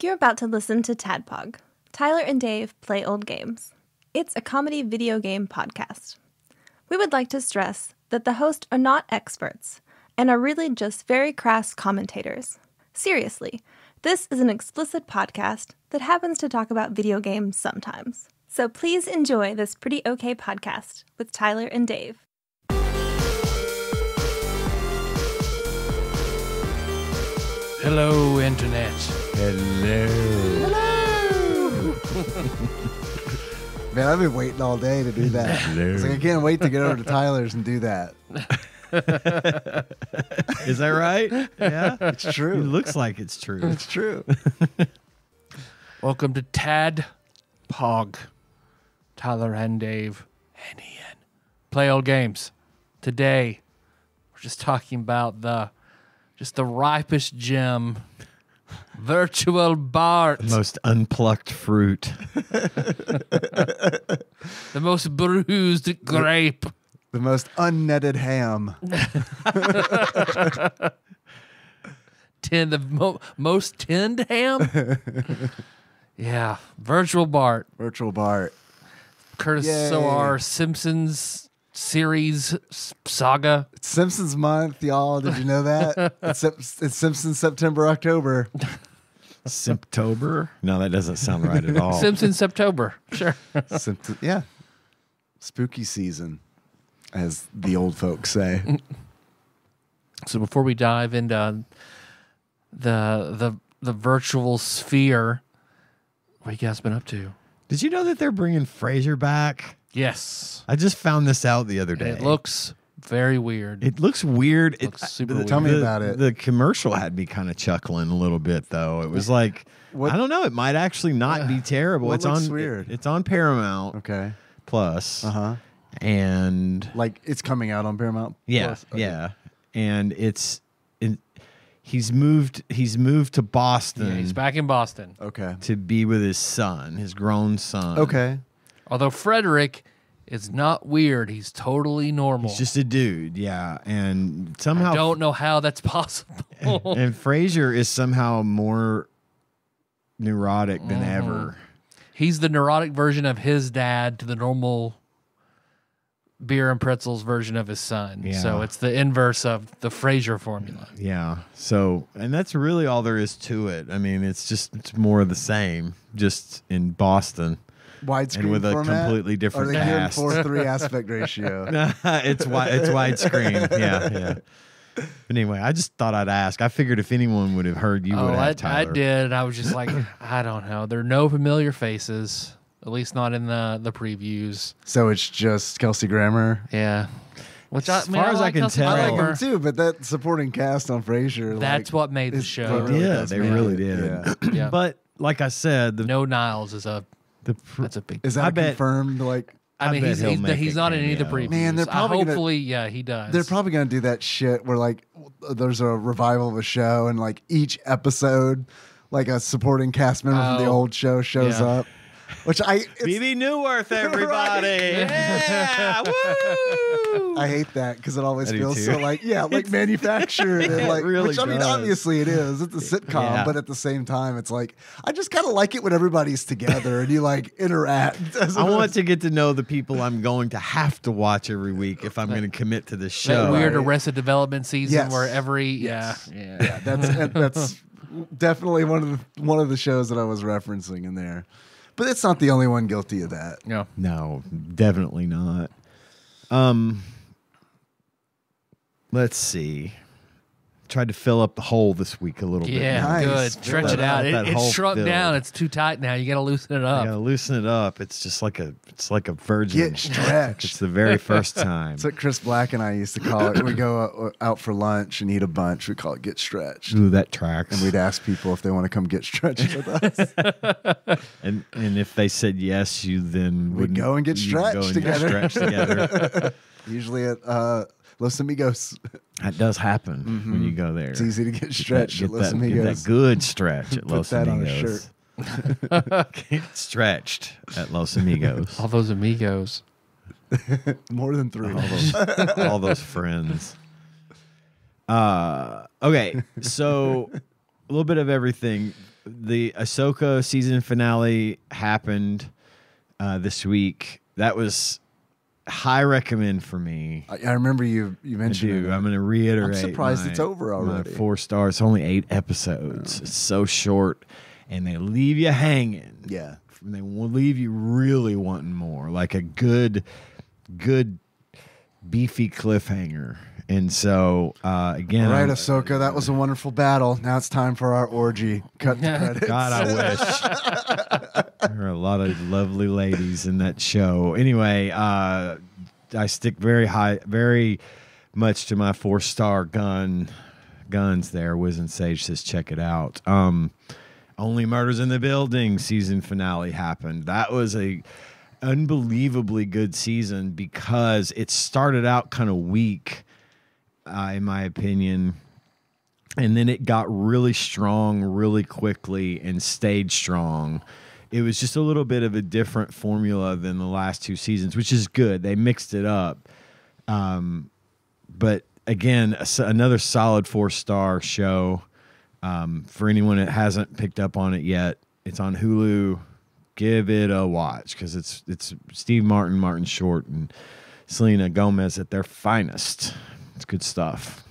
You're about to listen to TADPOG. Tyler and Dave play old games. It's a comedy video game podcast. We would like to stress that the hosts are not experts and are really just very crass commentators. Seriously, this is an explicit podcast that happens to talk about video games sometimes. So please enjoy this pretty okay podcast with Tyler and Dave. Hello, Internet. Hello. Man, I've been waiting all day to do that. Hello. It's like, I can't wait to get over to Tyler's and do that. Is that right? Yeah, it's true. It looks like it's true. It's true. Welcome to TADPOG. Tyler and Dave and Ian play old games. Today, we're just talking about the ripest gem, virtual Bart. The most unplucked fruit. The most bruised grape. The most unnetted ham. Most tinned ham? Yeah, virtual Bart. Virtual Bart. Curtis Yay. our Simpsons series saga. It's Simpsons month, y'all. Did you know that? It's Simpsons September, October. Simptober? No, that doesn't sound right at all. Simpsons September. Sure. Yeah. Spooky season, as the old folks say. So before we dive into the virtual sphere, what you guys been up to? Did you know that they're bringing Frasier back? Yes. I just found this out the other day. It looks very weird. It looks weird. It looks super weird. Tell me about it. The commercial had me kind of chuckling a little bit, though. It was like, I don't know. It might actually not be terrible. What It's looks on weird? It's on Paramount Okay. Plus. Uh-huh. And Like, it's coming out on Paramount yeah, Plus? Okay. yeah. And he's moved to Boston. Yeah, he's back in Boston. Okay. to be with his son, his grown son. Okay. Although Frederick is not weird. He's totally normal. He's just a dude, yeah. And somehow I don't know how that's possible. and Frasier is somehow more neurotic than ever. He's the neurotic version of his dad to the normal beer and pretzels version of his son. Yeah. So it's the inverse of the Frasier formula. Yeah. So, and that's really all there is to it. I mean, it's more of the same, just in Boston. Widescreen And with a format? completely different Are they doing cast. 4:3 aspect ratio? It's widescreen. Yeah. But anyway, I just thought I'd ask. I figured if anyone would have heard, you would have, I Tyler. did. I was just like, I don't know. There are no familiar faces, at least not in the previews. So it's just Kelsey Grammer. Yeah. Which As far as I can tell- I like Grammer. him too, but that supporting cast on Frasier. That's what made the is- show. really Yeah, does they make really it. did. Yeah. Yeah. But like I said, No Niles is that's a big. Is that I a bet- confirmed, like, I mean, bet he'll make he's a not in any of the cameo. previews. Man, they're probably gonna- hopefully, yeah, he does. they're probably going to do that shit where, like, there's a revival of a show and, like, each episode, like, a supporting cast member from the Oh, old show shows yeah. up. Which BB Newworth, everybody. Yeah, woo! I hate that because it always I do feels too. so like manufactured and It like really which I mean does. obviously it is. It's a sitcom, Yeah. but at the same time it's like I just kind of like it when everybody's together and you like interact. I want to get to know the people I'm going to have to watch every week if I'm going to commit to this that show. weird Arrested Development season Yes. where every Yeah, that's definitely one of the shows that I was referencing in there. But it's not the only one guilty of that. yeah. No, definitely not. Let's see. Tried to fill up the hole this week a little bit. Yeah, Nice. good. Fill Stretch that it out. out, that It's whole shrunk fill. down. It's too tight now. You got to loosen it I up. gotta loosen it up. It's just like a virgin. Get stretched. It's the very first time. That's what Chris Black and I used to call it. We go out for lunch and eat a bunch. We call it get stretched. Ooh, that tracks. And we'd ask people if they want to come get stretched with us. And if they said yes, you then We'd go and get you'd go stretched and get together. stretched together. Usually at Los Amigos. That does happen when you go there. It's easy to get stretched at Get Los that, get Amigos. that good stretch at Put Los that on a Amigos. Get stretched at Los Amigos. All those amigos. More than three. All those friends. Okay, so a little bit of everything. the Ahsoka season finale happened this week. That was high recommend for me. I remember you mentioned it. I'm going to reiterate. I'm surprised it's over already. 4 stars. It's only 8 episodes. It's so short, and they leave you hanging. Yeah. They will leave you really wanting more, like a good beefy cliffhanger. And so, again, All right, Ahsoka, that was a wonderful battle. Now it's time for our orgy. Cut the credits. God, I wish. There are a lot of lovely ladies in that show. Anyway, I stick very much to my 4-star guns there. Wiz and Sage says, check it out. Only Murders in the Building season finale happened. That was a unbelievably good season because it started out kind of weak, in my opinion, and then it got really strong really quickly and stayed strong. It was just a little bit of a different formula than the last 2 seasons, which is good. They mixed it up. But again, another solid 4-star show. For anyone that hasn't picked up on it yet, it's on Hulu. Give it a watch because it's Steve Martin, Martin Short, and Selena Gomez at their finest. It's good stuff.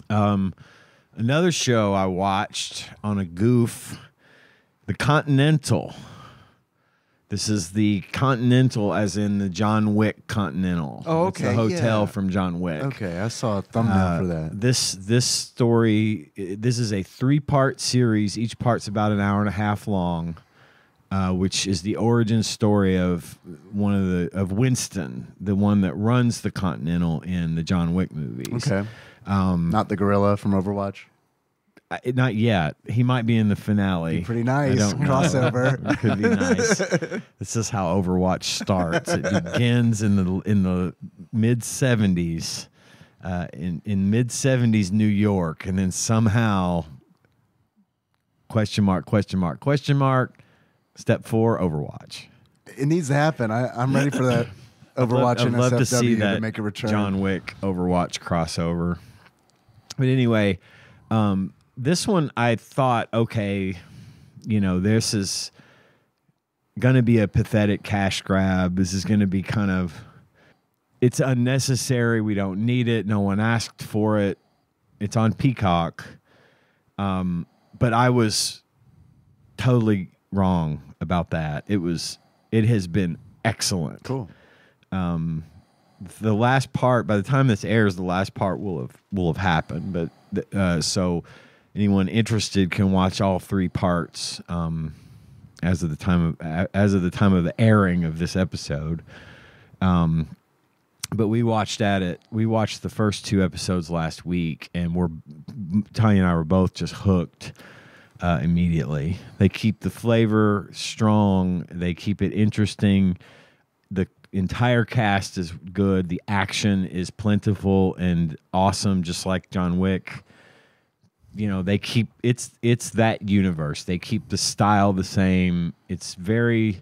Another show I watched on a goof, The Continental. This is the Continental, as in the John Wick Continental. Oh, It's okay, the hotel yeah. from John Wick. Okay, I saw a thumbnail for that. This story, this is a 3-part series. Each part's about an hour and a half long, which is the origin story of of Winston, the one that runs the Continental in the John Wick movies. Okay. Not the gorilla from Overwatch. Not yet. He might be in the finale. Be pretty nice. I don't know. Crossover. It could be nice. This is how Overwatch starts. It begins in the mid 70s, in mid 70s New York, and then somehow question mark. Step 4, Overwatch. It needs to happen. I'm ready for that Overwatch I'd and love SFW to see that to make a return. John Wick Overwatch crossover. But anyway, this one I thought, okay, this is going to be a pathetic cash grab. This is going to be it's unnecessary. We don't need it. No one asked for it. It's on Peacock. But I was totally wrong about that. It has been excellent. Cool. The last part, by the time this airs, the last part will have happened. But so anyone interested can watch all 3 parts as of the time of the airing of this episode. But we watched the first 2 episodes last week, and Tanya and I were both just hooked immediately. They keep the flavor strong. They keep it interesting. The entire cast is good. The action is plentiful and awesome, just like John Wick. They keep it's that universe. They keep the style the same. It's very,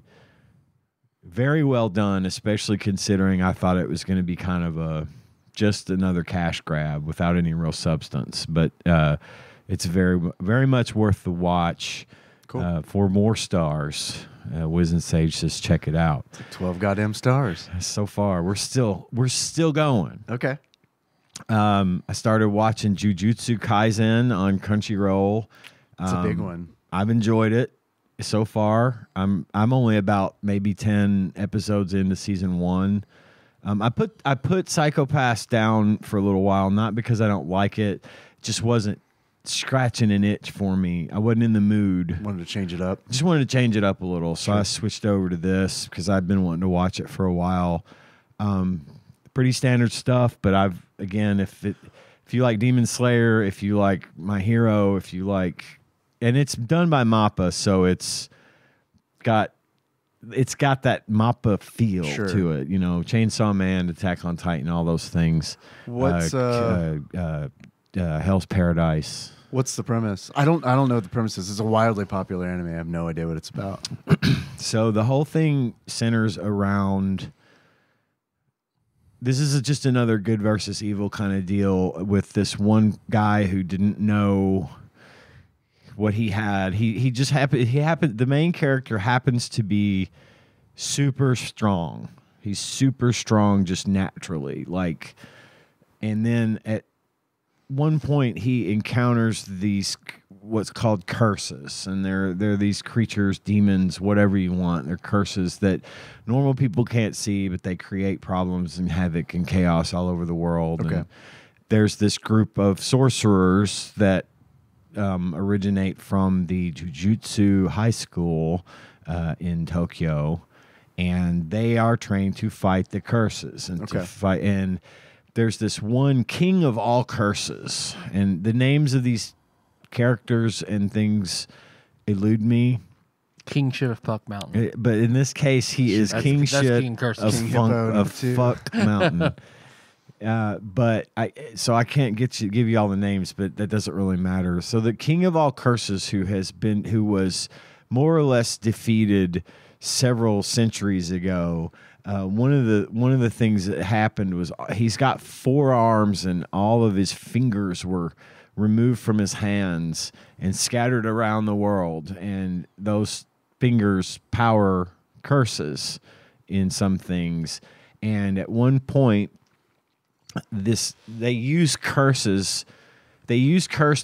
very well done, especially considering I thought it was going to be kind of just another cash grab without any real substance. But it's very, very much worth the watch. Cool. 4 more stars. Wiz and Sage says check it out. 12 goddamn stars. So far, we're still going. Okay. I started watching Jujutsu Kaisen on Crunchyroll. It's a big one. I've enjoyed it so far. I'm only about maybe 10 episodes into season 1. I put Psycho Pass down for a little while, not because I don't like it, just wasn't scratching an itch for me. I wasn't in the mood. Wanted to change it up. Just wanted to change it up a little, so I switched over to this because I've been wanting to watch it for a while. Pretty standard stuff, but if you like Demon Slayer, if you like My Hero, and it's done by MAPPA, so it's got that MAPPA feel to it, Chainsaw Man, Attack on Titan, all those things. What's Hell's Paradise. What's the premise? I don't know what the premise is. It's a wildly popular anime. I have no idea what it's about. So the whole thing centers around. This is just another good versus evil kind of deal with this one guy who didn't know. what he had. He just happened. The main character happens to be super strong. He's super strong just naturally. Like, and then at one point he encounters these what's called curses, and they're these creatures, demons, whatever you want. They're curses that normal people can't see, but they create problems and havoc and chaos all over the world. Okay. And there's this group of sorcerers that originate from the Jujutsu high school in Tokyo, and they are trained to fight the curses and to fight. And there's this one king of all curses, and the names of these characters and things elude me. King Shit of Fuck Mountain. But in this case, he is King that's Shit King Curses. of, King funk, Hippo of #2. Fuck Mountain. But I can't give you all the names, but that doesn't really matter. So the King of all curses, who was more or less defeated several centuries ago. One of the things that happened was he's got 4 arms, and all of his fingers were removed from his hands and scattered around the world, and those fingers power curses in some things. And at one point, they use cursed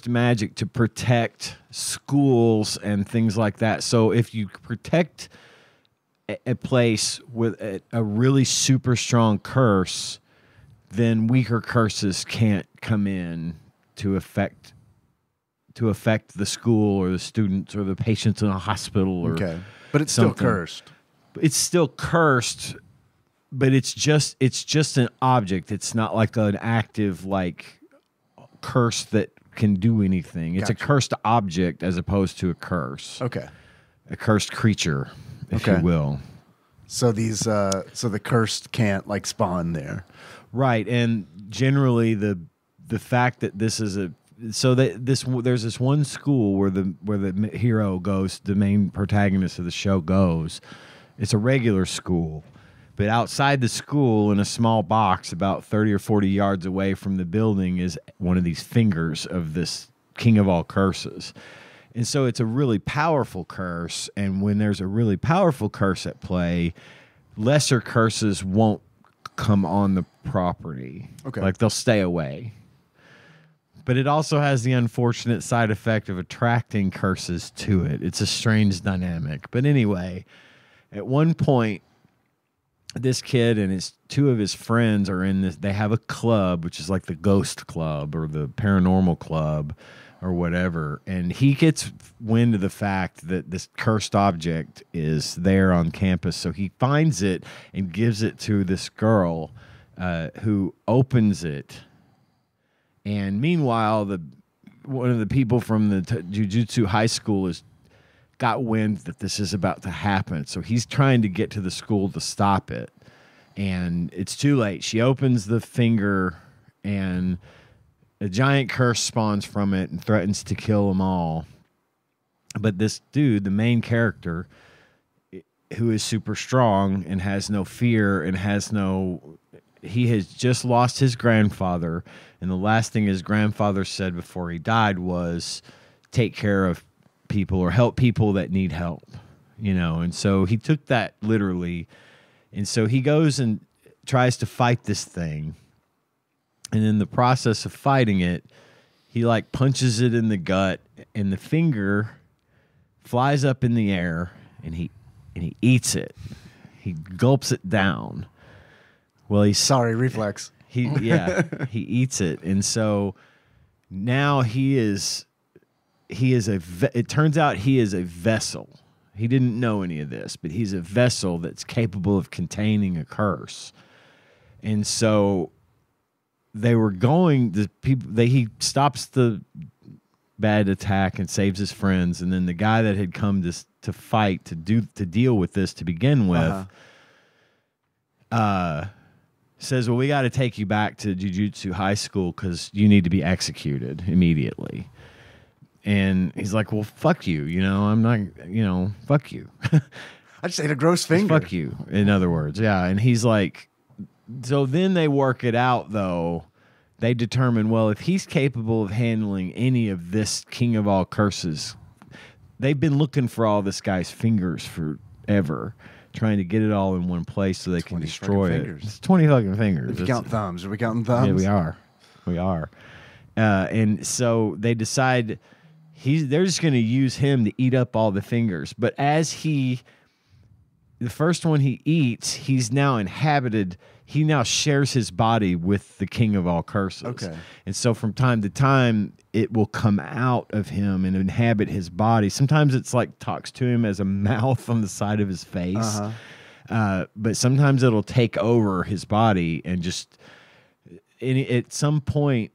magic to protect schools and things like that. So if you protect a place with a really super strong curse, then weaker curses can't come in to affect the school or the students or the patients in a hospital or but it's something. still cursed. It's still cursed, but it's just an object. It's not like an active like curse that can do anything. It's a cursed object as opposed to a curse. Okay. A cursed creature, if you will. So these so the cursed can't like spawn there. Right, and generally the fact that this is there's this one school where the hero goes, the main protagonist of the show goes. It's a regular school, but outside the school in a small box about 30 or 40 yards away from the building is one of these fingers of this king of all curses. And so it's a really powerful curse, and when there's a really powerful curse at play, lesser curses won't come on the property. Okay. Like they'll stay away. But it also has the unfortunate side effect of attracting curses to it. It's a strange dynamic. But anyway, at one point, this kid and 2 of his friends are in this. They have a club, which is like the ghost club or the paranormal club or whatever. And he gets wind of the fact that this cursed object is there on campus. So he finds it and gives it to this girl who opens it. And meanwhile, one of the people from the Jujutsu high school got wind that this is about to happen. So he's trying to get to the school to stop it. And it's too late. She opens the finger, and a giant curse spawns from it and threatens to kill them all. But this dude, the main character, who is super strong and has no fear and he has just lost his grandfather, and the last thing his grandfather said before he died was take care of people or help people that need help, and so he took that literally. And so he goes and tries to fight this thing, and in the process of fighting it, he like punches it in the gut, and the finger flies up in the air, and he eats it. He gulps it down. Well, reflex. He eats it, and so now it turns out he is a vessel. He didn't know any of this, but he's a vessel that's capable of containing a curse. And so he stops the bad attack and saves his friends, and then the guy that had come to fight to deal with this to begin with says, well, we got to take you back to Jujutsu high school because you need to be executed immediately. And he's like, well, fuck you. I'm not, fuck you. I just ate a gross finger. Fuck you, in other words. Yeah. And he's like, so then they work it out, though. They determine, well, if he's capable of handling any of this king of all curses they've been looking for all this guy's fingers forever, trying to get it all in one place so they can destroy it. Fingers. It's 20 fucking fingers. If you count thumbs, are we counting thumbs? Yeah, we are. And so they decide they're just going to use him to eat up all the fingers. But as the first one he eats, he's now inhabited. He now shares his body with the king of all curses. Okay. And so from time to time, it will come out of him and inhabit his body. Sometimes it's like talks to him as a mouth on the side of his face. But sometimes it'll take over his body and just at some point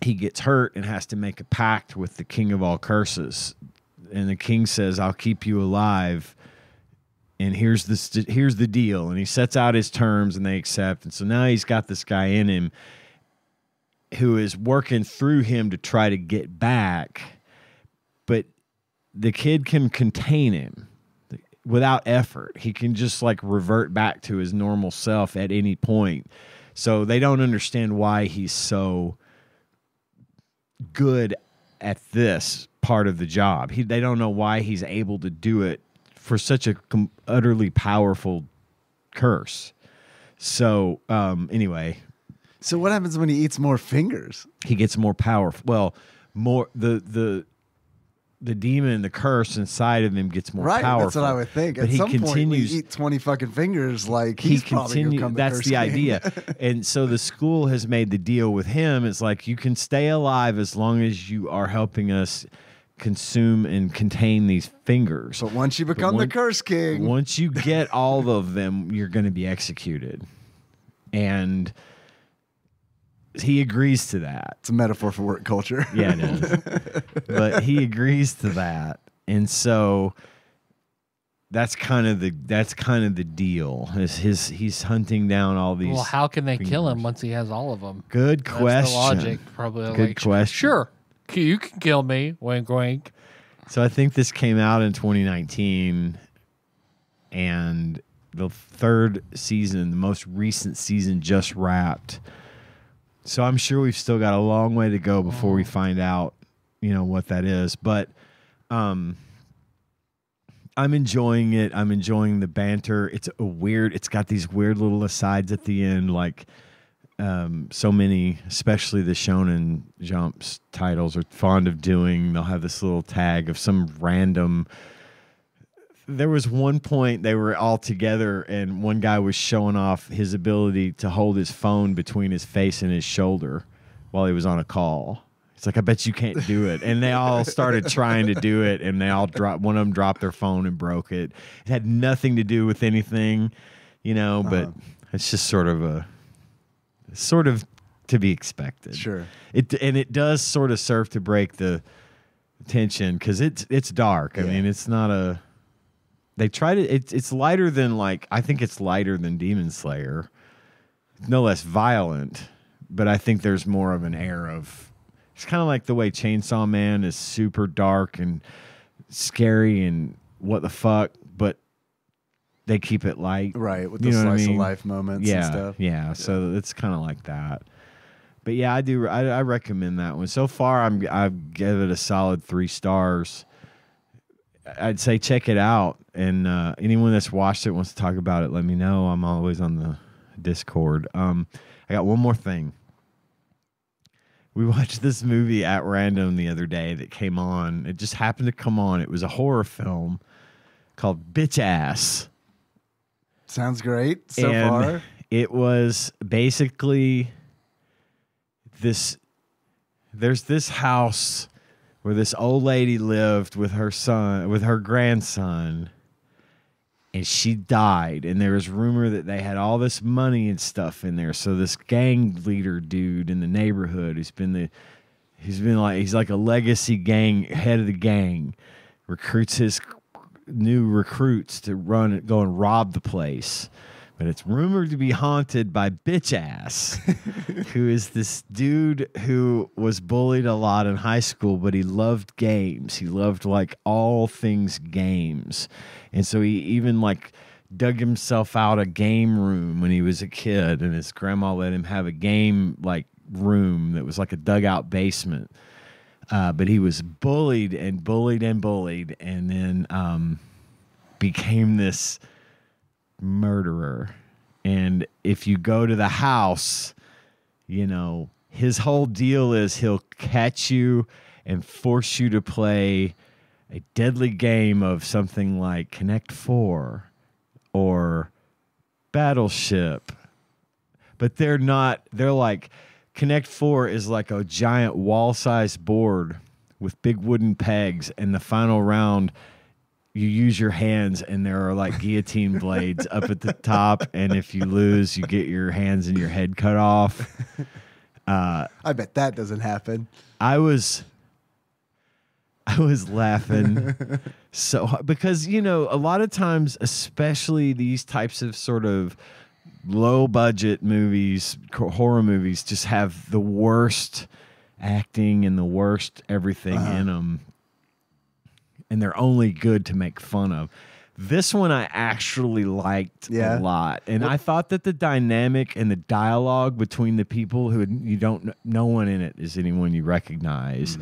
he gets hurt and has to make a pact with the king of all curses. And the king says, I'll keep you alive. And here's the deal. And he sets out his terms and they accept. And so now he's got this guy in him who is working through him to try to get back. But the kid can contain him without effort. He can just like revert back to his normal self at any point. So they don't understand why he's so good at this part of the job. They don't know why he's able to do it for such a utterly powerful curse. So anyway, so what happens when he eats more fingers? He gets more powerful. Well, more the demon, the curse inside of him gets more powerful. That's what I would think. But At he some continues. point, when you eat 20 fucking fingers, like he's probably gonna come the That's curse the king. idea. And so the school has made the deal with him. It's like you can stay alive as long as you are helping us consume and contain these fingers. But once you become the curse king, once you get all of them, you're going to be executed. And he agrees to that. It's a metaphor for work culture. Yeah, it is. But he agrees to that. And so that's kind of the deal. He's hunting down all these. Well, how can they kill him fingers. once he has all of them? Good That's question. the logic, probably. Good like, question. Sure, you can kill me. Wink, wink. So I think this came out in 2019, and the third season, the most recent season, just wrapped. So I'm sure we've still got a long way to go before we find out, what that is. But I'm enjoying it. I'm enjoying the banter. It's got these weird little asides at the end, like so many, especially the Shonen Jumps titles are fond of doing. They'll have this little tag of some random. There was one point they were all together and one guy was showing off his ability to hold his phone between his face and his shoulder while he was on a call. It's like, I bet you can't do it. And they all started trying to do it, and they all one of them dropped their phone and broke it. It had nothing to do with anything, but it's just sort of to be expected. Sure. It does sort of serve to break the tension because it's dark. I mean, it's not a. They try to. It's lighter than I think it's lighter than Demon Slayer. No less violent, but I think there's more of an air of. It's kind of like the way Chainsaw Man is super dark and scary and what the fuck, but they keep it light, right? With the slice of life moments and stuff. Yeah. So it's kind of like that. But yeah, I do. I recommend that one. So far, I've give it a solid 3 stars. I'd say check it out, and anyone that's watched it wants to talk about it, let me know. I'm always on the Discord. I got one more thing. We watched this movie at random the other day that came on. It just happened to come on. It was a horror film called Bitch Ass. Sounds great so and far. It was basically this. There's this house where this old lady lived with her grandson, and she died. And there was rumor that they had all this money and stuff in there. So this gang leader dude in the neighborhood, he's like a legacy gang head of the gang, recruits his new recruits to go and rob the place. But it's rumored to be haunted by Bitch Ass, who is this dude who was bullied a lot in high school, but he loved games. He loved all things games. And so he even dug himself out a game room when he was a kid, and his grandma let him have a game room that was like a dugout basement. but he was bullied and bullied and bullied, and then became this murderer. And if you go to the house, you know, his whole deal is he'll catch you and force you to play a deadly game of something like Connect 4 or Battleship. But they're like, Connect 4 is like a giant wall-sized board with big wooden pegs, and the final round, you use your hands, and there are like guillotine blades up at the top, and if you lose, you get your hands and your head cut off. I bet that doesn't happen. I was laughing so hard because, you know, a lot of times, especially these types of sort of low budget movies, horror movies, just have the worst acting and the worst everything in them. And they're only good to make fun of. This one I actually liked a lot. And I thought that the dynamic and the dialogue between the people no one in it is anyone you recognize.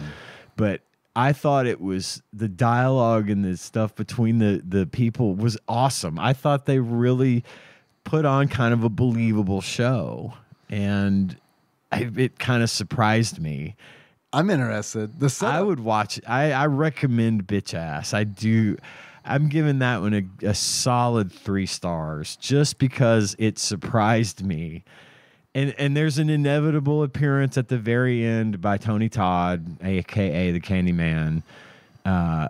But I thought it was the dialogue and the stuff between the people was awesome. I thought they really put on kind of a believable show. And it kind of surprised me. I'm interested. I would watch it. I recommend Bitch Ass. I do. I'm giving that one a solid 3 stars just because it surprised me. And there's an inevitable appearance at the very end by Tony Todd, aka the Candyman,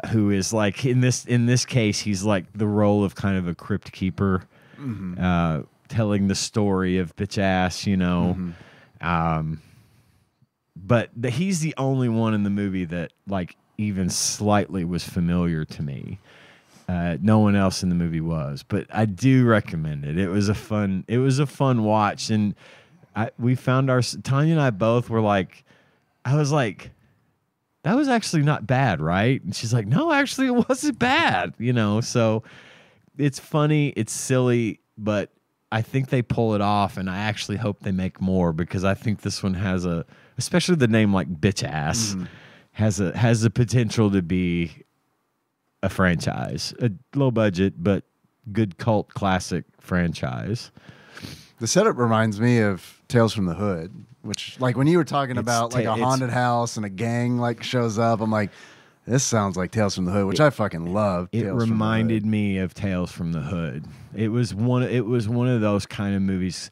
who is like in this case he's like the role of kind of a crypt keeper, telling the story of Bitch Ass, you know. But he's the only one in the movie that like even slightly was familiar to me. No one else in the movie was, but I do recommend it. It was a fun watch, and we found Tanya and I both were like, I was like, that was actually not bad, right? And she's like, no, actually it wasn't bad, you know. So it's funny, it's silly, but I think they pull it off, and I actually hope they make more because I think this one has especially the name like Bitch Ass has the potential to be a franchise, a low budget but good cult classic franchise. The setup reminds me of Tales from the Hood, which like when you were talking about like a haunted house and a gang like shows up, I'm like, this sounds like Tales from the Hood, which I fucking love. It reminded me of Tales from the Hood. It was one of those kind of movies,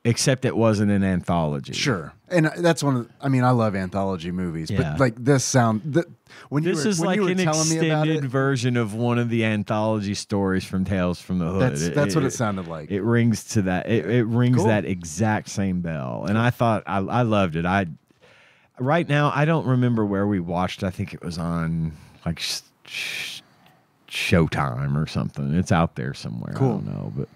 except it wasn't an anthology. Sure, and that's one of. I mean, I love anthology movies, but like this sound. This is like an extended version of one of the anthology stories from Tales from the Hood. That's what it sounded like. It rings to that. It rings that exact same bell, and I thought I loved it. Right now, I don't remember where we watched. I think it was on like Showtime or something. It's out there somewhere. Cool. I don't know, but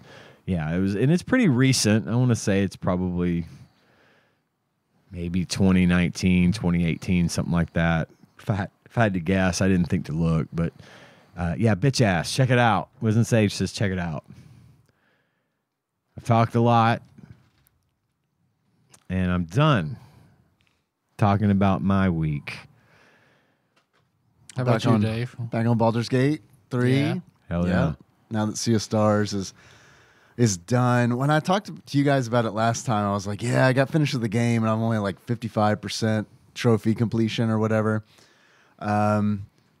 yeah, it was, and it's pretty recent. I want to say it's probably maybe 2019, 2018, something like that. If I had to guess, I didn't think to look, but yeah, Bitch Ass. Check it out. Wisdom Sage says check it out. I've talked a lot, and I'm done talking about my week. How about you, Dave? Back on Baldur's Gate 3. Yeah. Hell yeah. Now that Sea of Stars is done. When I talked to you guys about it last time, I was like, yeah, I got finished with the game, and I'm only like 55% trophy completion or whatever. By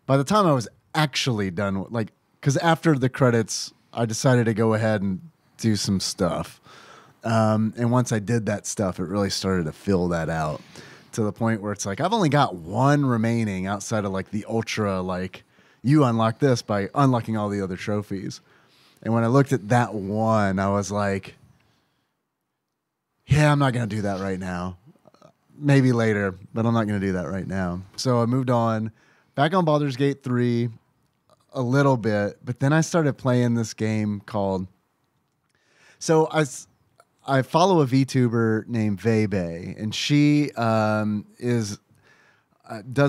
the time I was actually done, like, because after the credits, I decided to go ahead and do some stuff. And once I did that stuff, it really started to fill that out to the point where it's like, I've only got one remaining outside of like the ultra, like you unlock this by unlocking all the other trophies. And when I looked at that one, I was like, yeah, I'm not going to do that right now. Maybe later, but I'm not going to do that right now. So I moved on, back on Baldur's Gate 3 a little bit, but then I started playing this game called... So I follow a VTuber named Vebe, and she does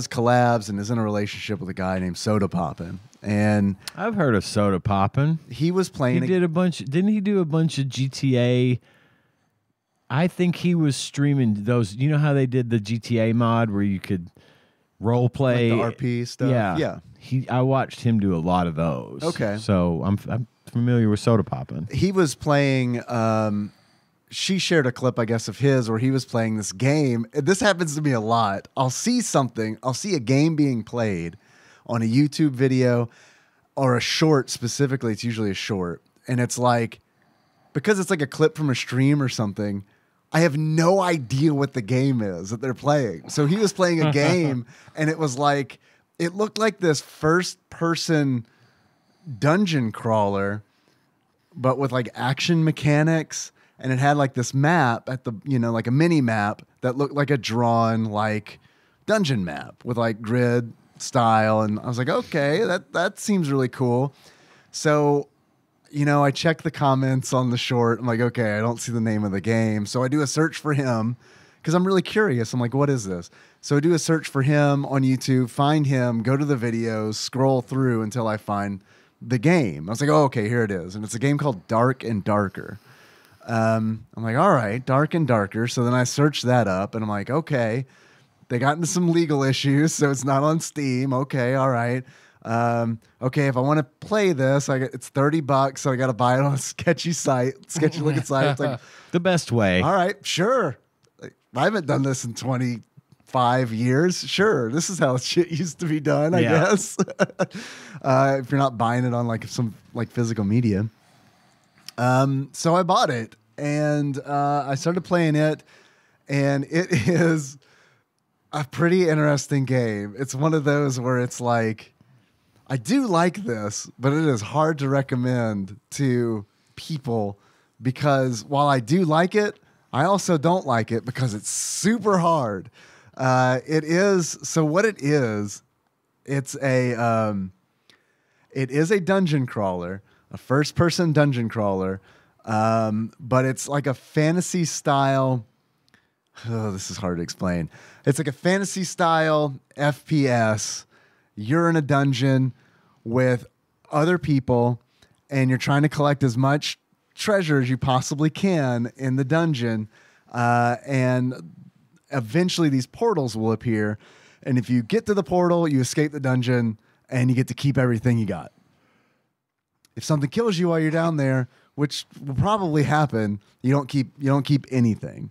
collabs and is in a relationship with a guy named Soda Poppin'. And I've heard of Soda Poppin'. He was playing. Didn't he do a bunch of GTA? I think he was streaming those. You know how they did the GTA mod where you could role play, Like the RP stuff. Yeah. I watched him do a lot of those. Okay. So I'm familiar with Soda Poppin'. He was playing. She shared a clip, I guess, of his where he was playing this game. This happens to me a lot. I'll see something. I'll see a game being played on a YouTube video or a short specifically. It's usually a short, and it's like, because it's like a clip from a stream or something, I have no idea what the game is that they're playing. So he was playing a game, and it was like, it looked like this first-person dungeon crawler, but with like action mechanics, and it had like this map at the, like a mini map that looked like a drawn like dungeon map with like grid style. And I was like, okay, that seems really cool. So, I check the comments on the short. I'm like, okay, I don't see the name of the game. So I do a search for him because I'm really curious. I'm like, what is this? So I do a search for him on YouTube, find him, go to the videos, scroll through until I find the game. I was like, oh, okay, here it is. And it's a game called Dark and Darker. I'm like, all right, Dark and Darker. So then I searched that up, and I'm like, okay, they got into some legal issues, so it's not on Steam. Okay, all right. Okay, if I want to play this, it's $30, so I got to buy it on a sketchy looking site. It's like the best way. All right, sure. I haven't done this in 25 years. Sure, this is how shit used to be done, I guess. If you're not buying it on like some like physical media. So I bought it, and I started playing it, and it is a pretty interesting game. It's one of those where it's like, I do like this, but it is hard to recommend to people because while I do like it, I also don't like it because it's super hard. So what it is, it is a dungeon crawler. A first-person dungeon crawler, but it's like a fantasy style. Oh, this is hard to explain. It's like a fantasy style FPS. You're in a dungeon with other people, and you're trying to collect as much treasure as you possibly can in the dungeon. And eventually, these portals will appear, and if you get to the portal, you escape the dungeon, and you get to keep everything you got. If something kills you while you're down there, which will probably happen, you don't keep anything.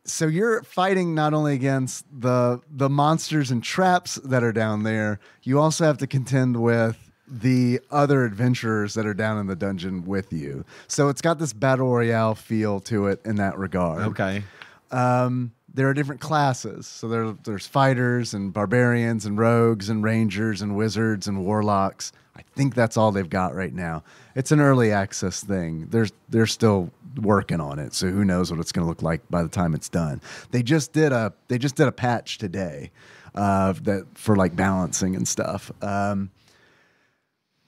So you're fighting not only against the monsters and traps that are down there, you also have to contend with the other adventurers that are down in the dungeon with you. So it's got this battle royale feel to it in that regard. Okay. There are different classes. So there's fighters and barbarians and rogues and rangers and wizards and warlocks. I think that's all they've got right now. It's an early access thing. They're still working on it, so who knows what it's going to look like by the time it's done. They just did a patch today that for like balancing and stuff.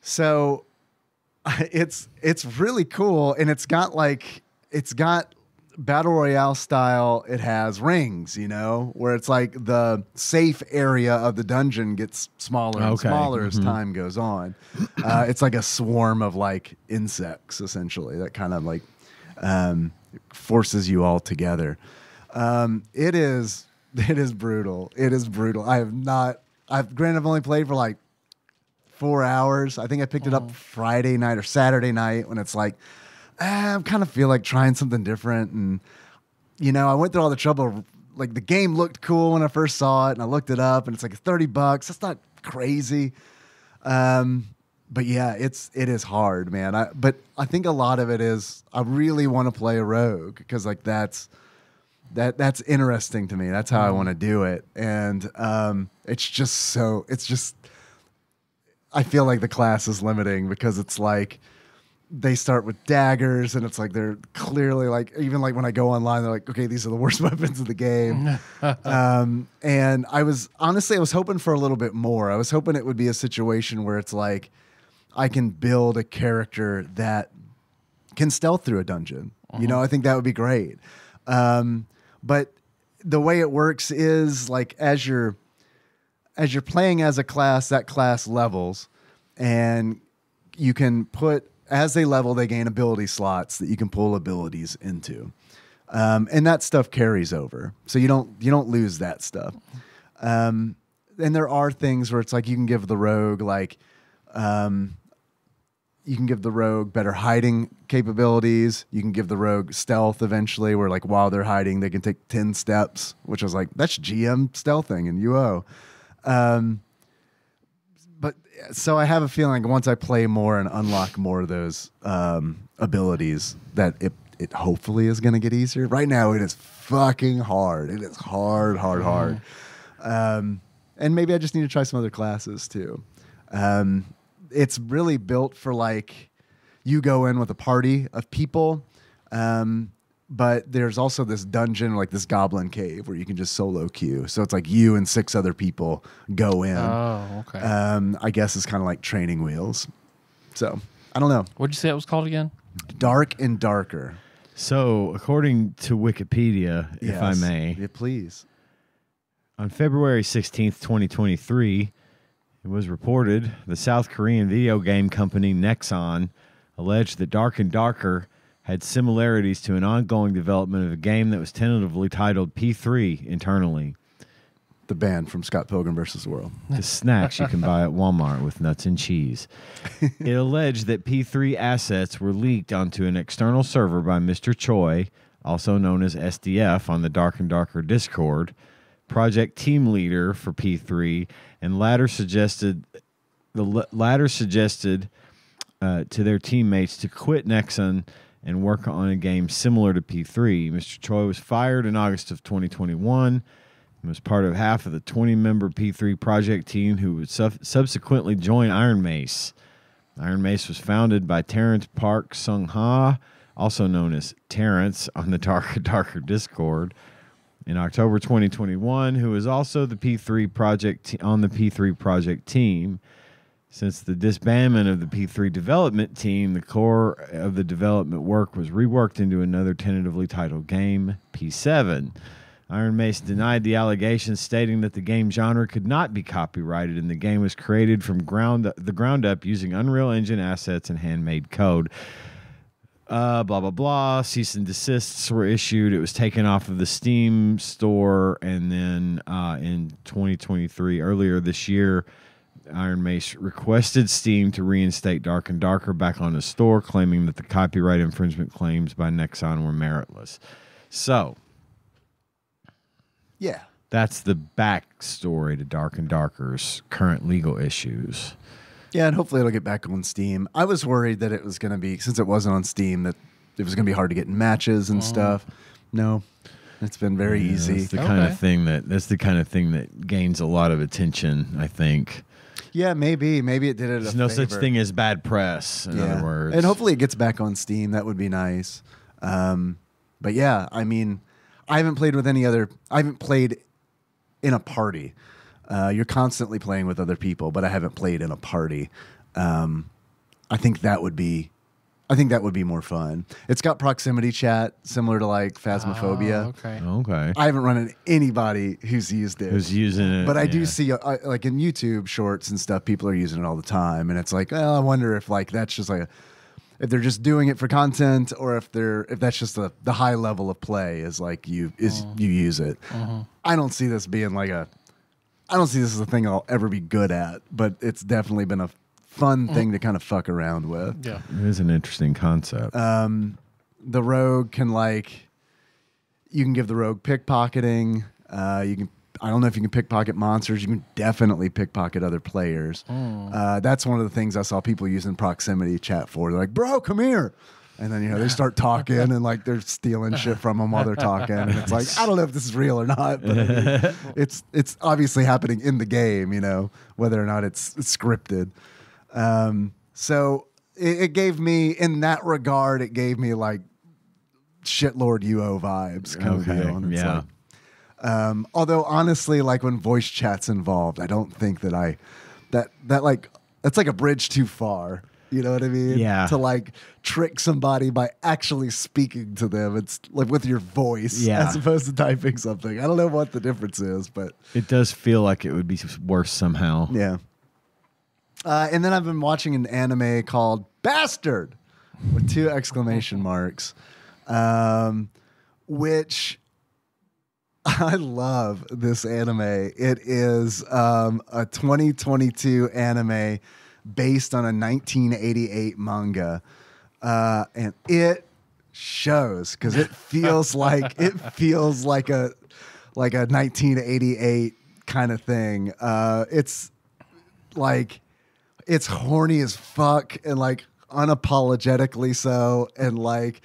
So it's really cool, and it's got battle royale style. It has rings, where it's like the safe area of the dungeon gets smaller and smaller as time goes on. It's like a swarm of like insects, essentially, that kind of like forces you all together. It is brutal. It is brutal. I've only played for like 4 hours. I think I picked it up Friday night or Saturday night when it's like, I kind of feel like trying something different. And, I went through all the trouble. Like, the game looked cool when I first saw it, and I looked it up, and it's like $30. That's not crazy. But yeah, it is hard, man. But I think a lot of it is I really want to play a rogue because like that's interesting to me. That's how I want to do it. And I feel like the class is limiting because it's like they start with daggers, and it's like they're clearly like, even like when I go online, they're like, okay, these are the worst weapons of the game. And I was hoping for a little bit more. I was hoping it would be a situation where it's like I can build a character that can stealth through a dungeon. I think that would be great. But the way it works is like as you're playing as a class, that class levels, and you can put, as they level, they gain ability slots that you can pull abilities into. And that stuff carries over, so you don't lose that stuff. And there are things where it's like you can give the rogue better hiding capabilities. You can give the rogue stealth eventually, where like while they're hiding, they can take 10 steps, which I was like, that's GM stealthing in UO. But so I have a feeling like once I play more and unlock more of those abilities, that it hopefully is going to get easier. Right now, it is fucking hard. It is hard. And maybe I just need to try some other classes too. It's really built for like you go in with a party of people, but there's also this dungeon, like this goblin cave, where you can just solo queue. So it's like you and 6 other people go in. Oh, okay. I guess it's kind of like training wheels. So I don't know. What'd you say it was called again? Dark and Darker. So, according to Wikipedia, if I may, yeah, please. On February 16th, 2023, it was reported the South Korean video game company Nexon alleged that Dark and Darker had similarities to an ongoing development of a game that was tentatively titled P3 internally. The band from Scott Pilgrim vs. the World. The snacks you can buy at Walmart with nuts and cheese. It alleged that P3 assets were leaked onto an external server by Mr. Choi, also known as SDF on the Dark and Darker Discord, project team leader for P3, and latter suggested to their teammates to quit Nexon and work on a game similar to P3. Mr. Choi was fired in August of 2021 and was part of half of the 20-member P3 project team who would subsequently join Iron Mace. Iron Mace was founded by Terrence Park Sung-ha, also known as Terrence on the Darker Discord, in October 2021, who is also the P3 project on the P3 project team. Since the disbandment of the P3 development team, the core of the development work was reworked into another tentatively titled game, P7. Iron Mace denied the allegations, stating that the game genre could not be copyrighted and the game was created from the ground up using Unreal Engine assets and handmade code. Blah, blah, blah. Cease and desists were issued. It was taken off of the Steam store, and then in 2023, earlier this year, Iron Mace requested Steam to reinstate Dark and Darker back on the store, claiming that the copyright infringement claims by Nexon were meritless. So, yeah, that's the backstory to Dark and Darker's current legal issues. Yeah, and hopefully it'll get back on Steam. I was worried that it was going to be, since it wasn't on Steam, that it was going to be hard to get in matches and stuff. No, it's been very easy. That's the kind of thing that gains a lot of attention, I think. Yeah, maybe it did it. There's no such thing as bad press, in other words. And hopefully it gets back on Steam. That would be nice. But yeah, I mean, I haven't played in a party. You're constantly playing with other people, but I haven't played in a party. I think that would be more fun. It's got proximity chat, similar to like Phasmophobia. Okay. I haven't run into anybody who's used it. Who's using it. But I do see, like in YouTube shorts and stuff, people are using it all the time. And it's like, well, I wonder if like that's just like, if they're just doing it for content, or if that's just the high level of play is like you use it. I don't see this being like I don't see this as a thing I'll ever be good at, but it's definitely been a fun thing to kind of fuck around with. Yeah. It is an interesting concept. The rogue can you can give the rogue pickpocketing. I don't know if you can pickpocket monsters. You can definitely pickpocket other players. That's one of the things I saw people using proximity chat for. They're like, bro, come here. And then, they start talking and like they're stealing shit from them while they're talking. And it's like, I don't know if this is real or not, but I mean, it's obviously happening in the game, whether or not it's scripted. So it gave me, in that regard, it gave me like shitlord UO vibes kind of deal. And it's like, although honestly, like when voice chat's involved, I don't think that that's like a bridge too far. You know what I mean? Yeah. To like trick somebody by actually speaking to them. It's like with your voice as opposed to typing something. I don't know what the difference is, but it does feel like it would be worse somehow. Yeah. And then I've been watching an anime called Bastard with 2 exclamation marks, which I love this anime. It is a 2022 anime based on a 1988 manga, and it shows because it feels like a 1988 kind of thing. It's like it's horny as fuck and like unapologetically so, and like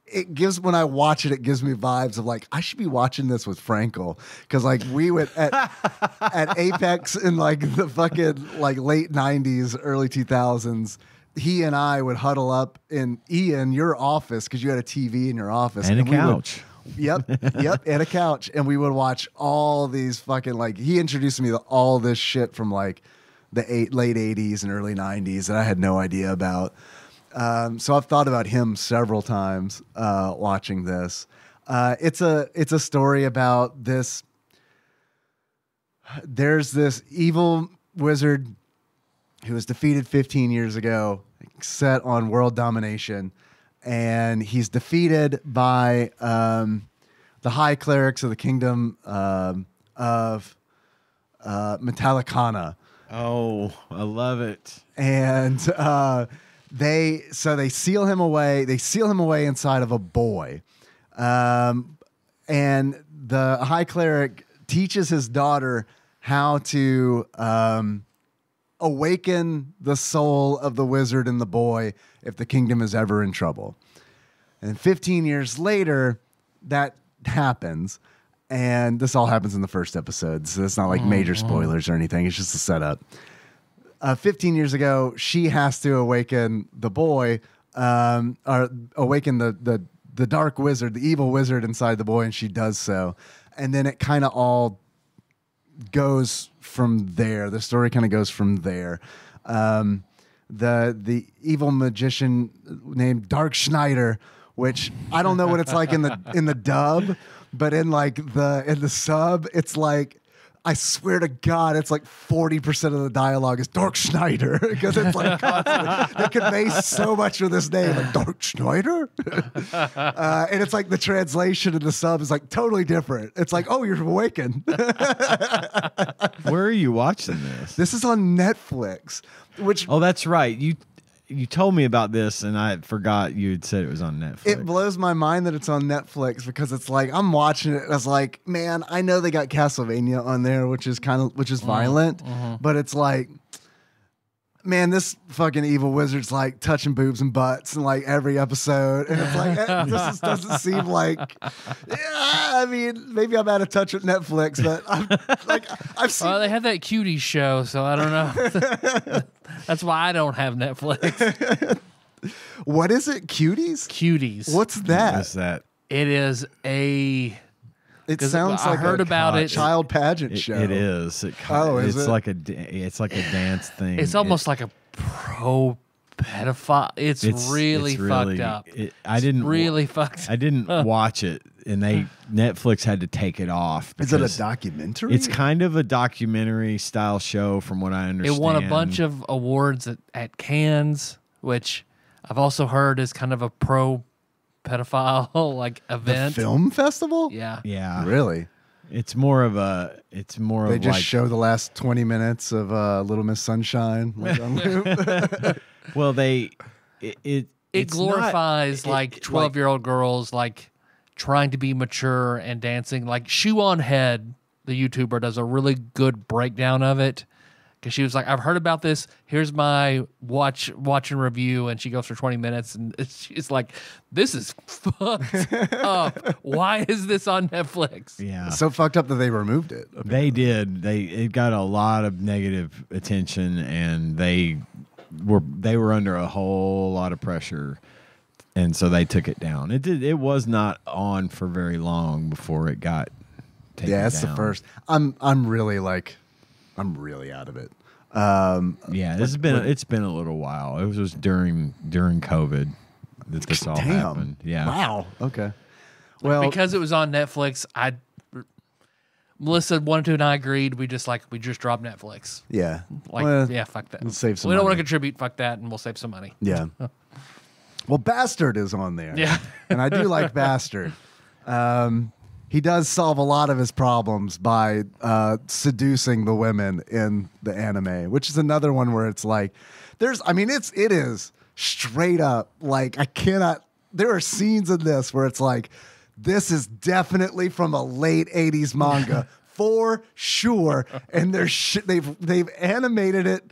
it gives, when I watch it, it gives me vibes of like I should be watching this with Frankel, because like we would at Apex in like the fucking like late 90s, early 2000s. He and I would huddle up in your office because you had a TV in your office and a couch. Yep, and a couch, and we would watch all these fucking like. He introduced me to all this shit from like the late 80s and early 90s that I had no idea about. So I've thought about him several times watching this. It's a story about this. There's this evil wizard who was defeated 15 years ago, set on world domination, and he's defeated by the high clerics of the kingdom of Metallicana. Oh, I love it. And they seal him away. They seal him away inside of a boy, and the high cleric teaches his daughter how to awaken the soul of the wizard in the boy if the kingdom is ever in trouble. And 15 years later, that happens. And this all happens in the first episode, so it's not like major spoilers or anything. It's just a setup. 15 years ago, she has to awaken the boy, or awaken the dark wizard, the evil wizard inside the boy, and she does so. And then it kind of all goes from there. The story kind of goes from there. The evil magician named Dark Schneider, which I don't know what it's like in the dub, but in the sub, it's like, I swear to God, it's like 40% of the dialogue is Dark Schneider, because it's like constantly, they convey so much with this name, like Dark Schneider, and it's like the translation in the sub is like totally different. It's like, oh, you're awakened. Where are you watching this? This is on Netflix. Which that's right. You told me about this, and I forgot you had said it was on Netflix. It blows my mind that it's on Netflix, because it's like I'm watching it. And I was like, man, I know they got Castlevania on there, which is violent, but it's like, man, this fucking evil wizard's like touching boobs and butts in like every episode, and it's like this just doesn't seem like. Yeah, I mean, maybe I'm out of touch with Netflix, but I've seen. Well, they have that cutie show, so I don't know. That's why I don't have Netflix. What is it? Cuties? Cuties. What's that? What's that? It is a. It sounds I like heard about it. Child pageant show. It is. Is it's it? It's like a dance thing. It's almost like a pro pedophile. It's really fucked up. I didn't really fucked. I didn't watch it, and Netflix had to take it off. Is it a documentary? It's kind of a documentary style show, from what I understand. It won a bunch of awards at Cannes, which I've also heard is kind of a pro pedophile like event. The film festival? Yeah. Really? It's more of They just show the last 20 minutes of Little Miss Sunshine. Like on loop. Well, it glorifies like 12-year-old girls like trying to be mature and dancing. Like Shoe on Head, the YouTuber, does a really good breakdown of it, because she was like, I've heard about this. Here's my watch and review, and she goes for 20 minutes, and she's like, this is fucked up. Why is this on Netflix? Yeah, so fucked up that they removed it. They did. It got a lot of negative attention, and they were under a whole lot of pressure, and so they took it down. It was not on for very long before it got taken down. That's the first. I'm really out of it. It's been a little while. It was during COVID that this all happened. Yeah. Wow. Okay. Well, because it was on Netflix, Melissa wanted to, and I agreed. We just dropped Netflix. Yeah. Fuck that. We'll save some We don't want money. to contribute. Fuck that, and we'll save some money. Yeah. Well, Bastard is on there. Yeah. And I do like Bastard. He does solve a lot of his problems by seducing the women in the anime, which is another one where it's like, it is straight up like there are scenes in this where it's like, this is definitely from a late 80s manga for sure. And they've animated it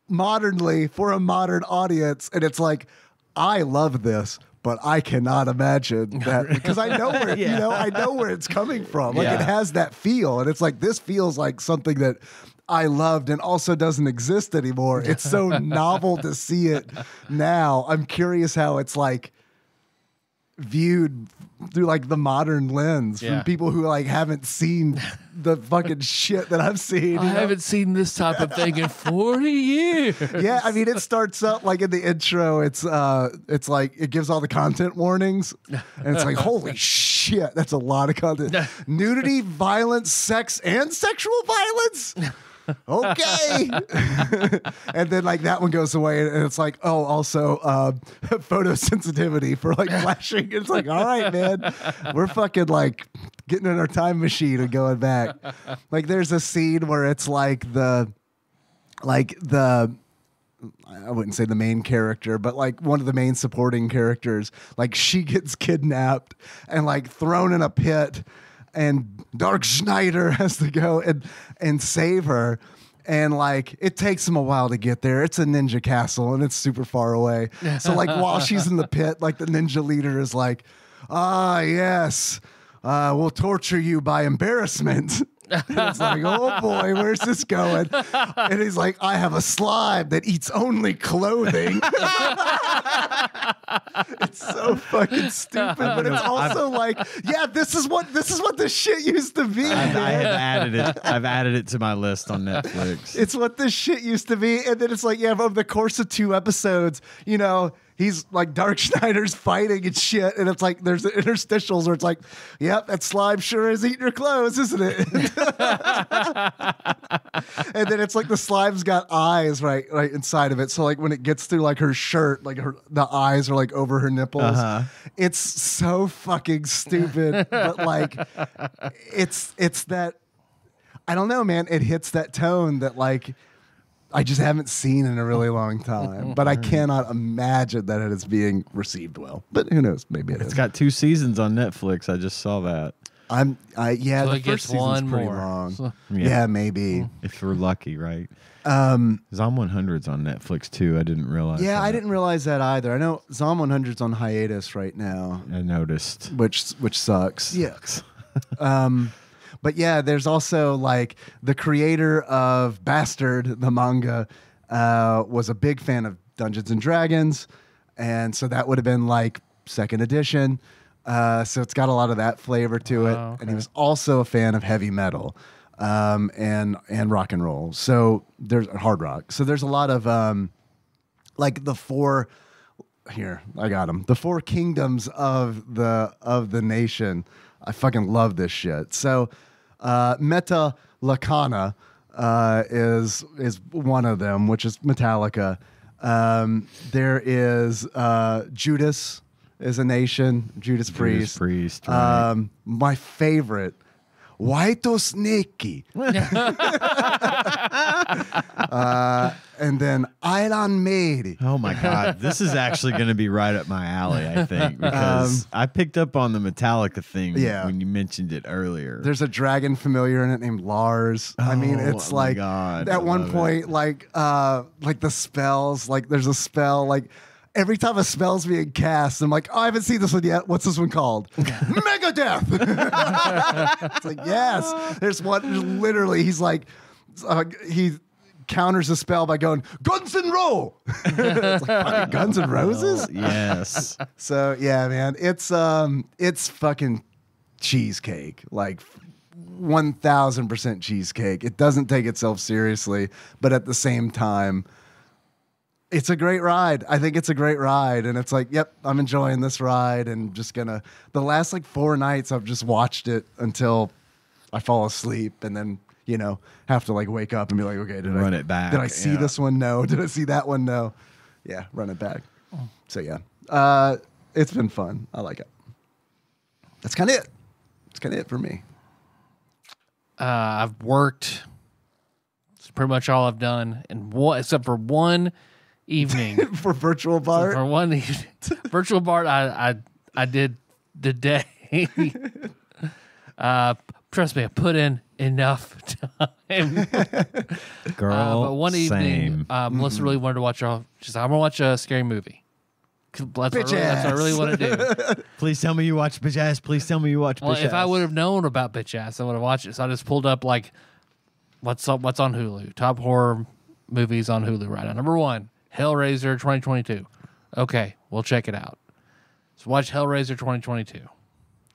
modernly for a modern audience. And it's like, I love this, but I cannot imagine that because I know where I know where it's coming from. Like it has that feel, and it's like this feels like something that I loved and also doesn't exist anymore. It's so novel to see it now. I'm curious how it's like viewed through like the modern lens from people who like haven't seen the fucking shit that I've seen. I haven't seen this type of thing in 40 years. Yeah, I mean, it starts up like in the intro. It's like it gives all the content warnings, and it's like, holy shit, that's a lot of content. Nudity, violence, sex, and sexual violence. Okay. And then like that one goes away, and it's like, oh, also photosensitivity for like flashing. It's like, all right, man, we're fucking like getting in our time machine and going back. Like there's a scene where it's like the I wouldn't say the main character, but like one of the main supporting characters, like she gets kidnapped and like thrown in a pit, and Dark Schneider has to go and save her. And like it takes him a while to get there. It's a ninja castle and it's super far away. So like while she's in the pit, like the ninja leader is like, yes, we'll torture you by embarrassment. And it's like, oh boy, where's this going? And he's like, I have a slime that eats only clothing. It's so fucking stupid, but it's also like, yeah, this is what this shit used to be. I have added it. I've added it to my list on Netflix. It's what this shit used to be, and then it's like, yeah, over the course of 2 episodes, he's like Dark Schneider's fighting and shit, and it's like there's the interstitials where it's like, yep, that slime sure is eating your clothes, isn't it? And then it's like the slime's got eyes right inside of it, so like when it gets through like her shirt, like the eyes are like over her nipples. It's so fucking stupid, but like it's that, I don't know, man, it hits that tone that like I just haven't seen in a really long time, but I cannot imagine that it is being received well. But who knows? Maybe it is. It's got 2 seasons on Netflix. I just saw that. So the it first gets season's one pretty more. long. So- Yeah, maybe. If we're lucky, right? Zom 100's on Netflix too. I didn't realize. Yeah, that. I didn't realize that either. I know Zom 100's on hiatus right now, I noticed. which sucks. Yucks. But yeah, there's also like the creator of Bastard, the manga, was a big fan of Dungeons and Dragons, and so that would have been like 2nd edition. So it's got a lot of that flavor to it, and he was also a fan of heavy metal and rock and roll. So there's hard rock. So there's a lot of like the 4. Here, I got them. The 4 kingdoms of the nation. I fucking love this shit. So Meta Lacana is one of them, which is Metallica. There is Judas is a nation, Judas Priest. Right. My favorite, White Snakey. And then Iron Maiden. Oh my God, this is actually going to be right up my alley, I think, because I picked up on the Metallica thing when you mentioned it earlier. There's a dragon familiar in it named Lars. I mean, it's like God, at one point, like the spells, like there's a spell, like every time a spell's being cast, I'm like, oh, I haven't seen this one yet. What's this one called? Megadeth. It's like, yes. There's one, literally, he's like, he counters the spell by going, Guns N' Roll. It's like fucking Guns N' Roses? Yes. So, yeah, man, it's fucking cheesecake. Like 1000% cheesecake. It doesn't take itself seriously, but at the same time, it's a great ride. I think it's a great ride. And it's like, yep, I'm enjoying this ride. And just gonna, the last like 4 nights, I've just watched it until I fall asleep and then, have to like wake up and be like, okay, did Run it back. Did I see this one? No. Did I see that one? No. Yeah, run it back. So yeah, it's been fun. I like it. That's kind of it. That's kind of it for me. I've worked. It's pretty much all I've done, and except for one evening. For virtual Bart. For one evening, virtual Bart, I did the day. Trust me, I put in enough time. Girl, but one evening, same. Melissa really wanted to watch. She's like, "I'm gonna watch a scary movie." That's what I really want to do. Please tell me you watch Bitch Ass. Please tell me you watch Bitch Well, Ass. if I would have known about Bitch Ass, I would have watched it. So I just pulled up like what's on Hulu. Top horror movies on Hulu right now. Number 1, Hellraiser 2022. Okay, we'll check it out. So watch Hellraiser 2022.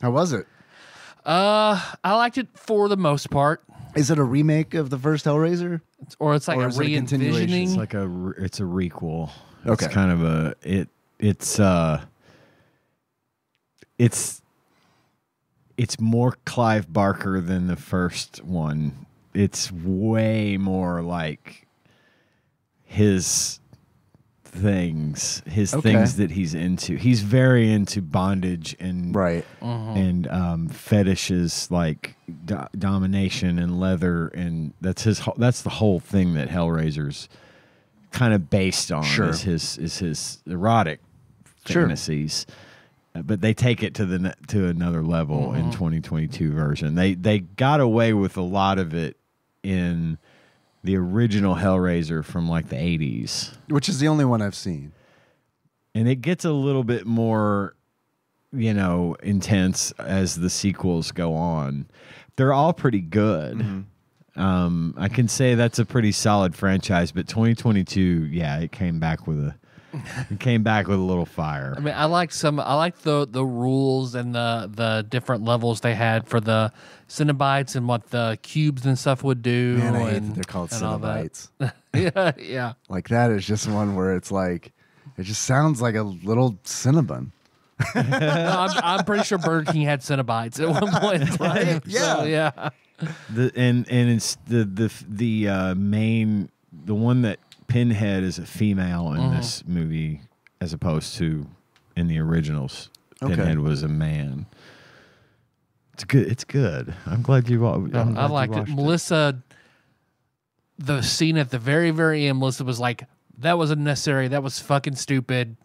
How was it? I liked it for the most part. Is it a remake of the first Hellraiser? Or it's like Or a is it a continuation? re-envisioning. It's like it's a requel. Okay. It's kind of it's more Clive Barker than the first one. It's way more like his things that he's into. He's very into bondage and Right. and fetishes like domination and leather, and that's the whole thing that Hellraiser's kind of based on. Sure. is his erotic Sure. fantasies. But they take it to another level in 2022 version. They got away with a lot of it in the original Hellraiser from like the 80s. Which is the only one I've seen. And it gets a little bit more, intense as the sequels go on. They're all pretty good. I can say that's a pretty solid franchise, but 2022, yeah, it came back with a little fire. I mean, I like the rules and the different levels they had for the Cenobites and what the cubes and stuff would do. Man, I hate and that they're called and all that. Cenobites. yeah. Like that is just one where it's like, it just sounds like a little Cinnabon. No, I'm pretty sure Burger King had Cenobites at one point in time. Right? Yeah. So, yeah. And it's the main, the one that Pinhead is a female in this movie, as opposed to in the originals. Okay. Pinhead was a man. It's good. It's good. I'm glad you. I liked it. Melissa, the scene at the very, very end, Melissa was like, "That was unnecessary. That was fucking stupid.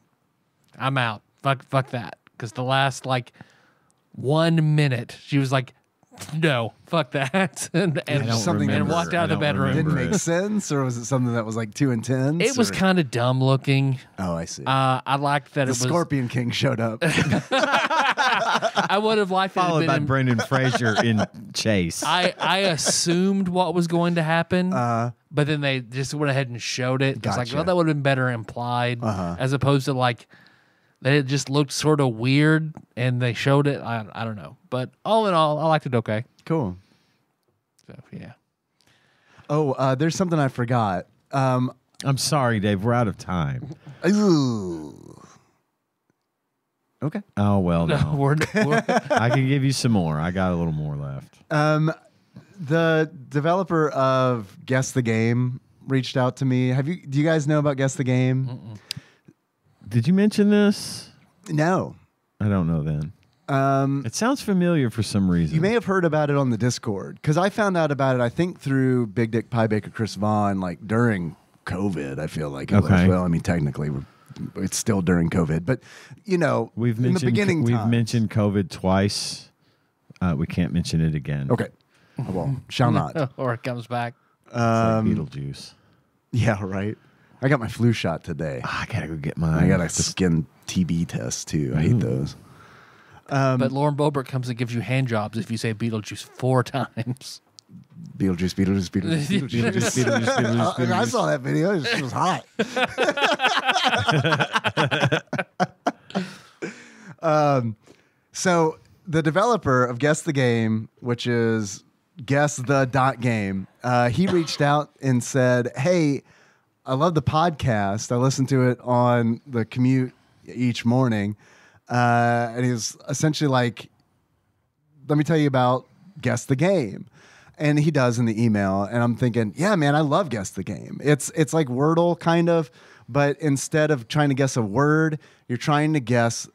I'm out. Fuck that." Because the last 1 minute, she was like, "No, fuck that," and walked out of the bedroom. Didn't make sense, or was it something that was like too intense? It was kind of dumb looking. Oh, I see. I liked that the it was. Scorpion King showed up. I would have liked followed by it Brendan Fraser in Chase. I assumed what was going to happen, but then they just went ahead and showed it. It's like, Gotcha. well, that would have been better implied, as opposed to that it just looked sort of weird, and they showed it. I don't know, but all in all, I liked it okay. Cool. So yeah. Oh, there's something I forgot. I'm sorry, Dave. We're out of time. Ooh. Okay. Oh well, no. We're I can give you some more. I got a little more left. The developer of Guess the Game reached out to me. Do you guys know about Guess the Game? Mm-mm. Did you mention this? No. I don't know then. It sounds familiar for some reason. You may have heard about it on the Discord, because I found out about it, I think, through Big Dick Pie Baker Chris Vaughn, during COVID, I feel like it was. Well, I mean, technically, it's still during COVID, but, we've in the beginning we've mentioned COVID twice. We can't mention it again. Okay. Well, shall not. or it comes back. It's like Beetlejuice. Yeah, right. I got my flu shot today. I gotta go get mine. I got a skin TB test, too. I hate those. But Lauren Boebert comes and gives you hand jobs if you say Beetlejuice 4 times. Beetlejuice, Beetlejuice, Beetlejuice, Beetlejuice, Beetlejuice, Beetlejuice. I saw that video. It was hot. So the developer of Guess the Game, which is Guess the Game, he reached out and said, "Hey, I love the podcast. I listen to it on the commute each morning." And he was essentially like, "Let me tell you about Guess the Game." And he does in the email. And I'm thinking, yeah, man, I love Guess the Game. It's like Wordle kind of, but instead of trying to guess a word, you're trying to guess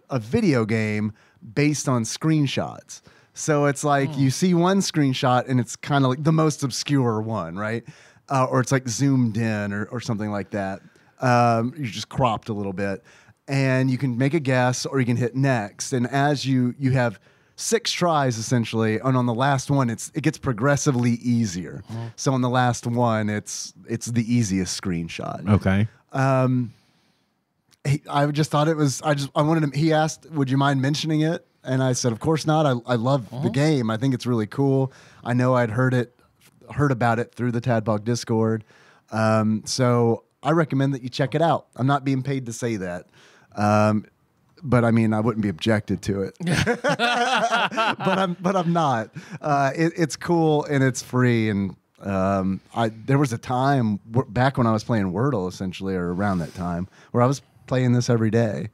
a video game based on screenshots. So it's like you see one screenshot and it's kind of like the most obscure one, right? Or it's like zoomed in or something like that. You just cropped a little bit. And you can make a guess or you can hit next. And as you have 6 tries essentially, and on the last one it gets progressively easier. So on the last one it's the easiest screenshot. Okay. I just thought it was. I wanted him. He asked, "Would you mind mentioning it?" And I said, "Of course not. I love the game. I think it's really cool. I know I'd heard about it through the TADPOG Discord. So I recommend that you check it out. I'm not being paid to say that, but I mean, I wouldn't be objected to it. but I'm not. It's cool and it's free. And there was a time back when I was playing Wordle, essentially, or around that time, where I was playing this every day.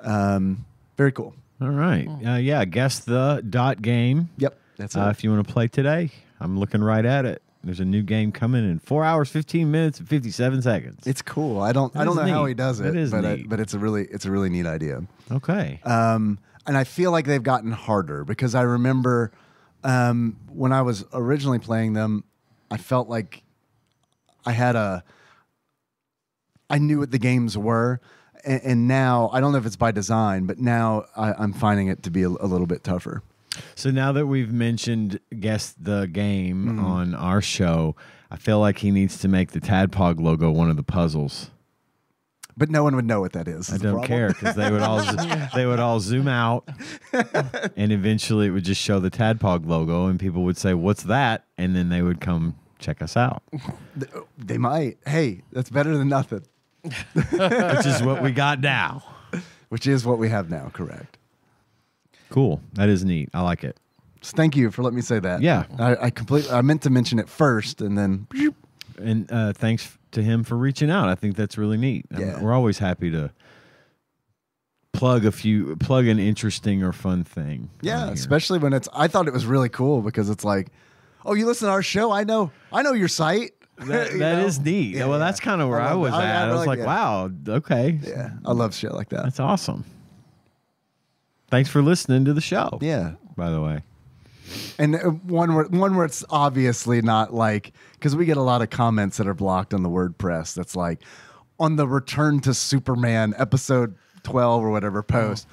Very cool. All right. Yeah, guess the dot game. Yep, that's it. If you want to play today, I'm looking right at it. There's a new game coming in 4 hours, 15 minutes, and 57 seconds. It's cool. I don't know how he does it. It is neat. But it's a really neat idea. Okay. And I feel like they've gotten harder because I remember when I was originally playing them, I felt like I knew what the games were. And now, I don't know if it's by design, but now I'm finding it to be a little bit tougher. So now that we've mentioned Guess the Game on our show, I feel like he needs to make the TADPOG logo one of the puzzles. But no one would know what that is. I don't care because they would all zoom out, and eventually it would just show the TADPOG logo, and people would say, "What's that?" And then they would come check us out. They might. Hey, that's better than nothing. Which is what we got now. Which is what we have now, correct. Cool. That is neat. I like it. So thank you for letting me say that. Yeah. I meant to mention it first and then... And thanks to him for reaching out. I think that's really neat. Yeah. We're always happy to plug an interesting or fun thing. Yeah, especially when I thought it was really cool because it's like, oh, you listen to our show? I know your site. That is neat. Yeah, well, that's kind of where I was at. I was like, wow, okay. Yeah, I love shit like that. That's awesome. Thanks for listening to the show. Yeah. By the way. And one where it's obviously not like, because we get a lot of comments that are blocked on the WordPress that's like, on the Return to Superman episode 12 or whatever post,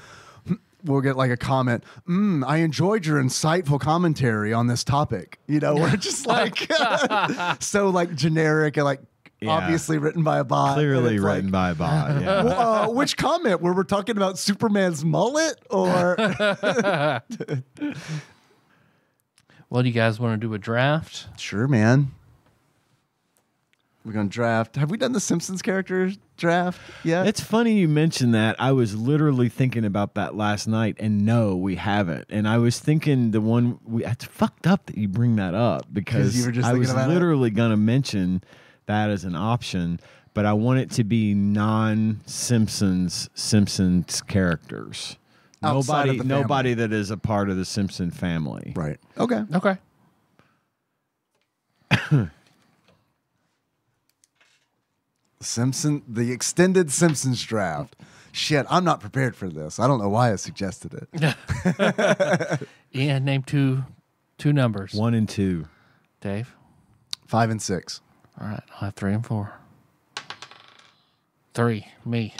we'll get like a comment, I enjoyed your insightful commentary on this topic. You know, we're just like, so like generic and like, obviously written by a bot. Clearly written by a bot. Yeah. Well, which comment? Where we're talking about Superman's mullet? Or Well, do you guys want to do a draft? Sure, man. We're going to draft. Have we done the Simpsons characters draft yet? It's funny you mentioned that. I was literally thinking about that last night, and no, we haven't. And I was thinking it's fucked up that you bring that up because you were just I was literally it? going to mention that as an option, but I want it to be non-Simpsons characters. Nobody that is a part of the Simpson family. Right. Okay. The extended Simpsons draft. Shit, I'm not prepared for this. I don't know why I suggested it. Ian, name two numbers. 1 and 2. Dave? 5 and 6. All right, I'll have 3 and 4. 3, me.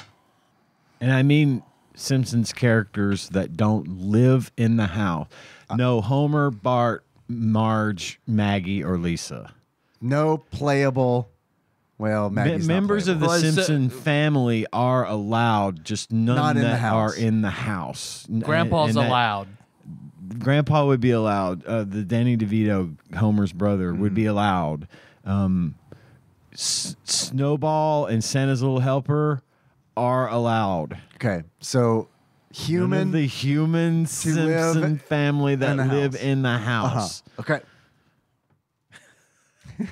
And I mean Simpsons characters that don't live in the house. No Homer, Bart, Marge, Maggie, or Lisa. No playable. Well, Maggie's members of the Well, Simpson family are allowed, just none Not in the that house. are in the house. Grandpa's And that- allowed. Grandpa would be allowed. The Danny DeVito, Homer's brother, would be allowed. Snowball and Santa's Little Helper are allowed. Okay, so None of the human Simpson family that live in the house. Okay.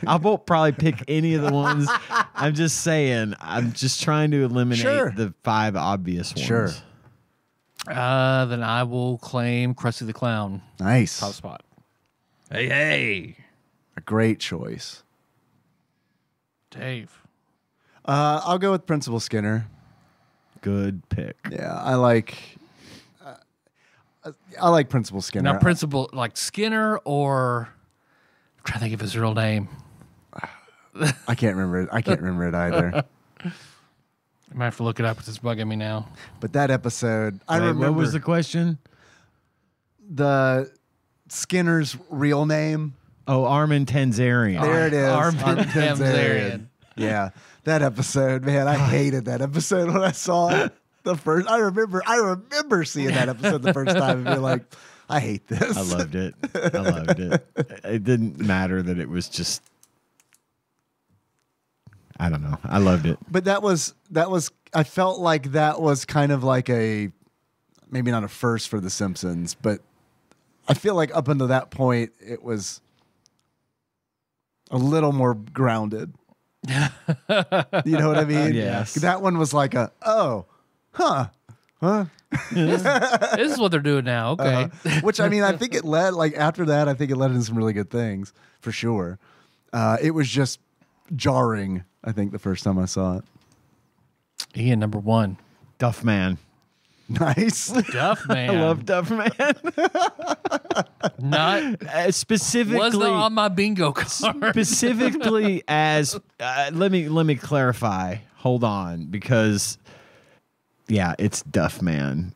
I won't probably pick any of the ones. I'm just saying. I'm just trying to eliminate the 5 obvious ones. Sure. Then I will claim Krusty the Clown. Nice. Top spot. Hey. A great choice. Dave. I'll go with Principal Skinner. Good pick. Yeah, I like Principal Skinner. Now, Principal, like Skinner, or I'm trying to think of his real name. I can't remember it. I can't remember it either. I might have to look it up because it's bugging me now. But that episode, I Wait, remember. what was the question? The Skinner's real name? Oh, Armin Tanzarian. There it is. Armin Armin Tamzarian. Yeah, that episode, man. I hated that episode when I saw it the first. I remember seeing that episode the first time and being like, I hate this. I loved it. I loved it. It didn't matter that it was just. I don't know. I loved it. But that was. I felt like that was kind of like a, maybe not a first for The Simpsons, but I feel like up until that point it was a little more grounded. You know what I mean? Yes. That one was like a, This is what they're doing now. Okay. Which, I mean, I think it led, like, after that, I think it led into some really good things, for sure. It was just jarring, I think, the first time I saw it. Ian, number 1. Duffman. Nice. Duffman. I love Duffman. Not Specifically, wasn't on my bingo card. specifically as let me clarify. Hold on, because yeah, it's Duffman.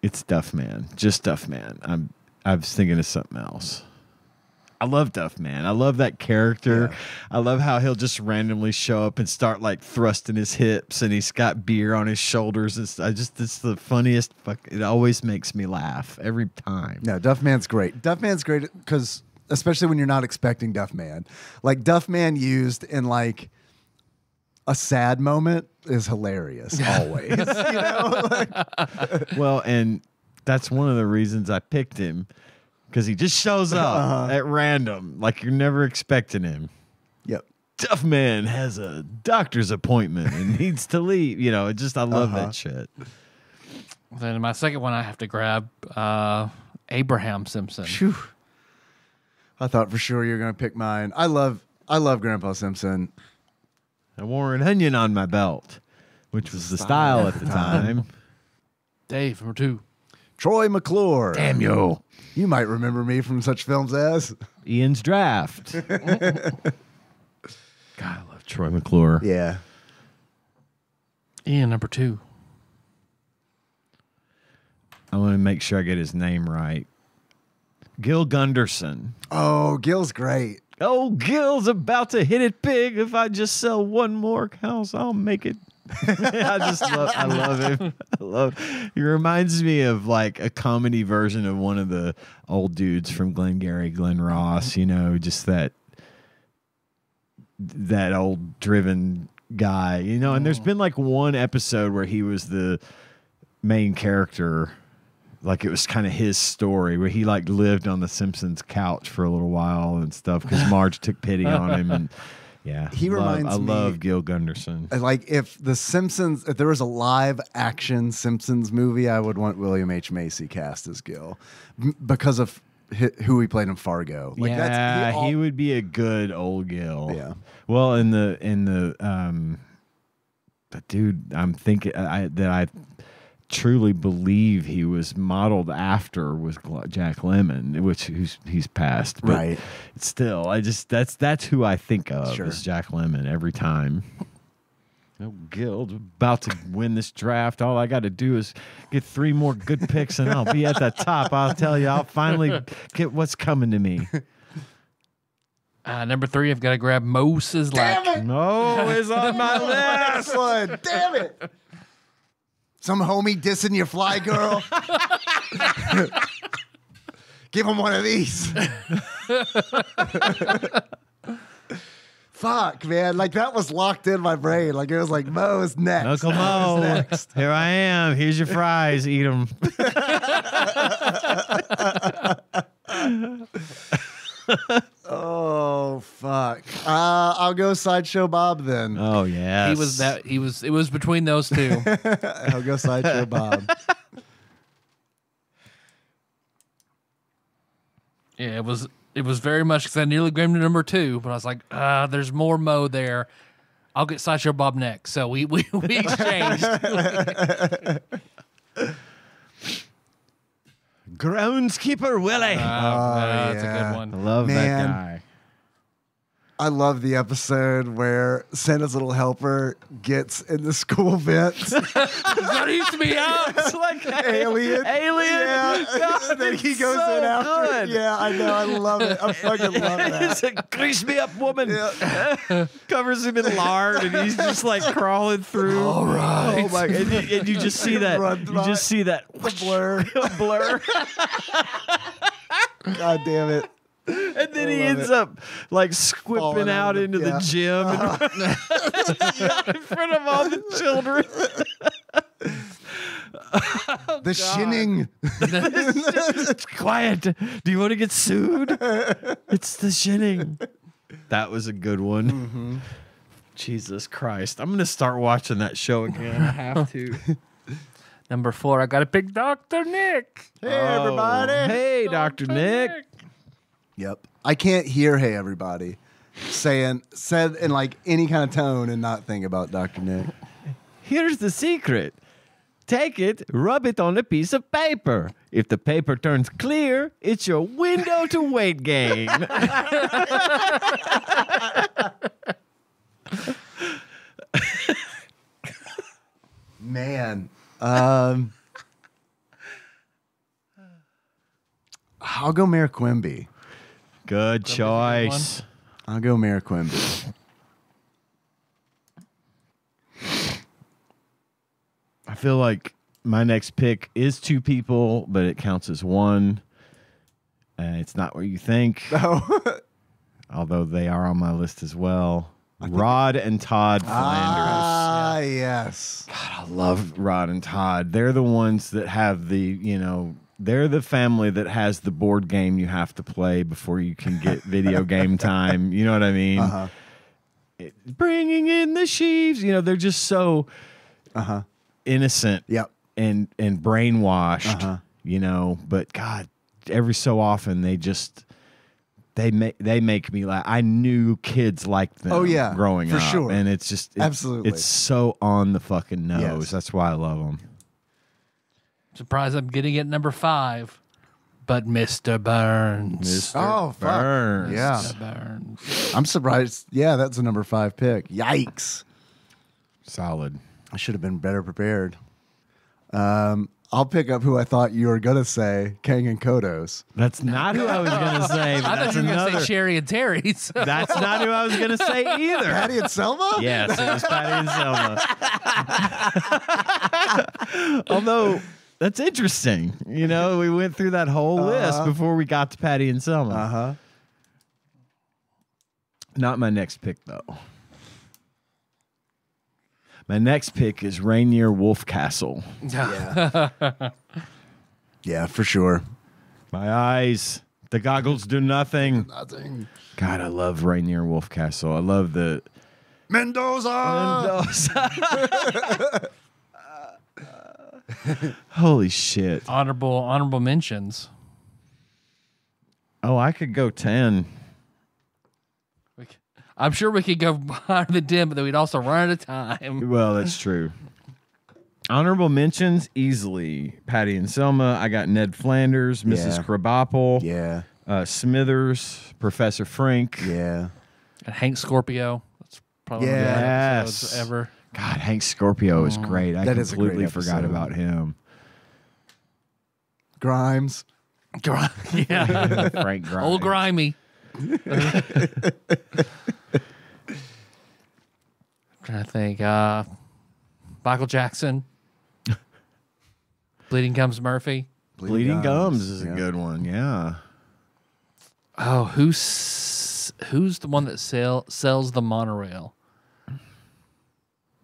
It's Duffman. Just Duffman. I was thinking of something else. I love Duffman. I love that character. Yeah. I love how he'll just randomly show up and start like thrusting his hips, and he's got beer on his shoulders. It's the funniest. It always makes me laugh every time. No, Duffman's great. Duffman's great because, especially when you're not expecting Duffman. Like, Duffman used in, like, a sad moment is hilarious, always. You know? Like, Well, and that's one of the reasons I picked him, because he just shows up at random, like you're never expecting him. yep. Duffman has a doctor's appointment and needs to leave. You know, I love that shit. Then my second one, I have to grab Abraham Simpson. Phew. I thought for sure you were going to pick mine. I love Grandpa Simpson. I wore an onion on my belt, which was the style at the time. Dave, number 2. Troy McClure. Damn you. You might remember me from such films as. Ian's Draft. God, I love Troy McClure. Yeah. Ian, number 2. I want to make sure I get his name right. Gil Gunderson. Oh, Gil's great. Oh, Gil's about to hit it big. If I just sell one more house, I'll make it. I love him. He reminds me of like a comedy version of one of the old dudes from Glengarry Glen Ross, you know, just that old driven guy, you know. And there's been like one episode where he was the main character, like it was kind of his story, where he like lived on the Simpsons couch for a little while and stuff because Marge took pity on him. And yeah, I love Gil Gunderson. Like, if there was a live action Simpsons movie, I would want William H. Macy cast as Gil because of who he played in Fargo. Like, yeah, he would be a good old Gil. Yeah. Well, in the dude, I'm thinking that I truly believe he was modeled after was Jack Lemmon, which he's passed, but right. Still, that's who I think of Sure. as Jack Lemmon every time. Oh, Gil's about to win this draft. All I got to do is get 3 more good picks, and I'll be at the top. I'll tell you, I'll finally get what's coming to me. Number 3, I've got to grab Moses. No, is on my list. This one. Damn it. Some homie dissing your fly girl. Give him one of these. Fuck, man. Like, that was locked in my brain. Like, it was like, Mo's next. Uncle Mo, next. here I am. Here's your fries. Eat them. Oh, fuck. I'll go Sideshow Bob then. Oh, yeah. It was between those two. I'll go Sideshow Bob. Yeah, it was very much because I nearly grabbed number 2, but I was like, there's more Mo there. I'll get Sideshow Bob next. So we exchanged. Groundskeeper Willie. That's a yeah. good one. I love Man. that guy. I love the episode where Santa's little helper gets in the school vents. That used to be out. It's like Alien. Alien. Yeah. God, And then he it's goes so in after. good. Yeah, I know. I love it. I fucking love that. It's a grease me up woman. Yeah. Covers him in lard, and he's just like crawling through. All right. Oh my! And you just see that. Run You by just see that The blur. blur, God damn it. and then he love ends it. up like squipping Falling out out of into the- the gym in front of all the children. The shinning. Quiet. Do you want to get sued? It's the shinning. That was a good one. Mm-hmm. Jesus Christ. I'm going to start watching that show again. I have to. Number 4, I got to pick Dr. Nick. Hey, everybody. Hey, Dr. Nick. Yep. I can't hear "Hey, everybody" said in like any kind of tone and not think about Dr. Nick. Here's the secret. Take it, rub it on a piece of paper. If the paper turns clear, it's your window to weight gain. Man. I'll go Mayor Quimby. Good choice. I'll go Mayor Quimby. I feel like my next pick is 2 people, but it counts as 1. It's not what you think, Oh. although they are on my list as well. Rod and Todd Flanders. Yes. I love Rod and Todd. They're the ones that have they're the family that has the board game you have to play before you can get video game time. You know what I mean? Uh-huh. Bringing in the sheaves. They're just so innocent Yep. and brainwashed. Uh-huh. But God, every so often they make me laugh. I knew kids like them. Oh, yeah, growing for up, sure. and it's just Absolutely. it's so on the fucking nose. Yes. That's why I love them. Surprised I'm getting it number 5. But Mr. Burns. Oh, fuck. Burns. Yeah. Mr. Burns. I'm surprised. Yeah, that's a number 5 pick. Yikes. Solid. I should have been better prepared. I'll pick up who I thought you were going to say, Kang and Kodos. That's not who I was gonna say. But I that's thought you were going to another. say Sherry and Terry. So. That's not who I was gonna say either. Patty and Selma? Yes, it was Patty and Selma. Although that's interesting. We went through that whole list before we got to Patty and Selma. Uh-huh. Not my next pick, though. My next pick is Rainier Wolfcastle. Yeah, for sure. My eyes, the goggles do nothing. Nothing. God, I love Rainier Wolfcastle. I love the Mendoza! Holy shit. Honorable mentions. Oh, I could go 10. I'm sure we could go higher than 10, but then we'd also run out of time. Well, that's true. Honorable mentions, easily. Patty and Selma. I got Ned Flanders, Mrs. Yeah. Krabappel, Yeah. Smithers, Professor Frank. Yeah. And Hank Scorpio. That's probably one of the best Yes. episodes ever. God, Hank Scorpio is great. I That is a great completely forgot episode. about him. Grimes. Yeah. Frank Grimes. Old Grimy. Trying to think. Michael Jackson. Bleeding Gums Murphy. Bleeding Gums is a Yeah. good one. Yeah. Oh, who's the one that sells the monorail?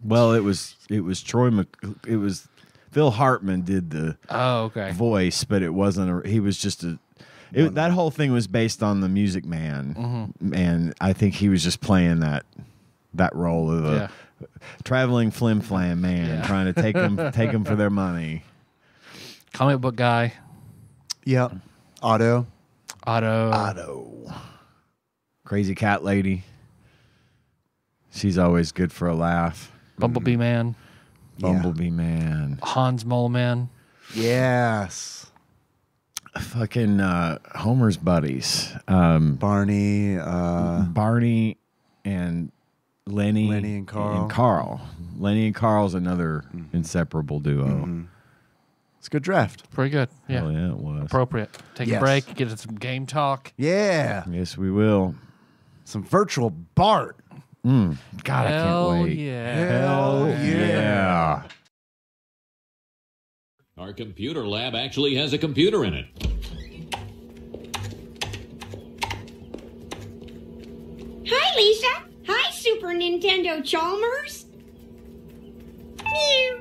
Well, it was it was Phil Hartman did the Oh, okay. voice, but it wasn't. He was just that whole thing was based on the Music Man, and I think he was just playing that role of a traveling flim flam man, trying to take them for their money. Comic book guy. Yep. Otto. Otto. Otto, Crazy Cat Lady. She's always good for a laugh. Bumblebee Man, Bumblebee Man. Hans Mole Man. Yes. Fucking Homer's buddies. Barney. Barney and Lenny. Lenny and Carl. Lenny and Carl's another inseparable duo. It's a good draft. Pretty good. Yeah. Oh, yeah, it was. Appropriate. Take a Yes. break, get into some game talk. Yeah. Yes, we will. Some virtual Bart. God, I Hell can't wait. yeah. Hell yeah. Our computer lab actually has a computer in it. Hi, Lisa. Hi, Super Nintendo Chalmers. Meow.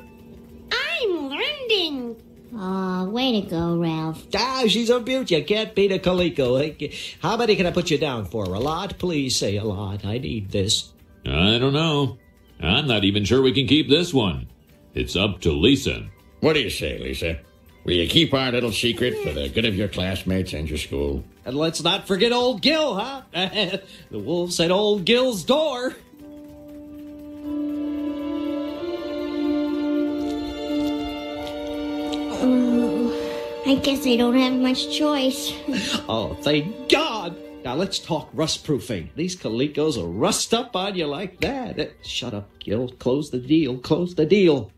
I'm learning. Aw, way to go, Ralph. Ah, she's a beaut. You can't beat a Coleco. How many can I put you down for? A lot? Please say a lot. I need this. I don't know. I'm not even sure we can keep this one. It's up to Lisa. What do you say, Lisa? Will you keep our little secret for the good of your classmates and your school? And let's not forget old Gil, huh? The wolves at old Gil's door. I guess I don't have much choice. Oh, thank God. Now let's talk rust proofing. These Colecos will rust up on you like that. Shut up, Gil. Close the deal. Close the deal.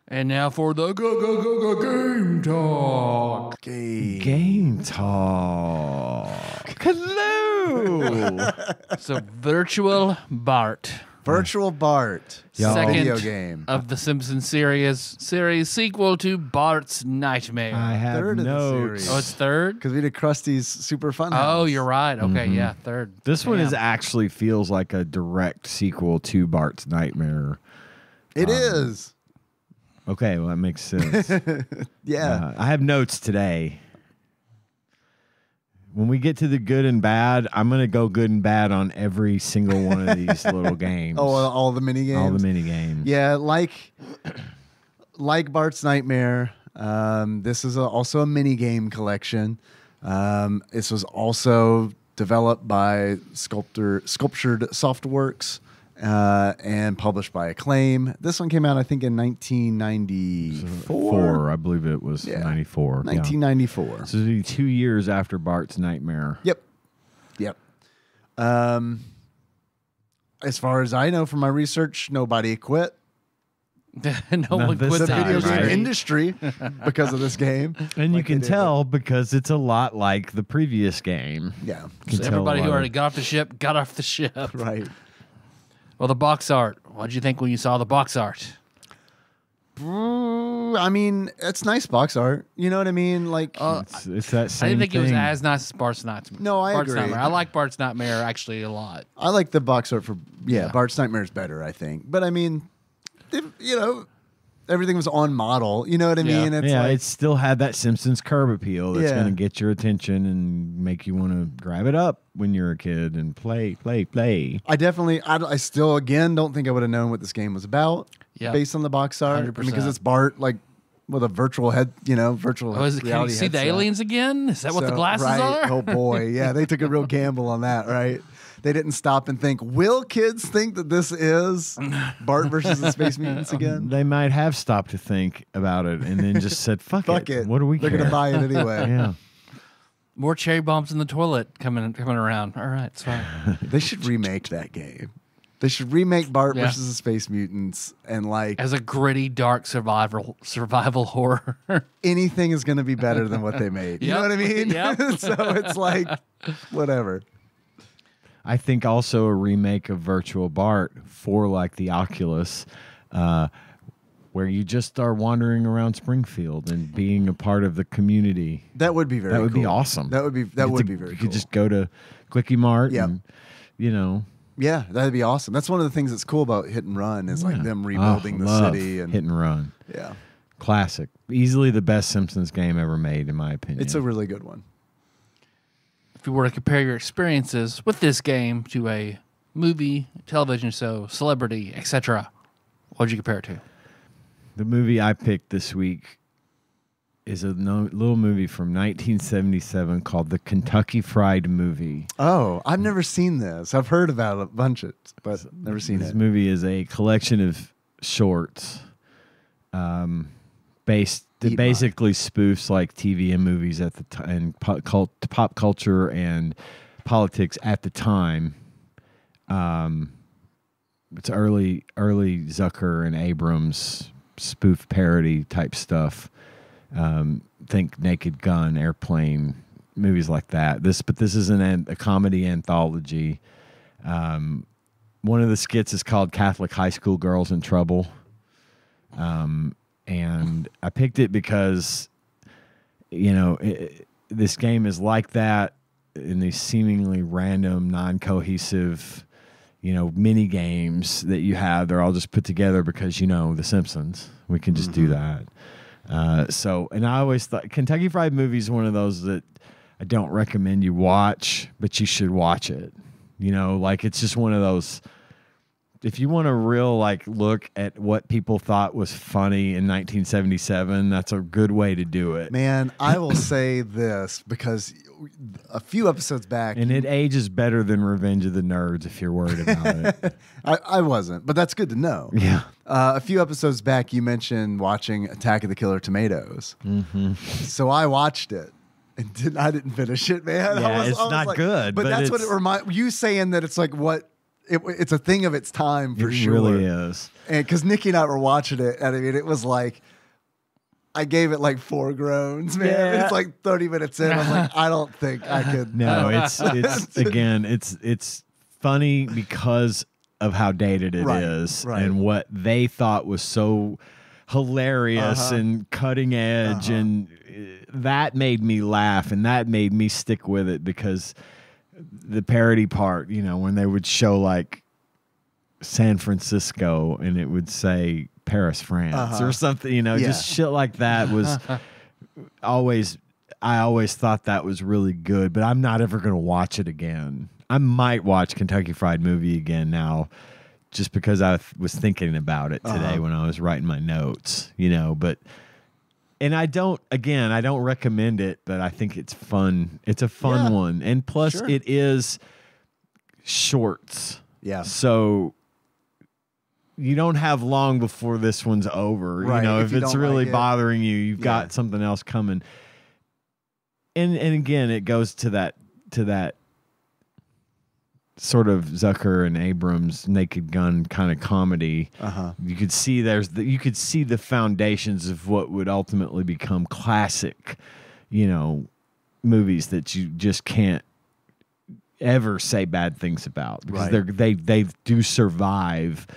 And now for the game talk. Game talk. Hello. So, Virtual Bart. Virtual Bart. Y'all. Second Video game. of the Simpsons series sequel to Bart's Nightmare. I have Third of the notes. series. Oh, it's third? Because we did Krusty's Super Fun House. Oh, you're right. Okay, yeah, third. This one is Damn. actually feels like a direct sequel to Bart's Nightmare. It is. Okay, well, that makes sense. Yeah. I have notes today. When we get to the good and bad, I'm going to go good and bad on every single one of these little games. Oh, all the mini games. all the mini games. Yeah, like Bart's Nightmare. This is also a mini game collection. This was also developed by Sculptured Softworks and published by Acclaim. This one came out, I think, in 1994. I believe it was 94. 1994. Yeah. So it'll be 2 years after Bart's Nightmare. Yep. As far as I know from my research, nobody quit No one this quit the the video game right? industry because of this game. And you Like can they did. tell because it's a lot like the previous game. Yeah. You can So tell everybody a who lot already of- got off the ship got off the ship. Right. Well, the box art. What did you think when you saw the box art? I mean, it's nice box art. You know what I mean? Like, It's that same I didn't think it was thing. as nice as Bart's Nightmare. No, I Bart's agree. Nightmare. I like Bart's Nightmare actually a lot. I like the box art for Bart's Nightmare is better, I think. But I mean, everything was on model. You know what I Yeah. mean? It's yeah, like, it still had that Simpsons curb appeal that's Yeah. going to get your attention and make you want to grab it up when you're a kid and play. I still again don't think I would have known what this game was about Yeah. based on the box art. I mean, 100%. because it's Bart like with a virtual head, virtual Oh, can you reality see the headset. aliens again? Is that what the So, glasses right. are? Oh boy, yeah, they took a real gamble on that, right? They didn't stop and think, will kids think that this is Bart versus the Space Mutants again? They might have stopped to think about it and then just said, fuck it. What do we They're care? going to buy it anyway. Yeah. More cherry bombs in the toilet coming around. All right, it's fine. They should remake that game. They should remake Bart Yeah. versus the Space Mutants and like As a gritty, dark survival horror. anything is going to be better than what they made. You know Yep. what I mean? Yep. So it's like whatever. I think also a remake of Virtual Bart for like the Oculus, where you just are wandering around Springfield and being a part of the community. That would be very That would be cool. awesome. That would be You could very You cool. could just go to Quickie Mart Yep. and, Yeah, that'd be awesome. That's one of the things that's cool about Hit and Run is like them rebuilding the love city and Hit and Run. yeah. Classic. Easily the best Simpsons game ever made, in my opinion. It's a really good one. If you were to compare your experiences with this game to a movie, television show, celebrity, etc., what would you compare it to? The movie I picked this week is a little movie from 1977 called The Kentucky Fried Movie. Oh, I've never seen this. I've heard about it a bunch, but never seen This it. movie is a collection of shorts basically spoofs like TV and movies at the time, and pop culture and politics at the time. It's early Zucker and Abrams spoof parody type stuff. Think Naked Gun, Airplane, movies like that. This is a comedy anthology. One of the skits is called Catholic High School Girls in Trouble. And I picked it because, this game is like that in these seemingly random, non-cohesive, mini games that you have. They're all just put together because, The Simpsons. We can just do that. And I always thought Kentucky Fried Movie is one of those that I don't recommend you watch, but you should watch it. It's just one of those. If you want a real look at what people thought was funny in 1977, that's a good way to do it. Man, I will say this because a few episodes back, and it ages better than Revenge of the Nerds if you're worried about it. I wasn't, but that's good to know. Yeah. A few episodes back, you mentioned watching Attack of the Killer Tomatoes. Mm-hmm. So I watched it. And I didn't finish it, man. Yeah, it's not good. But that's what it reminds you saying that it's like what it's a thing of its time for sure. It really is. And because Nikki and I were watching it, and I mean, it was like I gave it like 4 groans, man. Yeah. It's like 30 minutes in. I'm like, I don't think I could. No, it's again, it's funny because of how dated it is and what they thought was so hilarious and cutting edge, and that made me laugh, and that made me stick with it because the parody part, when they would show like San Francisco and it would say Paris, France or something, just shit like that was I always thought that was really good, but I'm not ever going to watch it again. I might watch Kentucky Fried Movie again now just because I was thinking about it today when I was writing my notes, and I don't recommend it, but I think it's fun. It's a fun one. And plus it is shorts. Yeah. So you don't have long before this one's over. Right. If it's really bothering you, you've got something else coming. And again, it goes to that sort of Zucker and Abrams Naked Gun kind of comedy. You could see you could see the foundations of what would ultimately become classic, movies that you just can't ever say bad things about because they do survive.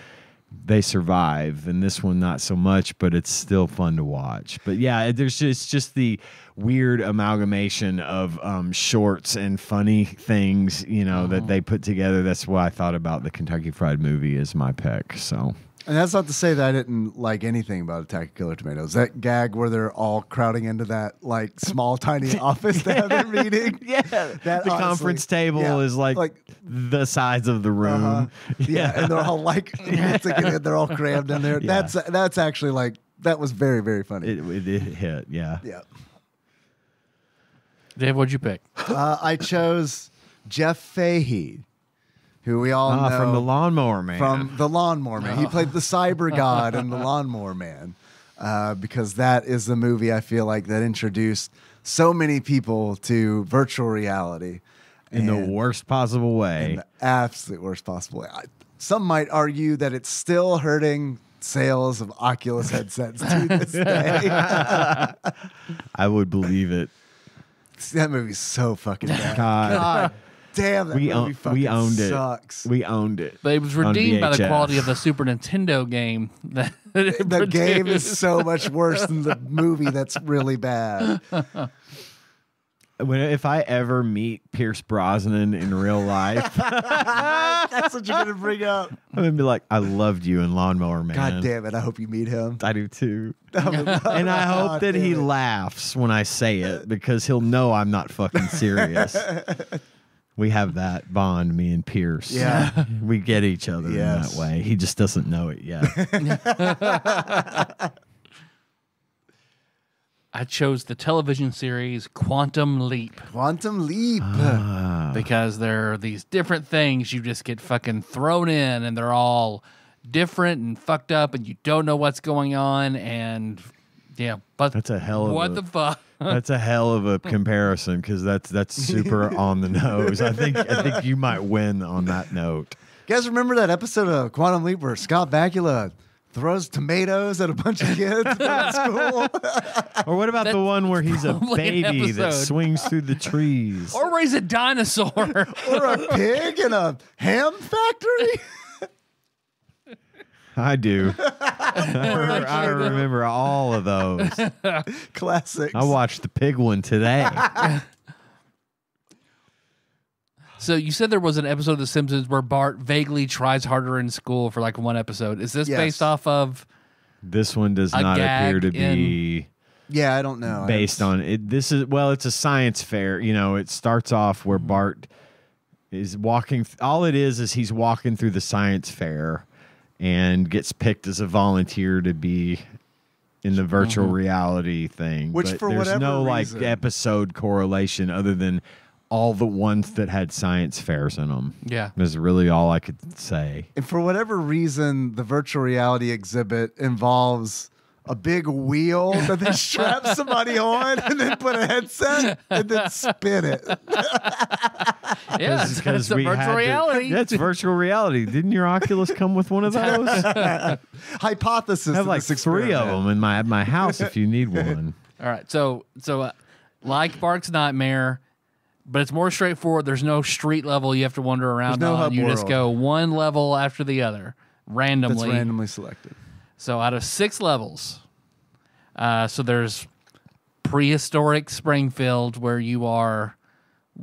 They survive, and this one not so much, but it's still fun to watch. But yeah, it's just the weird amalgamation of shorts and funny things, that they put together. That's why I thought about the Kentucky Fried Movie as my pick. So, and that's not to say that I didn't like anything about Attack of Killer Tomatoes. That gag where they're all crowding into that small tiny office to have their meeting. The conference table is like the size of the room. And they're all they're all crammed in there. That's actually that was very, very funny. It hit. Yeah. Dave, what'd you pick? I chose Jeff Fahey, who we all know from The Lawnmower Man. From The Lawnmower Man. He played the cyber god in The Lawnmower Man because that is the movie I feel like that introduced so many people to virtual reality. In the worst possible way. In the absolute worst possible way. Some might argue that it's still hurting sales of Oculus headsets to this day. I would believe it. That movie's so fucking bad. God damn, that movie fucking sucks. We owned it. But it was redeemed by the quality of the Super Nintendo game. The game is so much worse than the movie that's really bad. If I ever meet Pierce Brosnan in real life, that's what you're gonna bring up. I'm gonna be like, I loved you in Lawnmower Man. God damn it! I hope you meet him. I do too. And I hope that he laughs when I say it because he'll know I'm not fucking serious. We have that bond, me and Pierce. Yeah, we get each other in that way. He just doesn't know it yet. I chose the television series Quantum Leap. Quantum Leap. Because there are these different things you just get fucking thrown in, and they're all different and fucked up, and you don't know what's going on, and yeah, but that's a hell of what the fuck. That's a hell of a comparison because that's super on the nose. I think you might win on that note. You guys remember that episode of Quantum Leap where Scott Bakula throws tomatoes at a bunch of kids at school? Or what about the one where he's a probably an baby that episode. swings through the trees? Or where he's a dinosaur. Or a pig in a ham factory? I do. I remember all of those. Classics. I watched the pig one today. So you said there was an episode of The Simpsons where Bart vaguely tries harder in school for like one episode. Is this Yes. based off of? This one does A not gag appear to be Yeah, I don't know. based on it. This is it's a science fair. You know, it starts off where Bart is walking. All it is he's walking through the science fair and gets picked as a volunteer to be in the virtual reality thing. Which, but for there's whatever no reason- episode correlation other than all the ones that had science fairs in them. Yeah. Is really all I could say. And for whatever reason, the virtual reality exhibit involves a big wheel that they strap somebody on and then put a headset and then spin it. Yeah, it's a virtual reality. That's virtual reality. Didn't your Oculus come with one of those? Hypothesis. I have of like this 3 of experiment. them in my house if you need one. All right, so like Bart's Nightmare, but it's more straightforward. There's no street level you have to wander around There's no on. hub You just world. go one level after the other randomly. That's randomly selected. So out of 6 levels, so there's prehistoric Springfield, where you are.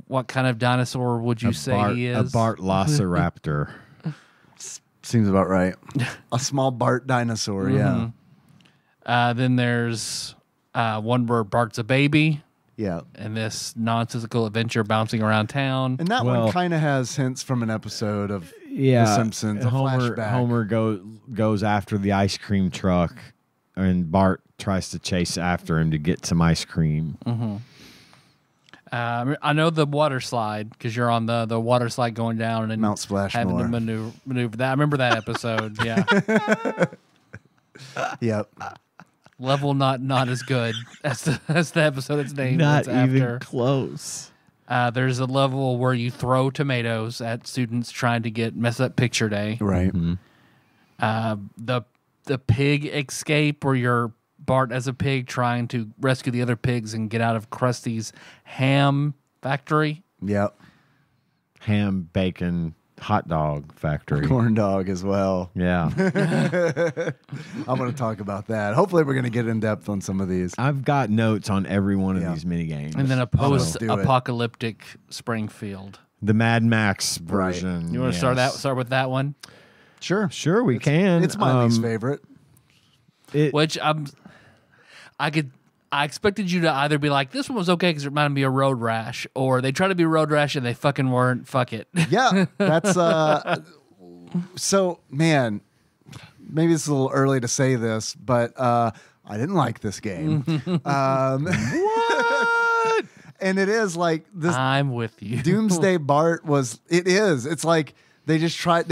What kind of dinosaur would you say he is? A Bartlosauraptor. Seems about right. A small Bart dinosaur, yeah. Then there's one where Bart's a baby, Yeah. and this nonsensical adventure bouncing around town. And that Well- one kind of has hints from an episode of Yeah, The Simpsons, a flashback. Homer goes after the ice cream truck, and Bart tries to chase after him to get some ice cream. I know the water slide because you're on the water slide going down and Mount Splashmore. having to maneuver that. I remember that episode. Yeah, Yep. level not as good as the episode it's named. Not it's after. even close. There's a level where you throw tomatoes at students trying to mess up picture day. Right. The pig escape where you're Bart as a pig trying to rescue the other pigs and get out of Krusty's ham factory. Yep. Ham, bacon, hot dog factory. Corn dog as well. Yeah. I'm going to talk about that. Hopefully, we're going to get in depth on some of these. I've got notes on every one of Yeah. these mini games. And then a do it. post-apocalyptic Springfield. The Mad Max Right. version. You want to start with that one? Sure. Sure, we can. It's my least favorite. Which I expected you to either be like, this one was okay because it reminded me of Road Rash, or they tried to be Road Rash and they fucking weren't. Fuck it. Yeah. That's so, man, maybe it's a little early to say this, but I didn't like this game. What? And it is like this. I'm with you. Doomsday Bart it's like they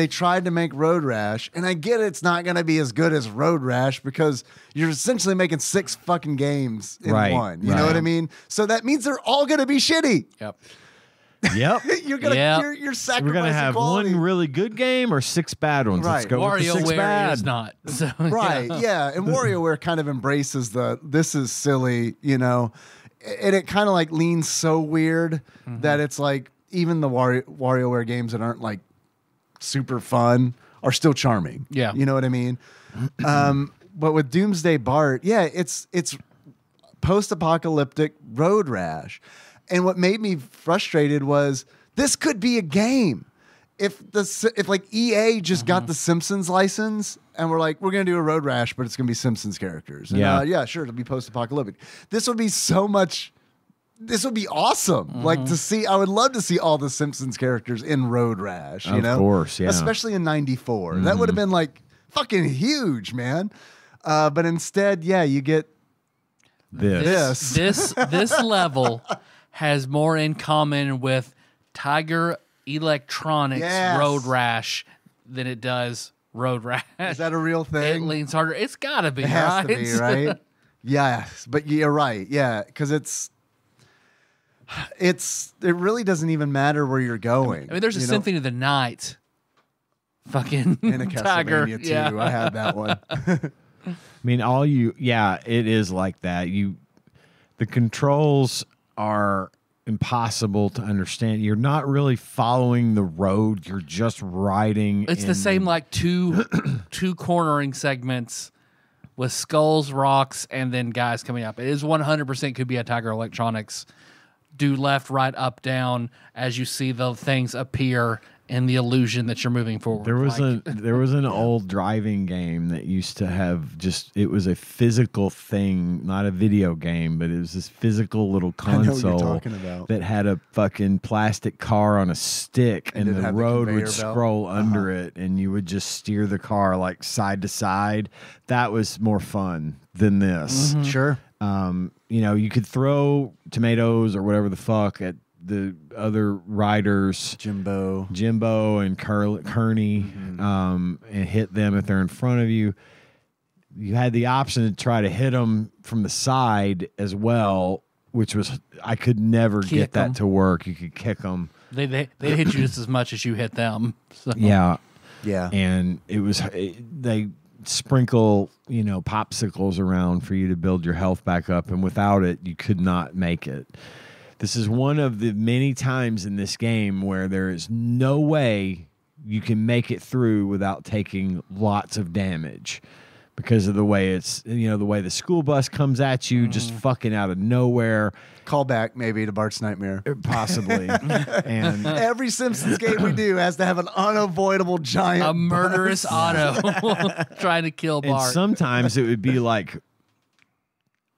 tried to make Road Rash, and I get it's not going to be as good as Road Rash because you're essentially making 6 fucking games in Right, one. You know what I mean? So that means they're all going to be shitty. Yep. Yep. You're gonna Yep. you're sacrificing We're going to have quality. one really good game or 6 bad ones. Let's Right. go with the 6 WarioWare bad. is not. So, Right, yeah. And WarioWare kind of embraces this is silly, you know, and it kind of like leans so weird that it's like even the WarioWare games that aren't like super fun are still charming. Yeah. You know what I mean? But with Doomsday Bart, yeah, it's post-apocalyptic Road Rash. And what made me frustrated was this could be a game. If like EA just got the Simpsons license and we're like, we're gonna do a Road Rash, but it's gonna be Simpsons characters. And, Yeah. yeah, sure, it'll be post-apocalyptic. This would be so much. This would be awesome. Like to see. I would love to see all the Simpsons characters in Road Rash. You Of know, course, yeah. Especially in '94, that would have been like fucking huge, man. But instead, yeah, you get This level has more in common with Tiger Electronics Road Rash than it does Road Rash. Is that a real thing? It leans harder. It's got to be, It has to be, right? Yes, but you're right. Yeah, because it really doesn't even matter where you're going. I mean, there's a Symphony of the Night. Fucking in a Tiger. Castlevania too. I had that one. I mean, it is like that. The controls are impossible to understand. You're not really following the road. You're just riding. It's the same like two cornering segments with skulls, rocks, and then guys coming up. It is 100% could be a Tiger Electronics. Do left, right, up, down as you see the things appear in the illusion that you're moving forward. There was an old driving game that used to have it was a physical thing, not a video game, but it was this physical little console that had a fucking plastic car on a stick, and the road would scroll under it, and you would just steer the car like side to side. That was more fun than this. Sure. You could throw tomatoes or whatever the fuck at the other riders, Jimbo and Kearney, and hit them if they're in front of you. You had the option to try to hit them from the side as well, which was I could never get that to work. You could kick them. They hit you just as much as you hit them. So. Yeah, yeah, and they sprinkle popsicles around for you to build your health back up, and without it, you could not make it. This is one of the many times in this game where there is no way you can make it through without taking lots of damage because of the way the way the school bus comes at you just fucking out of nowhere. Call back maybe to Bart's Nightmare. Possibly. And every Simpsons game we do has to have an unavoidable giant murderous auto trying to kill Bart. And sometimes it would be like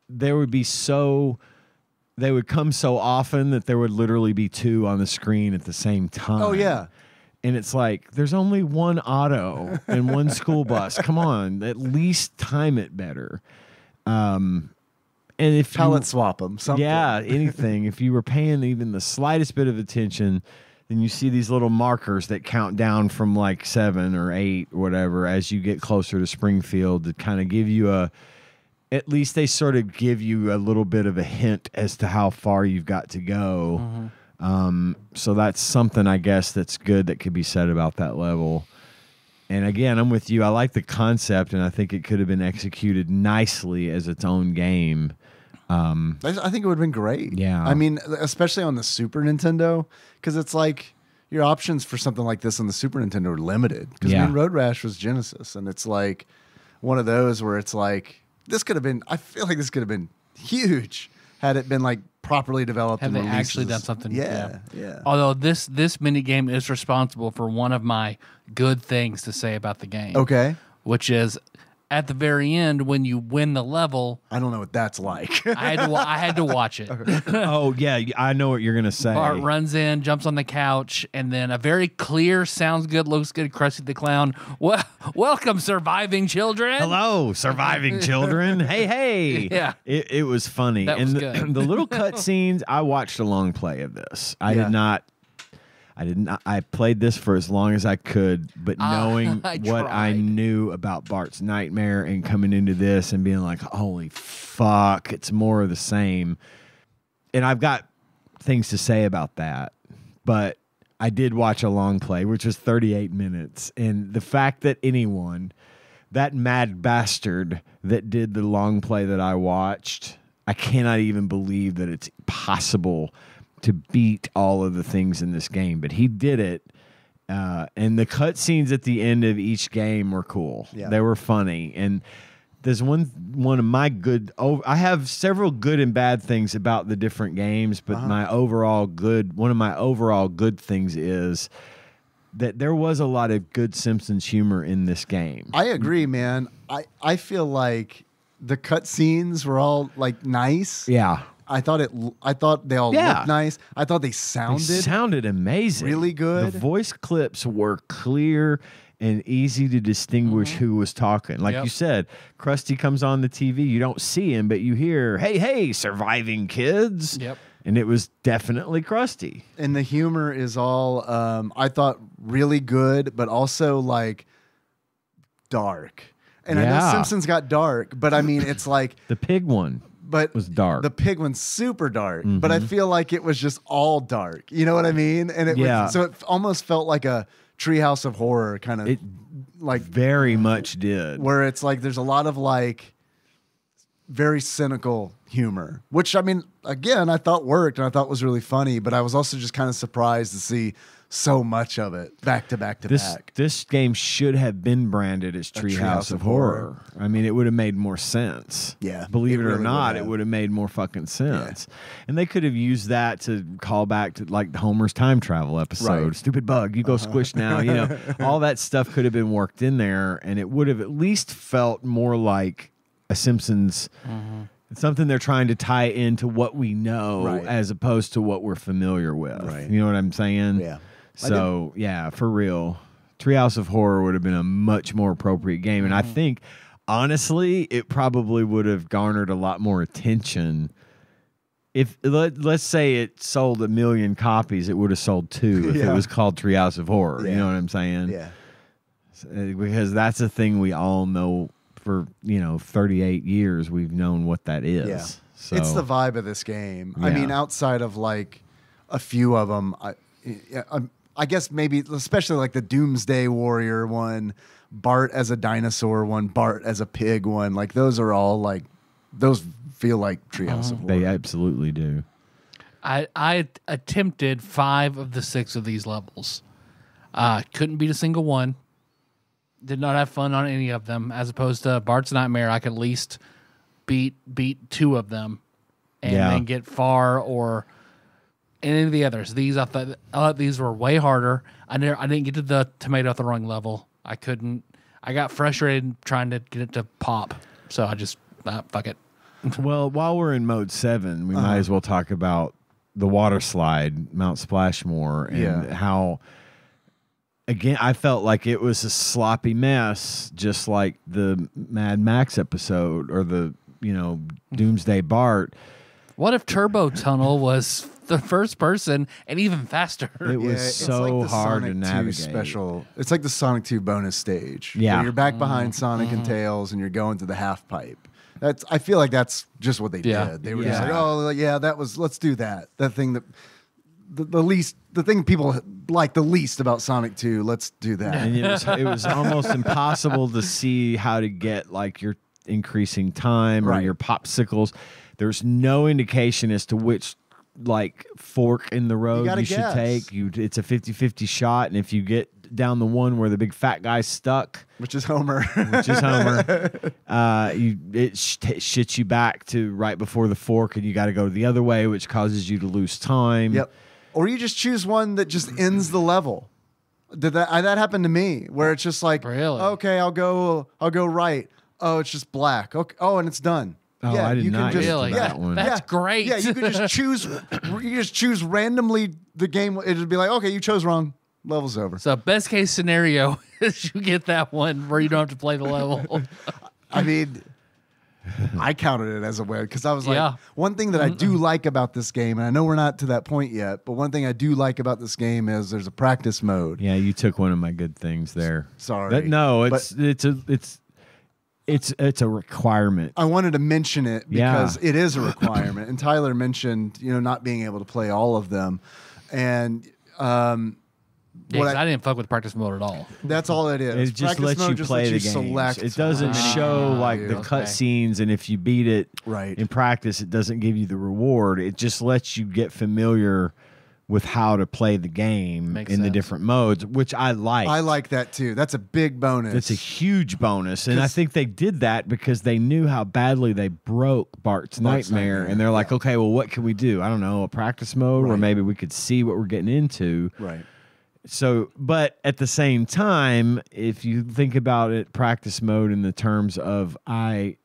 they would come so often that there would literally be two on the screen at the same time. Oh, yeah. And it's like, there's only one auto and one school bus. Come on, at least time it better. And if palette swap them, something. Yeah, anything. If you were paying even the slightest bit of attention, then you see these little markers that count down from like 7 or 8 or whatever as you get closer to Springfield to kind of give you at least they sort of give you a little bit of a hint as to how far you've got to go. So that's something, I guess, that's good that could be said about that level. And again, I'm with you. I like the concept, and I think it could have been executed nicely as its own game. I think it would have been great. Yeah. I mean, especially on the Super Nintendo, because it's like your options for something like this on the Super Nintendo are limited. Because Road Rash was Genesis, and it's like one of those where it's like, I feel like this could have been huge had it been like properly developed. Have and they actually done something? Yeah. Although this mini game is responsible for one of my good things to say about the game. Okay. Which is at the very end when you win the level. I don't know what that's like. I had to watch it. Oh yeah, I know what you're gonna say. Bart runs in, jumps on the couch, and then a very clear, sounds good, looks good, Krusty the Clown. Welcome, surviving children. Hello, surviving children. Hey. Yeah, it was funny. That was good. The little cutscenes. I watched a long play of this. I did not. I played this for as long as I could, but knowing what I knew about Bart's Nightmare and coming into this and being like, holy fuck, it's more of the same. And I've got things to say about that, but I did watch a long play, which was 38 minutes. And the fact that that mad bastard that did the long play that I watched, I cannot even believe that it's possible to beat all of the things in this game, but he did it. And the cutscenes at the end of each game were cool. Yeah. They were funny. And there's one of my good. I have several good and bad things about the different games, but one of my overall good things is that there was a lot of good Simpsons humor in this game. I agree, man. I feel like the cutscenes were all like nice. Yeah. I thought they all looked nice. I thought they sounded amazing. Really good. The voice clips were clear and easy to distinguish who was talking. Like you said, Krusty comes on the TV. You don't see him, but you hear, hey, hey, surviving kids. Yep. And it was definitely Krusty. And the humor is all, I thought, really good, but also like dark. And I know Simpsons got dark, but I mean, it's like the pig one. But was dark. The pig one's super dark, but I feel like it was just all dark. You know what I mean? And it was, so it almost felt like a Treehouse of Horror kind of. It like very much did. Where it's like there's a lot of like very cynical humor, which I mean, again, I thought worked and I thought was really funny, but I was also just kind of surprised to see so much of it back to back to back. This game should have been branded as Treehouse of Horror. I mean, it would have made more sense. Yeah. Believe it or not, it would have made more fucking sense. And they could have used that to call back to like Homer's time travel episode. Right. Stupid bug, you go squish now. You know, all that stuff could have been worked in there, and it would have at least felt more like a Simpsons. It's something they're trying to tie into what we know as opposed to what we're familiar with. Right. You know what I'm saying? Yeah. So, yeah, for real. Treehouse of Horror would have been a much more appropriate game. And I think, honestly, it probably would have garnered a lot more attention. If let's say it sold 1 million copies, it would have sold 2 if it was called Treehouse of Horror. You know what I'm saying? Yeah. Because that's a thing we all know. For 38 years, we've known what that is. Yeah. So, it's the vibe of this game. I mean, outside of like a few of them, I guess maybe especially like the Doomsday Warrior one, Bart as a dinosaur one, Bart as a pig one. Like those are all like those feel like Treehouse of Horror. They absolutely do. I attempted 5 of the 6 of these levels. Couldn't beat a single one. Did not have fun on any of them, as opposed to Bart's Nightmare. I could at least beat 2 of them, and then get far or any of the others. These I thought these were way harder. I didn't get to the tomato throwing level. I couldn't. I got frustrated trying to get it to pop, so I just fuck it. Well, while we're in mode 7, we might as well talk about the water slide, Mount Splashmore, and how. Again, I felt like it was a sloppy mess, just like the Mad Max episode or the, Doomsday Bart. What if Turbo Tunnel was the first person and even faster? It was so like hard Sonic to 2 navigate. special. It's like the Sonic 2 bonus stage. Yeah. Where you're back behind Sonic and Tails and you're going to the half pipe. I feel like that's just what they did. They were just like, let's do that. That thing that the thing people like the least about Sonic 2, let's do that. And it was almost impossible to see how to get like your increasing time or your popsicles. There's no indication as to which like fork in the road you should take. It's a 50-50 shot, and if you get down the one where the big fat guy's stuck, which is Homer, it shits you back to right before the fork, and you got to go the other way, which causes you to lose time. Yep. Or you just choose one that just ends the level. That happened to me, where it's just like, really? Okay, I'll go right. Oh, it's just black. Okay. Oh, and it's done. Oh, I did not just, really. That one. That's great. Yeah, you could just choose. You just choose randomly the game. It'd be like, okay, you chose wrong. Level's over. So best case scenario is you get that one where you don't have to play the level. I mean, I counted it as a win because I was like, one thing that I do like about this game, and I know we're not to that point yet, but one thing I do like about this game is there's a practice mode. Yeah, you took one of my good things there. Sorry. It's a requirement. I wanted to mention it because it is a requirement. And Tyler mentioned, not being able to play all of them. And I didn't fuck with practice mode at all. That's all it is. It just lets you play the games. It doesn't show like the cutscenes, and if you beat it in practice, it doesn't give you the reward. It just lets you get familiar with how to play the game the different modes, which I like. I like that too. That's a big bonus. It's a huge bonus. And I think they did that because they knew how badly they broke Bart's Nightmare. And they're like, okay, well, what can we do? I don't know, a practice mode where maybe we could see what we're getting into. Right. So, but at the same time, if you think about it, practice mode in the terms of I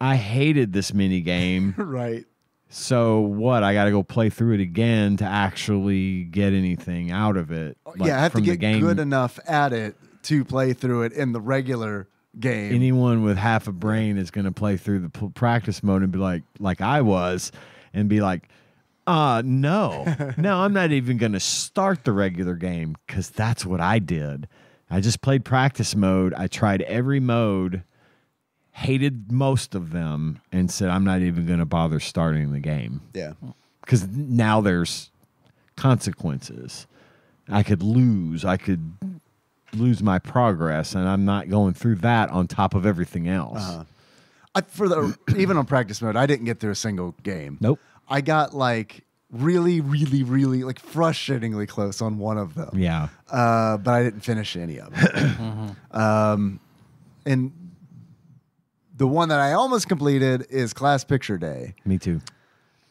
hated this mini game. Right. So what? I got to go play through it again to actually get anything out of it. I have to get good enough at it to play through it in the regular game. Anyone with half a brain is going to play through the practice mode and be like I was, and be like, no, I'm not even going to start the regular game, because that's what I did. I just played practice mode. I tried every mode, hated most of them, and said, I'm not even going to bother starting the game. Yeah. Because now there's consequences. I could lose my progress, and I'm not going through that on top of everything else. Even on practice mode, I didn't get through a single game. Nope. I got like really, really, really like frustratingly close on one of them. Yeah. But I didn't finish any of them. And the one that I almost completed is Class Picture Day. Me too.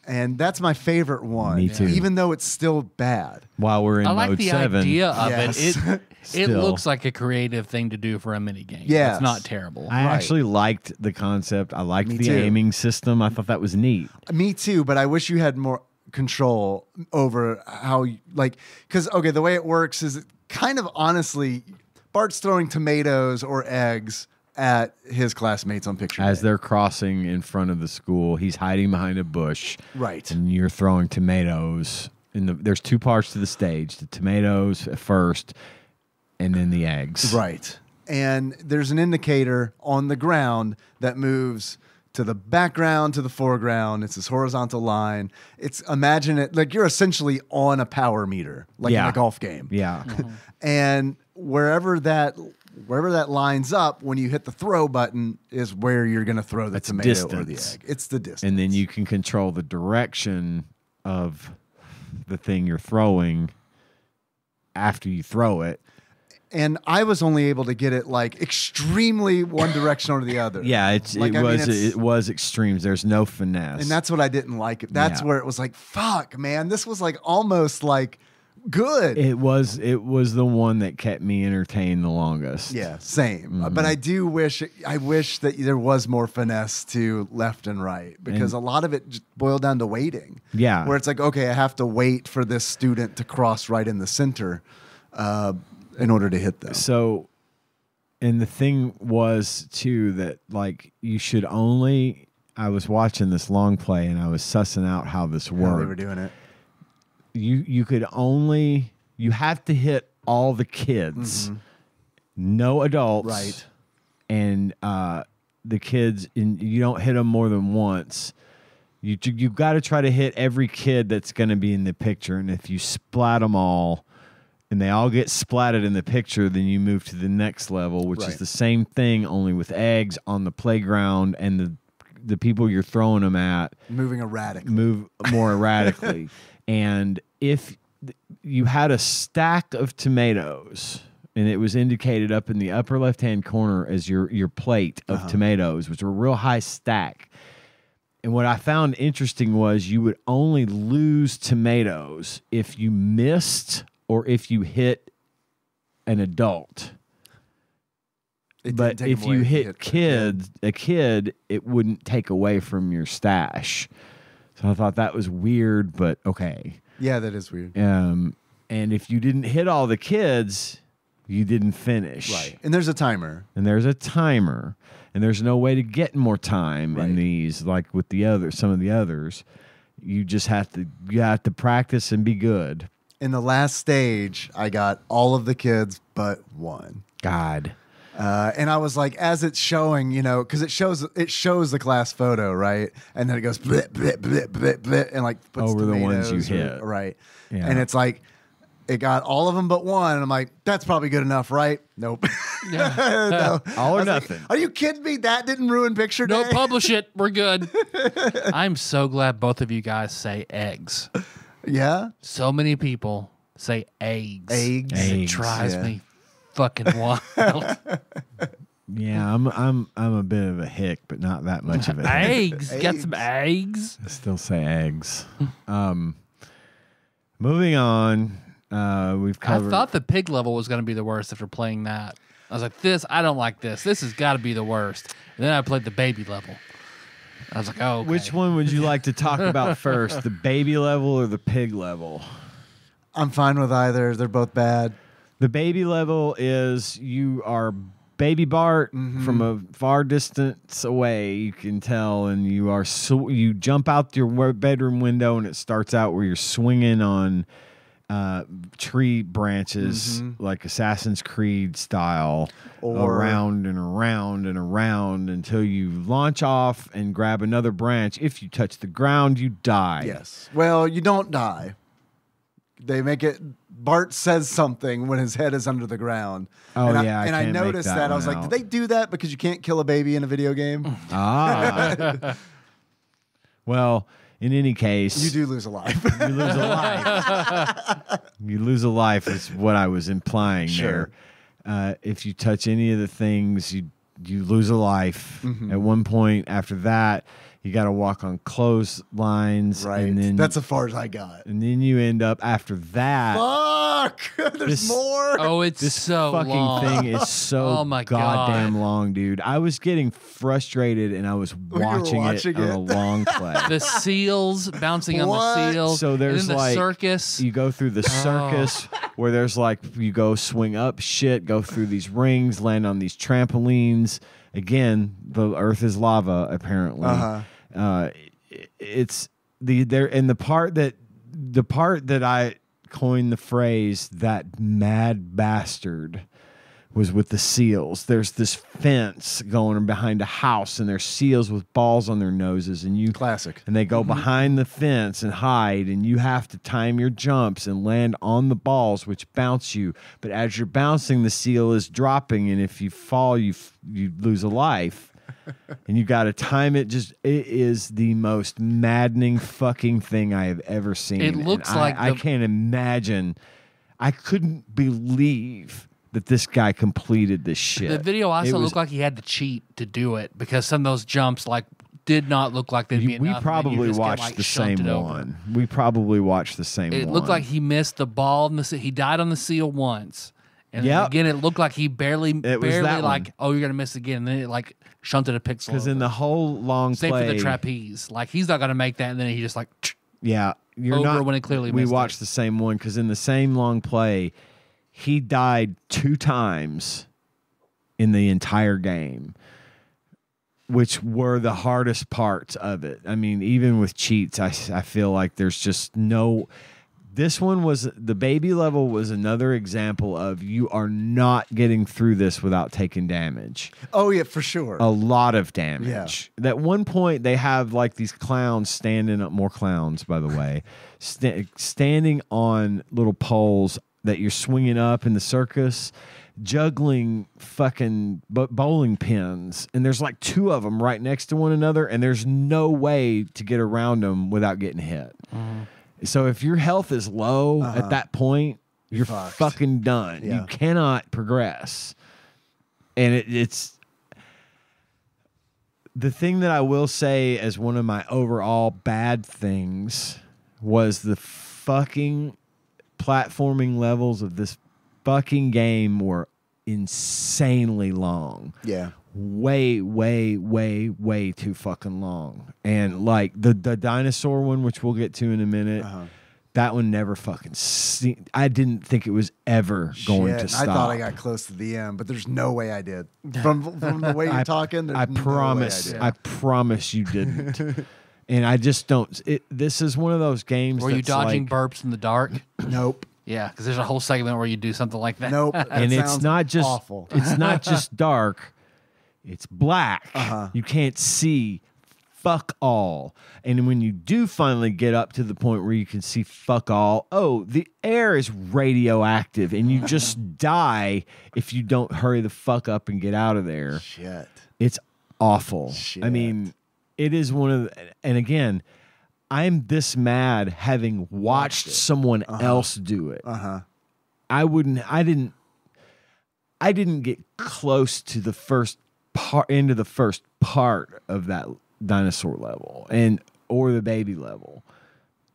And that's my favorite one. Me too. Even though it's still bad. While we're in I like mode the 7. idea of Yes. it. It Still. looks like a creative thing to do for a mini game. Yes. It's not terrible. I Right. actually liked the concept. I liked Me the too. aiming system. I thought that was neat. Me too, but I wish you had more control over how, because, okay, the way it works is kind of honestly, Bart's throwing tomatoes or eggs at his classmates on picture As day. they're crossing in front of the school, he's hiding behind a bush. Right. And you're throwing tomatoes. There's 2 parts to the stage: the tomatoes at first, and then the eggs. Right. And there's an indicator on the ground that moves to the background, to the foreground. It's this horizontal line. Imagine it like you're essentially on a power meter, like in Yeah. a golf game. Yeah. And wherever that lines up, when you hit the throw button, is where you're going to throw the That's tomato or the distance. egg. It's the distance. And then you can control the direction of the thing you're throwing after you throw it. And I was only able to get it like extremely one direction or the other. Yeah, it was extremes. There's no finesse. And that's what I didn't like. That's Yeah. where it was like, fuck, man. This was like almost like good. It was the one that kept me entertained the longest. Yeah, same. Mm-hmm. But I wish that there was more finesse to left and right, because a lot of it just boiled down to waiting. Yeah. Where it's like, okay, I have to wait for this student to cross right in the center in order to hit them. So, and the thing was too that like you should only. I was watching this long play and I was sussing out how this worked. How they were doing it. You could only, you have to hit all the kids, no adults, Right. And the kids, and you don't hit them more than once. You've got to try to hit every kid that's going to be in the picture, and if you splat them all, and they all get splatted in the picture, then you move to the next level, which Right. is the same thing, only with eggs on the playground, and the people you're throwing them at Moving erratic. move more erratically. And if you had a stack of tomatoes, and it was indicated up in the upper left-hand corner as your plate of tomatoes, which were a real high stack. And what I found interesting was you would only lose tomatoes if you missed or if you hit an adult. It But didn't take if them away you if hit a kid, it wouldn't take away from your stash. So I thought that was weird, but okay. Yeah, that is weird. And if you didn't hit all the kids, you didn't finish. Right. And there's a timer. And there's a timer. And there's no way to get more time in these, like with some of the others. You just have to practice and be good. In the last stage, I got all of the kids but one. God. And I was like, as it's showing, because it shows the class photo, right? And then it goes blip, blip, blip, blip, blip, and like puts Over the ones you tomatoes hit. right? Yeah. And it's like, it got all of them but one. And I'm like, that's probably good enough, right? Nope. No. All or I was like, nothing. are you kidding me? That didn't ruin picture day. No, publish it. We're good. I'm so glad both of you guys say eggs. Yeah. So many people say eggs. Eggs. It drives Yeah. me fucking wild. Yeah, I'm a bit of a hick, but not that much of a hick. Eggs. Get some eggs. I still say eggs. Moving on, we've covered. I thought the pig level was going to be the worst after playing that. I was like, I don't like this. This has got to be the worst. And then I played the baby level. I was like, oh, okay. Which one would you like to talk about first, the baby level or the pig level? I'm fine with either. They're both bad. The baby level is you are baby Bart from a far distance away. You can tell, and you are you jump out your bedroom window, and it starts out where you're swinging on tree branches like Assassin's Creed style, or around and around and around until you launch off and grab another branch. If you touch the ground, you die. Yes. Well, you don't die. They make it. Bart says something when his head is under the ground. Oh, and yeah. I noticed that. I was like, did they do that because you can't kill a baby in a video game? Well, in any case, you do lose a life. You lose a life. You lose a life is what I was implying there. If you touch any of the things, you lose a life. At one point after that, you got to walk on clotheslines. Right. And then, that's as far as I got. And then you end up after that. Fuck! There's more. Oh, it's this so fucking long. thing is so Oh my goddamn God. long, dude. I was getting frustrated, and I was watching it on a long play. The seals bouncing on the seals. So there's and then the like circus. You go through the circus where there's like you go swing up shit, go through these rings, land on these trampolines. Again, the earth is lava apparently. It's the part that I coined the phrase "that mad bastard" was with the seals. There's this fence going behind a house, and there's seals with balls on their noses, and classic. And they go behind the fence and hide, and you have to time your jumps and land on the balls, which bounce you. But as you're bouncing, the seal is dropping, and if you fall, you lose a life. And you got to time it. It is the most maddening fucking thing I have ever seen. It looks like I can't imagine. I couldn't believe that this guy completed this shit. The video also looked like he had to cheat to do it because some of those jumps did not look like they'd be enough. We probably watched the same one. We probably watched the same one. It looked like he missed the ball. He died on the seal once. And then again, it looked like he barely like, oh, you're going to miss again. And then it shunted a pixel. Because in the whole long play. Same for the trapeze. He's not going to make that. And then he just you're over not, when it clearly we missed watched the same one because in the same long play, he died 2 times in the entire game, which were the hardest parts of it. I mean, even with cheats, I feel like there's just no... This one was the baby level was another example of you are not getting through this without taking damage. Oh yeah, for sure. A lot of damage. Yeah. At one point they have like these clowns standing up, more clowns by the way, standing on little poles that you're swinging up in the circus, juggling fucking bowling pins, and there's like 2 of them right next to one another, and there's no way to get around them without getting hit. So if your health is low at that point, you're fucking done. Yeah. You cannot progress. And it's the thing that I will say as one of my overall bad things was the fucking platforming levels of this fucking game were insanely long. Yeah. Way too fucking long. And like the dinosaur one, which we'll get to in a minute, that one never fucking I didn't think it was ever going to stop. I thought I got close to the end, but there's no way I did. From the way you're talking, there's I promise you didn't. And I just don't. This is one of those games. Were you dodging burps in the dark? Nope. Yeah, because there's a whole segment where you do something like that. Nope. And it's not just awful. It's not just dark. It's black. You can't see fuck all. And when you do finally get up to the point where you can see fuck all, the air is radioactive and you just die if you don't hurry the fuck up and get out of there. Shit. It's awful. Shit. I mean, it is one of and again, I'm this mad having watched someone else do it. I didn't get close to the first into the first part of that dinosaur level or the baby level.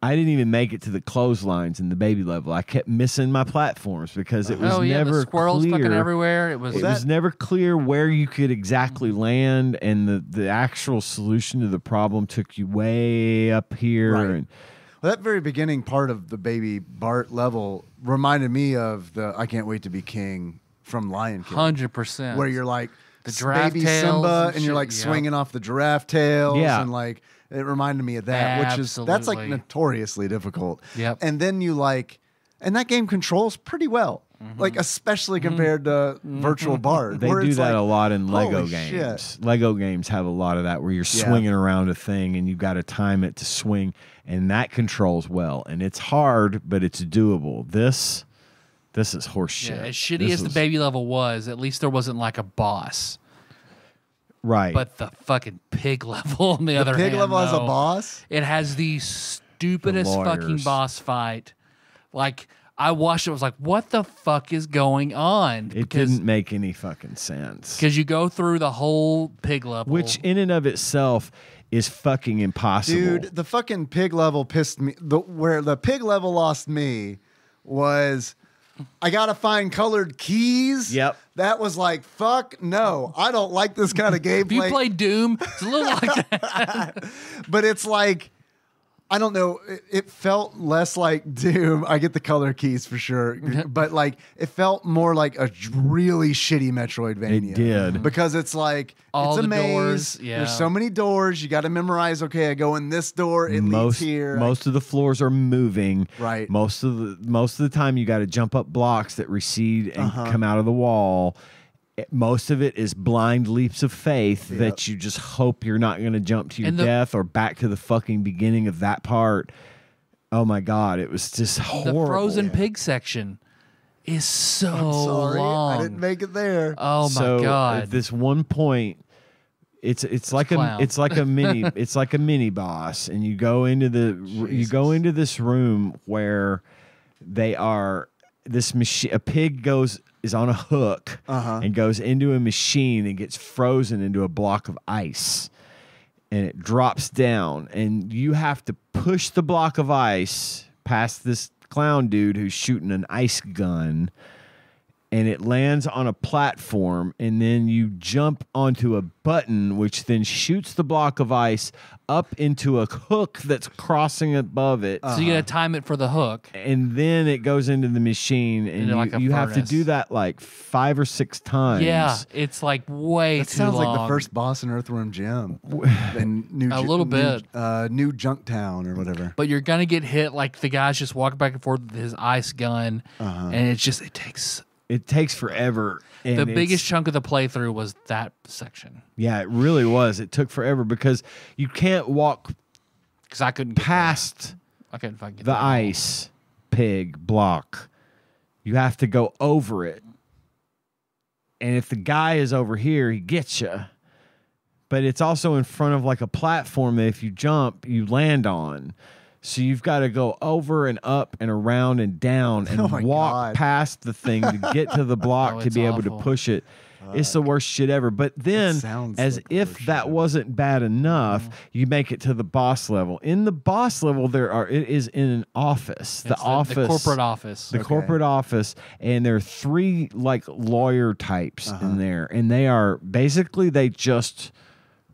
I didn't even make it to the clotheslines in the baby level. I kept missing my platforms because it was never the squirrels clear. Fucking everywhere. It was never clear where you could exactly land, and the actual solution to the problem took you way up here. Right. And Well, that very beginning part of the baby Bart level reminded me of the "I Can't Wait to Be King" from Lion King. 100%. Where you're like the giraffe baby tails Simba, and you're shit, like swinging off the giraffe tails, Yeah. and like it reminded me of that, which is that's like Absolutely. notoriously difficult. Yep. And then you like, and that game controls pretty well, like especially compared to Virtual Bart. They where do it's that like, a lot in Lego holy games. shit. Lego games have a lot of that where you're swinging around a thing and you got to time it to swing, and that controls well. And it's hard, but it's doable. This is horse shit. Yeah, as shitty This as the was- baby level was, at least there wasn't like a boss. right? But the fucking pig level, on the other Pig hand, level has a though, boss. It has the stupidest fucking lawyers. boss fight. Like, I watched it, was like, what the fuck is going on? it didn't make any fucking sense. Because you go through the whole pig level. Which, in and of itself, is fucking impossible. Dude, the fucking pig level pissed me. Where the pig level lost me was I gotta find colored keys. Yep. That was like, fuck no. I don't like this kind of gameplay. if you play Doom, it's a little like that. But it's like, I don't know. It felt less like Doom. I get the color keys for sure, but like it felt more like a really shitty Metroidvania. It did. Because it's like All it's a the maze. doors, yeah. There's so many doors. You got to memorize. Okay, I go in this door. It leads here. Most of the floors are moving. Right. Most of the time, you got to jump up blocks that recede and come out of the wall. Most of it is blind leaps of faith that you just hope you're not going to jump to your death or back to the fucking beginning of that part. Oh my god, it was just horrible. The frozen pig section is so Sorry, long. I didn't make it there. Oh my So god! at this one point, it's like a clown. it's like a mini it's like a mini boss, and you go into this room where they are this machine. A pig is on a hook and goes into a machine and gets frozen into a block of ice, and it drops down, and you have to push the block of ice past this clown dude who's shooting an ice gun, and it lands on a platform, and then you jump onto a button which then shoots the block of ice up into a hook that's crossing above it. so you gotta time it for the hook. And then it goes into the machine, and Into like a you have to furnace. do that like 5 or 6 times. Yeah, it's like way That too sounds long. like the first boss in Earthworm Jim. And A little bit. New Junktown or whatever. But you're gonna get hit. Like the guy's just walking back and forth with his ice gun, and It takes forever. And the it's- biggest chunk of the playthrough was that section Yeah, it really was. It took forever because you can't walk because I couldn't get past I couldn't fucking get the there. ice pig block. You have to go over it. And if the guy is over here, he gets you. But it's also in front of like a platform that if you jump, you land on. So you've got to go over and up and around and down and Oh my walk God. past the thing to get to the block Oh, to it's be able to awful. push it. It's the worst shit ever. But then, sounds as like the worst if shit that ever. wasn't bad enough, you make it to the boss level. In the boss level, it is in an office. It's the corporate office. The corporate office, and there are 3 like lawyer types in there, and they are basically they just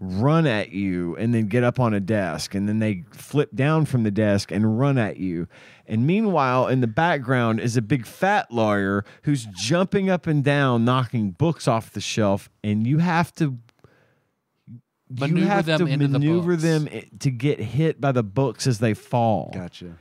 run at you and then get up on a desk, and then they flip down from the desk and run at you. And meanwhile, in the background is a big fat lawyer who's jumping up and down, knocking books off the shelf, and you have to Maneuver them into the maneuver books. them to get hit by the books as they fall. Gotcha.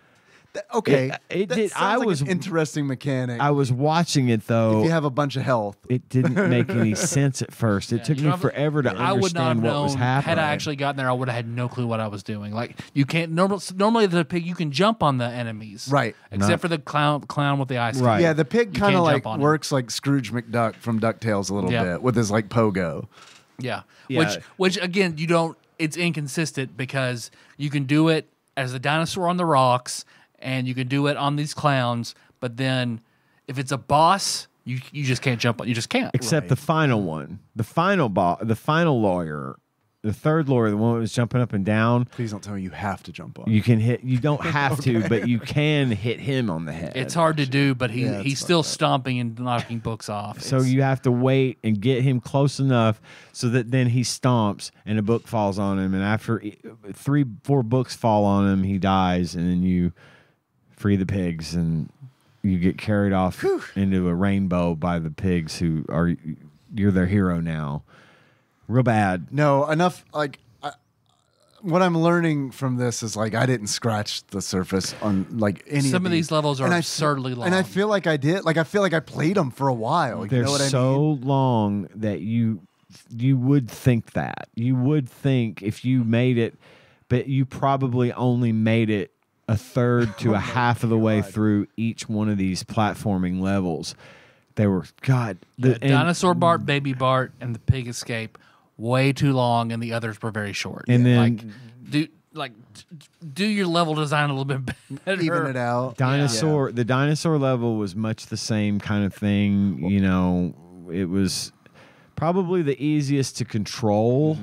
Okay. It that did- sounds I like was- an interesting mechanic. I was watching it though. if you have a bunch of health. It didn't make any sense at first. It took you me don't have- forever to I would not have understand what known. was happening. Had I actually gotten there, I would have had no clue what I was doing. Like you can't normally the pig you can jump on the enemies, Right. Except for the clown with the ice. Right. Yeah, the pig You kind of can't like jump on him. works like Scrooge McDuck from DuckTales a little Yep. bit with his like pogo. Yeah. Yeah. Which again, you don't. It's inconsistent because you can do it as the dinosaur on the rocks, and you can do it on these clowns. But then, if it's a boss, you just can't jump on. You just can't. Except the final one, the final lawyer, The third lure, the one that was jumping up and down. Please don't tell me you have to jump on. You can hit. You don't have to, but you can hit him on the head. It's hard to do, but he's still stomping and knocking books off. So you have to wait and get him close enough so that then he stomps and a book falls on him, and after 3-4 books fall on him, he dies, and then you free the pigs and you get carried off into a rainbow by the pigs who are you're their hero now. Real bad. No, enough. Like, what I'm learning from this is like I didn't scratch the surface on like any. Some of these levels are absurdly long, and I feel like I did. Like I feel like I played them for a while. They're know what so I mean? long that you would think that you would think if you made it, but you probably only made it a third to a half of the way through each one of these platforming levels. They were Dinosaur Bart, Baby Bart, and the Pig Escape way too long, and the others were very short. And then do your level design a little bit better, even it out. The dinosaur level was much the same kind of thing. You know, it was probably the easiest to control,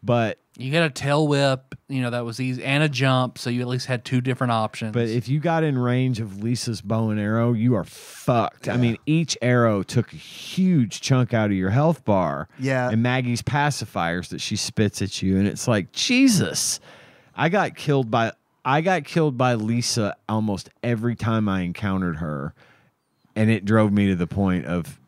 but you got a tail whip, you know, that was easy, and a jump, so you at least had 2 different options. But if you got in range of Lisa's bow and arrow, you are fucked. Yeah. I mean, each arrow took a huge chunk out of your health bar. Yeah. And Maggie's pacifiers that she spits at you, and it's like, Jesus. I got killed by Lisa almost every time I encountered her, and it drove me to the point of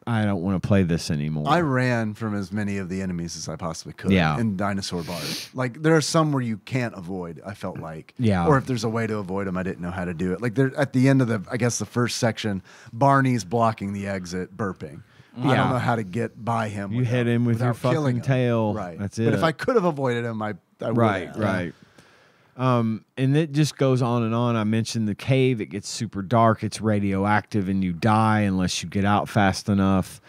I don't want to play this anymore. I ran from as many of the enemies as I possibly could. Yeah. In Dinosaur Bart. Like there are some where you can't avoid. I felt like. Yeah. Or if there's a way to avoid them, I didn't know how to do it. Like there at the end of the first section, Barney's blocking the exit, burping. I don't know how to get by him. You hit him with your fucking tail. Right. That's it. But if I could have avoided him, I would. Right. And it just goes on and on. I mentioned the cave. It gets super dark. It's radioactive, and you die unless you get out fast enough.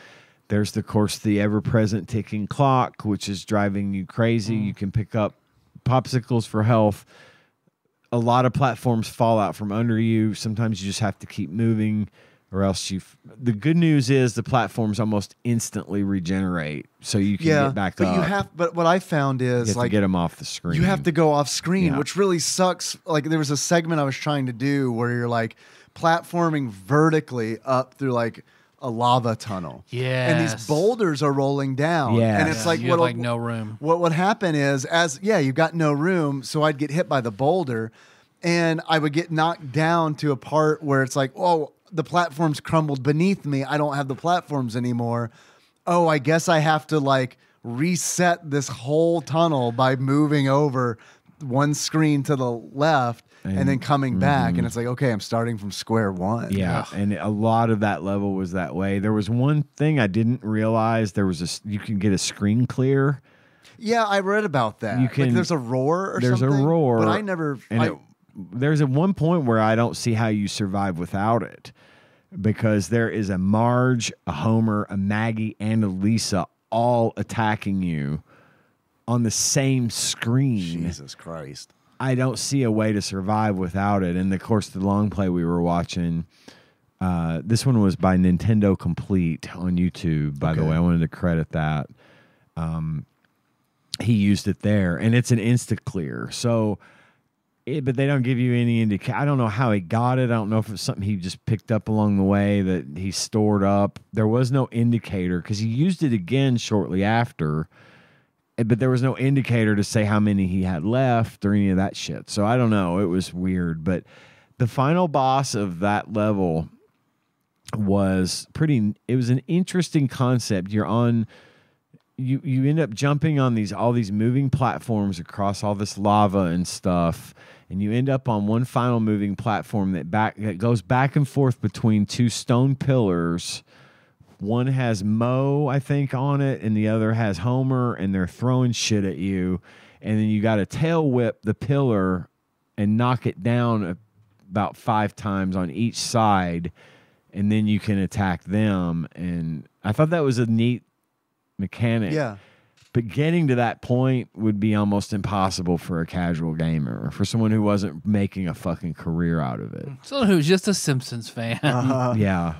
There's, of course, the ever-present ticking clock, which is driving you crazy. You can pick up popsicles for health. A lot of platforms fall out from under you. Sometimes you just have to keep moving, or else the good news is the platforms almost instantly regenerate, so you can get back up. But what I found is you have to get them off the screen. You have to go off screen, which really sucks. Like there was a segment I was trying to do where you're like platforming vertically up through like a lava tunnel. Yeah. And these boulders are rolling down. Yeah. And it's like you have like no room. What would happen is you've got no room, so I'd get hit by the boulder and I would get knocked down to a part where it's like, oh, the platforms crumbled beneath me. I don't have the platforms anymore. Oh, I guess I have to like reset this whole tunnel by moving over one screen to the left and then coming back. And it's like, okay, I'm starting from square one. Yeah. And a lot of that level was that way. There was one thing I didn't realize. You can get a screen clear. Yeah, I read about that. Like there's a roar or something. There's a roar. But I never... there's at one point where I don't see how you survive without it, because there is a Marge, a Homer, a Maggie, and a Lisa all attacking you on the same screen. Jesus Christ. I don't see a way to survive without it. And of course, the long play we were watching, this one was by Nintendo Complete on YouTube, by the way. I wanted to credit that. He used it there, and it's an insta clear. So... but they don't give you any indication. I don't know how he got it. I don't know if it's something he just picked up along the way that he stored up. There was no indicator because he used it again shortly after, but there was no indicator to say how many he had left or any of that shit. So I don't know. It was weird. But the final boss of that level was it was an interesting concept. You're on... You end up jumping on all these moving platforms across all this lava and stuff, and you end up on one final moving platform that goes back and forth between 2 stone pillars. One has Mo, I think, on it, and the other has Homer, and they're throwing shit at you. And then you got to tail whip the pillar and knock it down about 5 times on each side, and then you can attack them. And I thought that was a neat mechanic. Yeah. But getting to that point would be almost impossible for a casual gamer, for someone who wasn't making a fucking career out of it. Someone who's just a Simpsons fan. Yeah,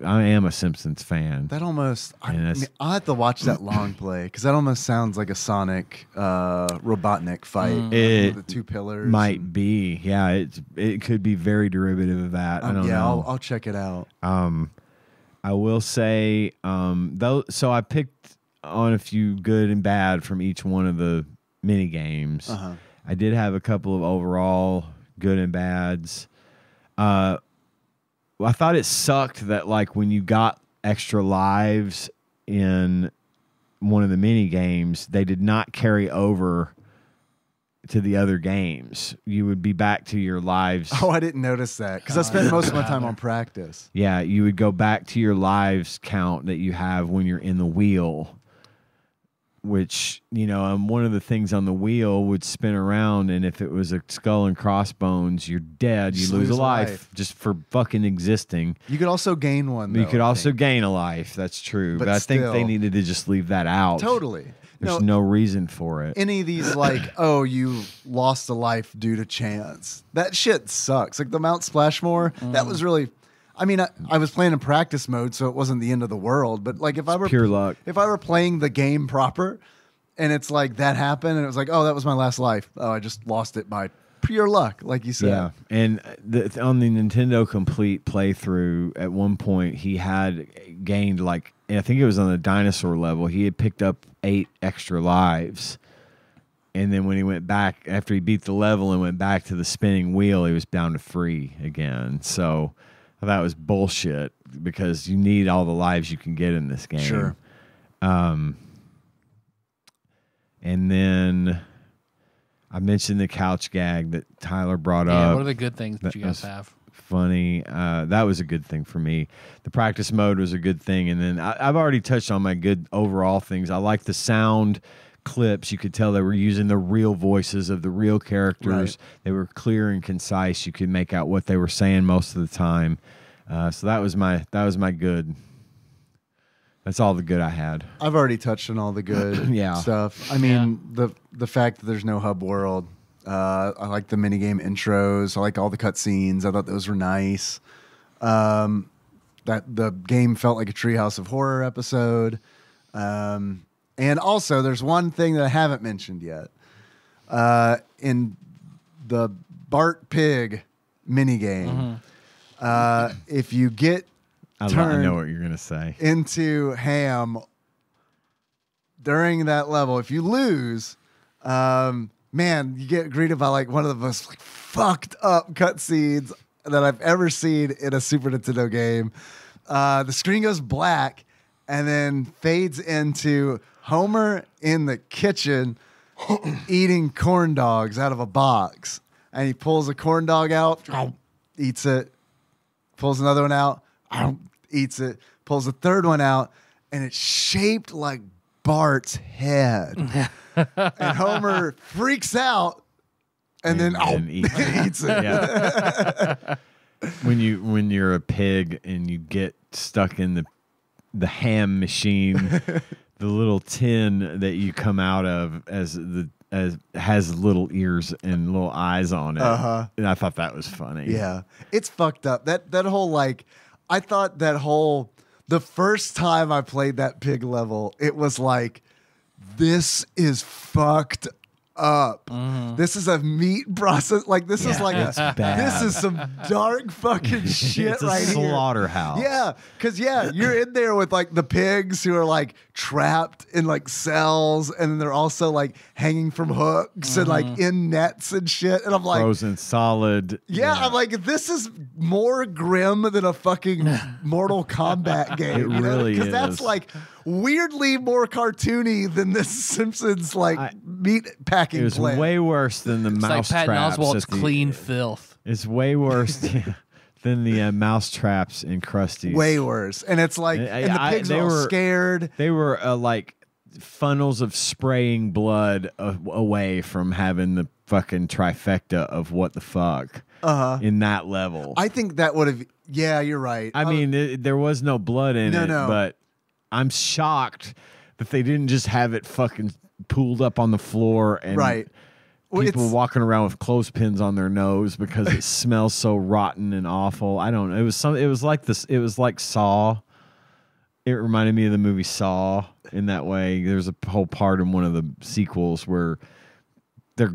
I am a Simpsons fan. That almost, I'll have to watch that long play because that almost sounds like a Sonic Robotnik fight. It with the two pillars. might be. Yeah, it could be very derivative of that. I don't know. I'll check it out. I will say, though, so I picked on a few good and bad from each one of the mini games. I did have a couple of overall good and bads. I thought it sucked that like when you got extra lives in one of the mini games, they did not carry over to the other games. You would be back to your lives. Oh, I didn't notice that because I spent most of my time on practice. Yeah, you would go back to your lives count that you have when you're in the wheel, which, one of the things on the wheel would spin around, and if it was a skull and crossbones, you're dead. You lose a life just for fucking existing. You could also gain one, though. You could also gain a life. That's true. But I think they needed to just leave that out. Totally. There's no reason for it. Any of these, like, oh, you lost a life due to chance. That shit sucks. Like the Mount Splashmore, that was really... I mean, I was playing in practice mode, so it wasn't the end of the world. But like, if I were pure luck, if I were playing the game proper, and it's like that happened, and it was like, oh, that was my last life. Oh, I just lost it by pure luck, like you said. Yeah, and on the Nintendo Complete playthrough, at one point he had gained like, I think it was on the dinosaur level, he had picked up 8 extra lives. And then when he went back, after he beat the level and went back to the spinning wheel, he was down to 3 again. So that was bullshit because you need all the lives you can get in this game. Sure. And then I mentioned the couch gag that Tyler brought up. What are the good things that you guys have? Funny. That was a good thing for me. The practice mode was a good thing. And then I've already touched on my good overall things. I like the sound clips. You could tell they were using the real voices of the real characters. Right. They were clear and concise. You could make out what they were saying most of the time. So that was my good. That's all the good I had. I've already touched on all the good stuff. I mean, the fact that there's no hub world. I like the minigame intros. I like all the cutscenes. I thought those were nice. That the game felt like a Treehouse of Horror episode. And also, there's one thing that I haven't mentioned yet. In the Bart Pig minigame, if you get I know what you're going to say. Into Ham during that level, if you lose, man, you get greeted by like one of the most fucked up cutscenes that I've ever seen in a Super Nintendo game. The screen goes black and then fades into Homer in the kitchen eating corn dogs out of a box. And he pulls a corn dog out, eats it, pulls another one out, eats it, pulls a third one out, and it's shaped like Bart's head. And Homer freaks out and then eats it. Yeah. when you're a pig and you get stuck in the ham machine, the little tin that you come out of as has little ears and little eyes on it. And I thought that was funny. Yeah. It's fucked up. That whole like I thought the first time I played that pig level, it was like, this is fucked up. This is a meat process. Like this is like this is some dark fucking shit it's a right here. Slaughterhouse. Yeah, because you're in there with like the pigs who are like trapped in like cells, and then they're also like hanging from hooks and like in nets and shit. And I'm like, frozen solid. Yeah, I'm like, this is more grim than a fucking Mortal Kombat game. It really is. Because that's like weirdly more cartoony than this Simpsons like meat packing. It was plant. way worse than the mouse like traps. Patton Oswalt's clean filth. It's way worse than the mouse traps in Krusty's. Way worse. And it's like, and the pigs are all scared. They were like funnels of spraying blood away from having the fucking trifecta of what the fuck in that level. I think that would have, yeah, you're right. I mean, there was no blood in it, but I'm shocked That they didn't just have it fucking pooled up on the floor and Right. Well, people walking around with clothespins on their nose because it smells so rotten and awful. I don't know. It was like this. It was like Saw. It reminded me of the movie Saw in that way. There's a whole part in one of the sequels where their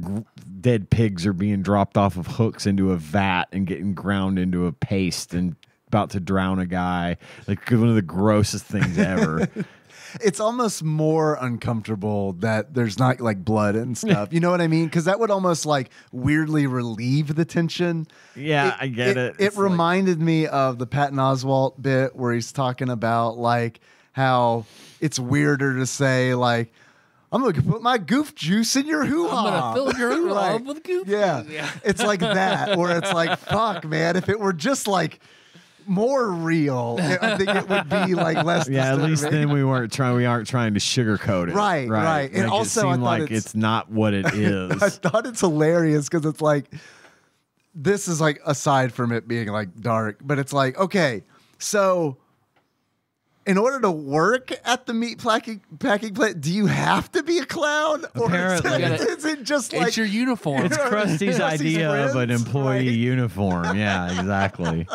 dead pigs are being dropped off of hooks into a vat and getting ground into a paste and about to drown a guy. Like one of the grossest things ever. It's almost more uncomfortable that there's not like blood and stuff. You know what I mean? Because that would almost like weirdly relieve the tension. Yeah, I get it. It reminded me of the Patton Oswalt bit where he's talking about like how it's weirder to say like, I'm going to put my goof juice in your hoo-ha. I'm going to fill your hoo-ha with goof. Yeah. It's like that, where it's like, fuck, man, if it were just like more real, I think it would be like less. Yeah, disturbing. at least then we aren't trying to sugarcoat it. Right. And Make also, it seem I thought like it's not what it is. I thought it's hilarious because it's like, this is like aside from it being like dark, but it's like, okay, so in order to work at the meat packing plant, do you have to be a clown? Apparently. Or is it just like it's your uniform? It's Krusty's idea of an employee uniform. Yeah, exactly.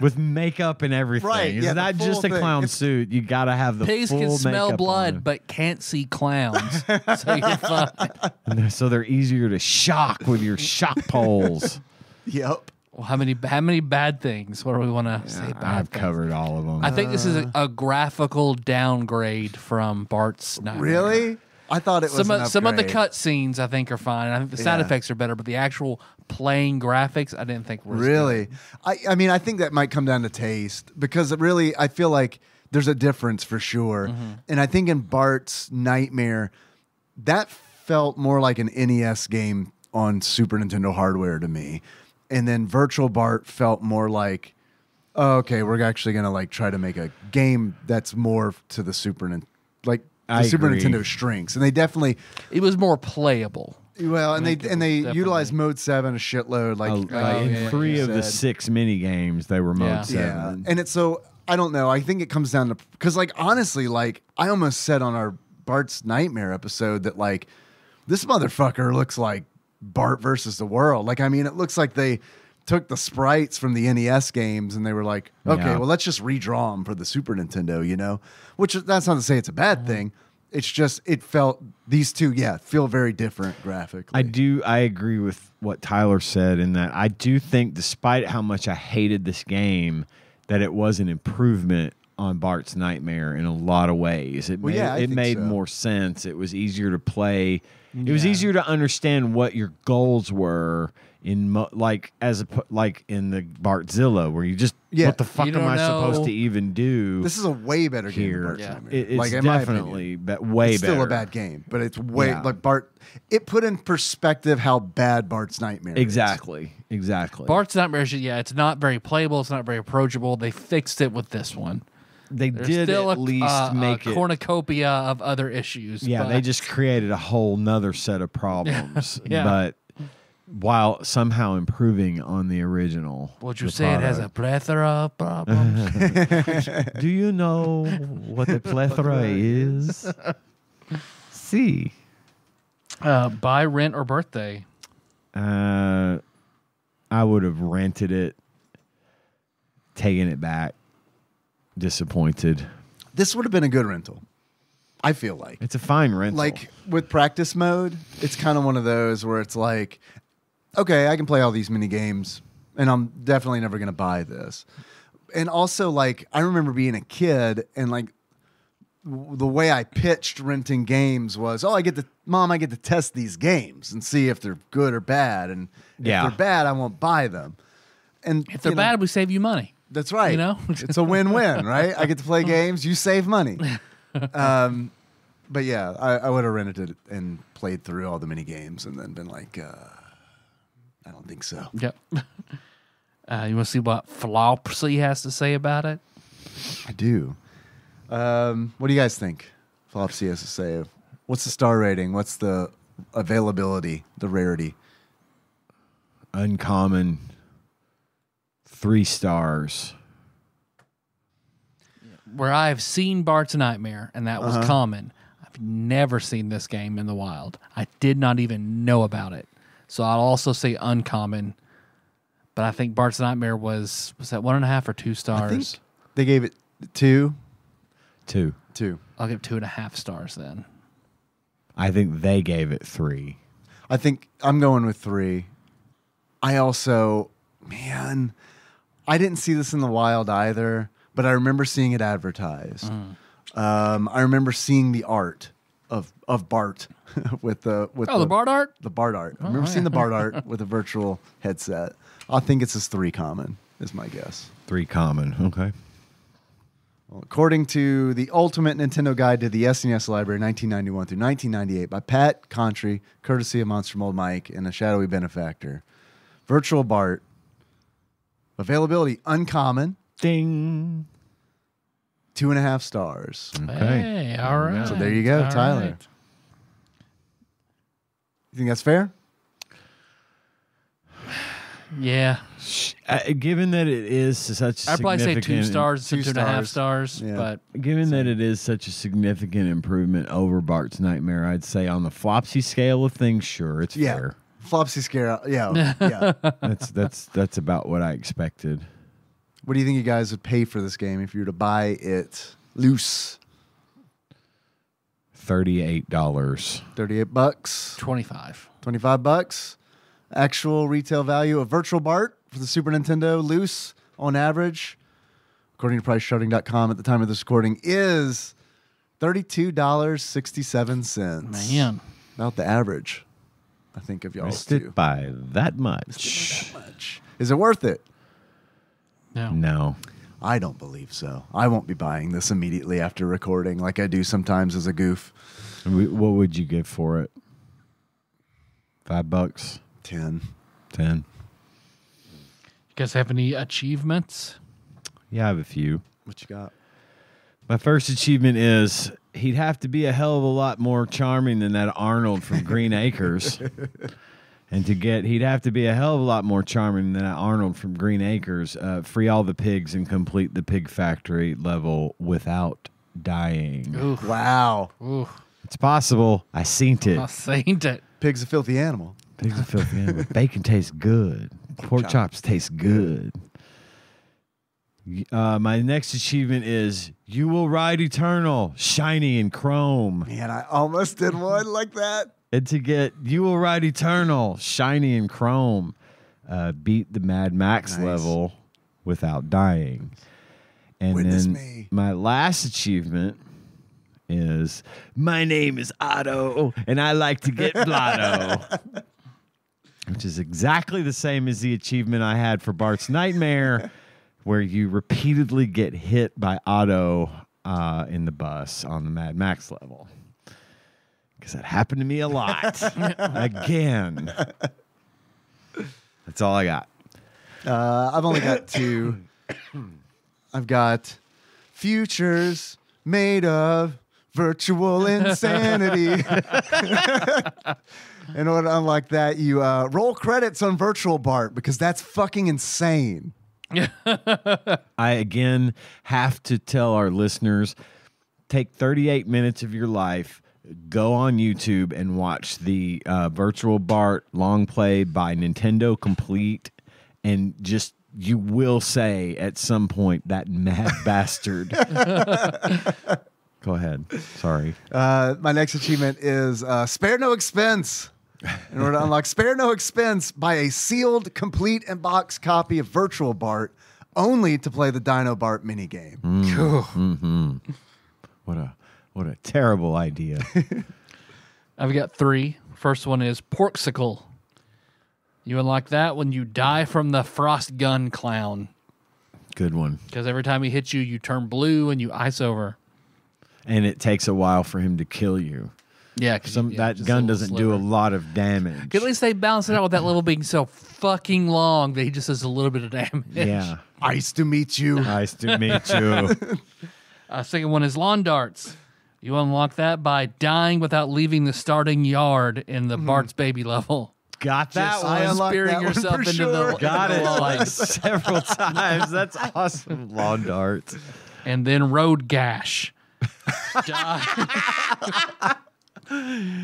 With makeup and everything. Right, It's yeah, not the just a full clown thing. suit. You got to have the Pigs full can smell makeup blood, on. but can't see clowns. So you're fine. So they're easier to shock with your shock poles. Yep. Well, how many bad things? What do we want to say about I've things? covered all of them. I think this is a graphical downgrade from Bart's Nightmare. Really? I thought it was Some of the upgrade. cut scenes I think are fine. I think the sound Yeah. effects are better, but the actual plain graphics I didn't think were as Really? good. I mean, I think that might come down to taste because it really, I feel like there's a difference for sure. And I think in Bart's Nightmare, that felt more like an NES game on Super Nintendo hardware to me. And then Virtual Bart felt more like, oh, okay, we're actually going to like try to make a game that's more to the Super Nintendo, like the Super agree. Nintendo strengths. And they definitely, It was more playable. well, and they definitely. utilized Mode 7 a shitload. Like, in 3 of the 6 mini games, they were mode 7. yeah. And it's so, I don't know. I think it comes down to, because like, honestly, like I almost said on our Bart's Nightmare episode that like, this motherfucker looks like Bart versus the world. Like, I mean, it looks like they took the sprites from the NES games and they were like, okay, Yeah. well, let's just redraw them for the Super Nintendo, you know? Which that's not to say it's a bad thing. It's just, it felt, these two, feel very different graphically. I agree with what Tyler said in that I do think, despite how much I hated this game, that it was an improvement on Bart's Nightmare in a lot of ways. It I think made so. more sense. It was easier to play. It was easier to understand what your goals were in like in the Bartzilla, where you just what the fuck You am I don't supposed know. to even do? This is a way better game here. than Bart's Yeah. Nightmare. It's like, in my definitely opinion. way It's better. still a bad game, but it's way Yeah. like Bart. It put in perspective how bad Bart's Nightmare is. Exactly. Bart's Nightmare, it's not very playable. It's not very approachable. They fixed it with this one. They There's did still at least make a it. cornucopia of other issues. Yeah, but they just created a whole nother set of problems. Yeah. But while somehow improving on the original. Would you the say it has a product. plethora of problems? Do you know what a plethora is? See. Buy, rent, or birthday? I would have rented it, taken it back, disappointed. This would have been a good rental. I feel like. It's a fine rental. Like with practice mode, it's kind of one of those where it's like, okay, I can play all these mini games, and I'm definitely never going to buy this. And also, like, I remember being a kid, and like the way I pitched renting games was, I get to test these games and see if they're good or bad, and if they're bad, I won't buy them. And If they're bad, we save you money. that's right. You know? It's a win-win, right? I get to play games, you save money. But yeah, I would have rented it and played through all the mini games and then been like, I don't think so. Yep. You want to see what Flopsy has to say about it? I do. What do you guys think? Flopsy has to say. What's the star rating? What's the availability, the rarity? Uncommon. 3 stars. where I have seen Bart's Nightmare, and that was common. I've never seen this game in the wild. I did not even know about it. So I'll also say uncommon. But I think Bart's Nightmare was that 1.5 or 2 stars? I think they gave it 2. 2. 2. I'll give 2.5 stars then. I think they gave it 3. I think I'm going with 3. I also, man, I didn't see this in the wild either, but I remember seeing it advertised. I remember seeing the art of Bart with the Bart art? The Bart art. I remember seeing the Bart art with a virtual headset. I think it's 3 common, is my guess. 3 common. Okay. Well, according to the Ultimate Nintendo Guide to the SNES Library, 1991 through 1998, by Pat Contry, courtesy of Monster Mold Mike and a shadowy benefactor, Virtual Bart, availability uncommon. Ding. 2.5 stars. Okay. Hey, all right. So there you go, All Tyler. right. You think that's fair? Yeah. Given that it is such a I'd probably say 2 significant- stars to 2 2.5 stars. stars. Yeah. But Given that it is such a significant improvement over Bart's Nightmare, I'd say on the Flopsy scale of things, sure, it's Yeah. fair. Flopsy scare. Yeah. Yeah. That's about what I expected. What do you think you guys would pay for this game if you were to buy it loose? $38. 38 bucks. 25. 25 bucks. Actual retail value of Virtual Bart for the Super Nintendo loose on average, according to PriceCharting.com at the time of this recording, is $32.67. Man. About the average, I think, of y'all's Missed it too. by that much. Is it worth it? No. I don't believe so. I won't be buying this immediately after recording like I do sometimes as a goof. What would you give for it? $5? 10. 10. You guys have any achievements? Yeah, I have a few. What you got? My first achievement is he'd have to be a hell of a lot more charming than that Arnold from Green Acres. And he'd have to be a hell of a lot more charming than that Arnold from Green Acres. Free all the pigs and complete the pig factory level without dying. Ooh. Wow. Ooh. It's possible. I seen it. I seen it. Pig's a filthy animal. Pigs are filthy animals. Bacon tastes good. Pork chops taste good. My next achievement is You Will Ride Eternal, shiny and chrome. Man, I almost did one like that. And to get You Will Ride Eternal, shiny and chrome, beat the Mad Max level without dying. And Witness then me. my last achievement is My name is Otto, and I like to get blotto. Which is exactly the same as the achievement I had for Bart's Nightmare, where you repeatedly get hit by Otto in the bus on the Mad Max level. Because that happened to me a lot. Again. That's all I got. I've only got 2. I've got futures made of virtual insanity. And unlike that, you roll credits on Virtual Bart because that's fucking insane. I, again, have to tell our listeners, take 38 minutes of your life, go on YouTube and watch the Virtual Bart long play by Nintendo Complete, and just you will say at some point that mad bastard. Go ahead. Sorry. My next achievement is spare no expense. In order to unlock spare no expense, buy a sealed, complete, and box copy of Virtual Bart, only to play the Dino Bart minigame. What a terrible idea. I've got 3. First one is Porksicle. You unlock that when you die from the Frost Gun Clown. Good one. Because every time he hits you, you turn blue and you ice over. And it takes a while for him to kill you. Yeah, That gun doesn't do a lot of damage. At least they balance it out with that level being so fucking long that he just does a little bit of damage. Yeah. Nice to meet you. Nice to meet you. Second one is Lawn Darts. You unlock that by dying without leaving the starting yard in the Bart's Baby level. Got that Just one. spearing yourself into the Got into it the like lights. several times. That's awesome. Lawn darts. And then road gash.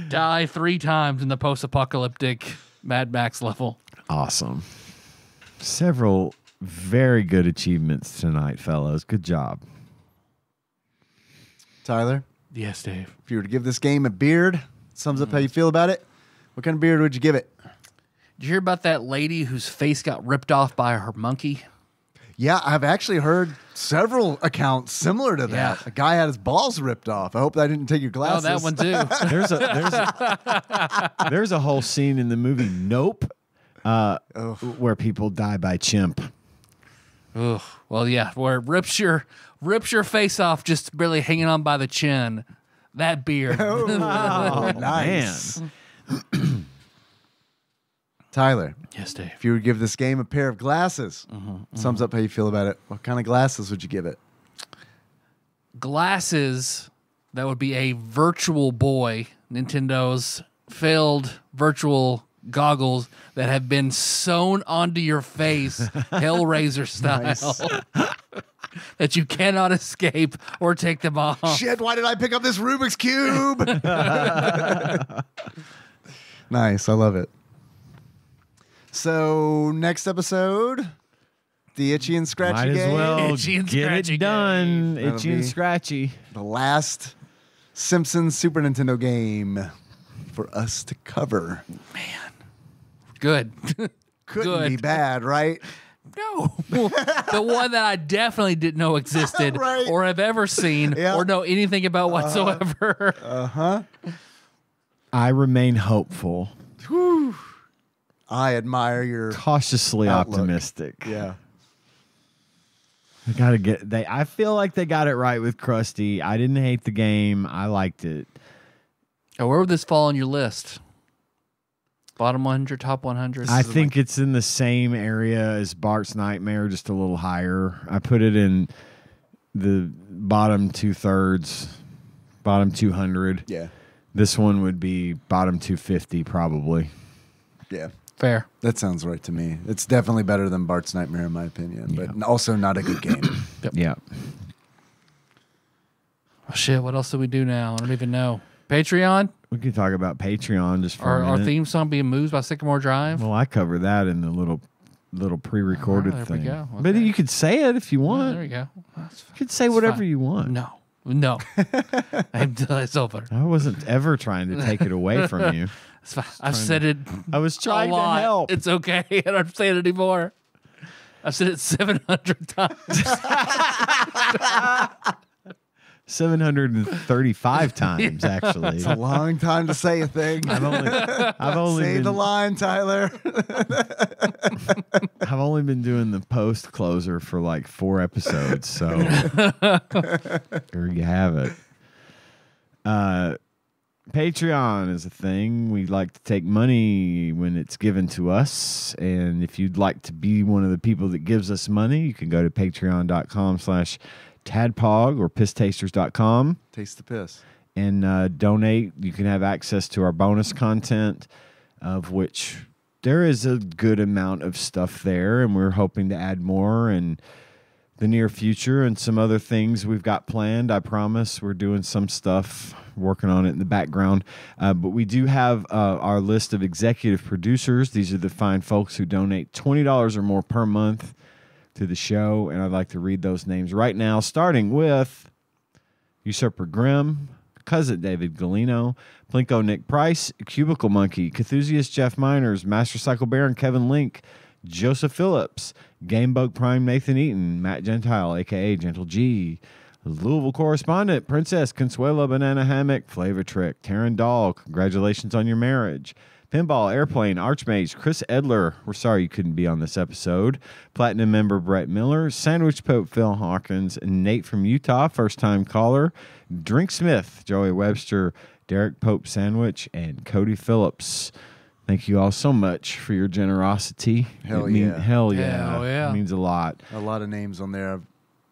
Die 3 times in the post-apocalyptic Mad Max level. Awesome. Several very good achievements tonight, fellows. Good job. Tyler, Yes, Dave. if you were to give this game a beard, sums up how you feel about it, what kind of beard would you give it? Did you hear about that lady whose face got ripped off by her monkey? Yeah, I've actually heard several accounts similar to that. Yeah. A guy had his balls ripped off. I hope that didn't take your Oh, glasses. that one too. There's a whole scene in the movie Nope where people die by chimp. Ugh. Well, yeah, where it rips your face off, just barely hanging on by the chin. That beard. Oh, nice. Tyler, Yes, Dave. if you would give this game a pair of glasses, sums up how you feel about it. What kind of glasses would you give it? Glasses. That would be a Virtual Boy, Nintendo's failed virtual goggles that have been sewn onto your face, Hellraiser style, that you cannot escape or take them off. Shit, why did I pick up this Rubik's Cube? Nice, I love it. So, next episode, the Itchy and Scratchy Might as game. well Itchy and get Scratchy it done. That'll Itchy and be- Scratchy. The last Simpsons Super Nintendo game for us to cover. Good. Couldn't Good. be bad, right? No. The one that I definitely didn't know existed Right. or have ever seen Yeah. or know anything about whatsoever. I remain hopeful, I admire your cautiously outlook. optimistic. Yeah. They gotta get. I feel like they got it right with Krusty. I didn't hate the game. I liked it. Where would this fall on your list? Bottom 100, top 100? I think it's in the same area as Bart's Nightmare, just a little higher. I put it in the bottom 2/3, bottom 200. Yeah. This one would be bottom 250, probably. Yeah. fair. That sounds right to me. It's definitely better than Bart's Nightmare, in my opinion, but also not a good game. Yeah. Oh, shit, what else do we do now? I don't even know. Patreon? We could talk about Patreon just for a Our minute. theme song being Moves by Sycamore Drive? Well, I cover that in the little pre-recorded there we thing. go. But Okay. you could say it if you want. There we go. That's You could say whatever fine. you want. No. It's over. I wasn't ever trying to take it away from you. It's fine. I've said it I was trying a lot. to help. It's okay. I don't say it anymore. I've said it 700 times. 735 times, actually. It's a long time to say a thing. I've only Say been, the line, Tyler. I've only been doing the post closer for like 4 episodes, so there you have it. Patreon is a thing. We like to take money when it's given to us, and if you'd like to be one of the people that gives us money, you can go to patreon.com/TADPOG or pisstasters.com Taste the piss. and donate. You can have access to our bonus content, of which there is a good amount of stuff there, and we're hoping to add more in the near future and some other things we've got planned. I promise we're doing some stuff, working on it in the background. But we do have our list of executive producers. These are the fine folks who donate $20 or more per month to the show, and I'd like to read those names right now, starting with Usurper Grimm, Cousin David Galino, Plinko Nick Price, Cubicle Monkey, Cthusiast Jeff Miners, Master Cycle Baron Kevin Link, Joseph Phillips, Gamebug Prime Nathan Eaton, Matt Gentile, a.k.a. Gentle G, Louisville Correspondent, Princess Consuelo Banana Hammock, Flavor Trick, Taryn Dahl, congratulations on your marriage, Pinball, Airplane, Archmage, Chris Edler, we're sorry you couldn't be on this episode, Platinum member Brett Miller, Sandwich Pope Phil Hawkins, Nate from Utah, first-time caller, Drink Smith, Joey Webster, Derek Pope Sandwich, and Cody Phillips. Thank you all so much for your generosity. Hell yeah. Hell yeah. Hell yeah. It means a lot. A lot of names on there.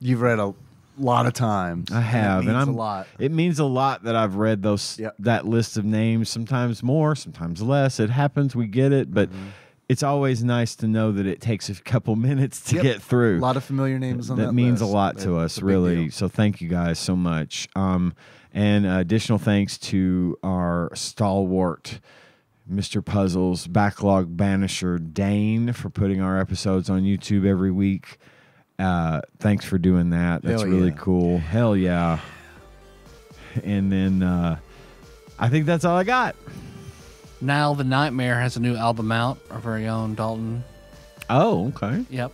You've read a lot of times. I have, It means and a lot. It means a lot that I've read those Yep. that list of names. Sometimes more, sometimes less. It happens. We get it, but it's always nice to know that it takes a couple minutes to get through. A lot of familiar names on that means list. a lot to us, really. So thank you guys so much. And additional thanks to our stalwart, Mr. Puzzles, Backlog Banisher, Dane, for putting our episodes on YouTube every week. Thanks for doing that. That's really cool. Hell yeah. And then I think that's all I got. Now the Nightmare has a new album out, our very own Dalton. Oh, okay. Yep.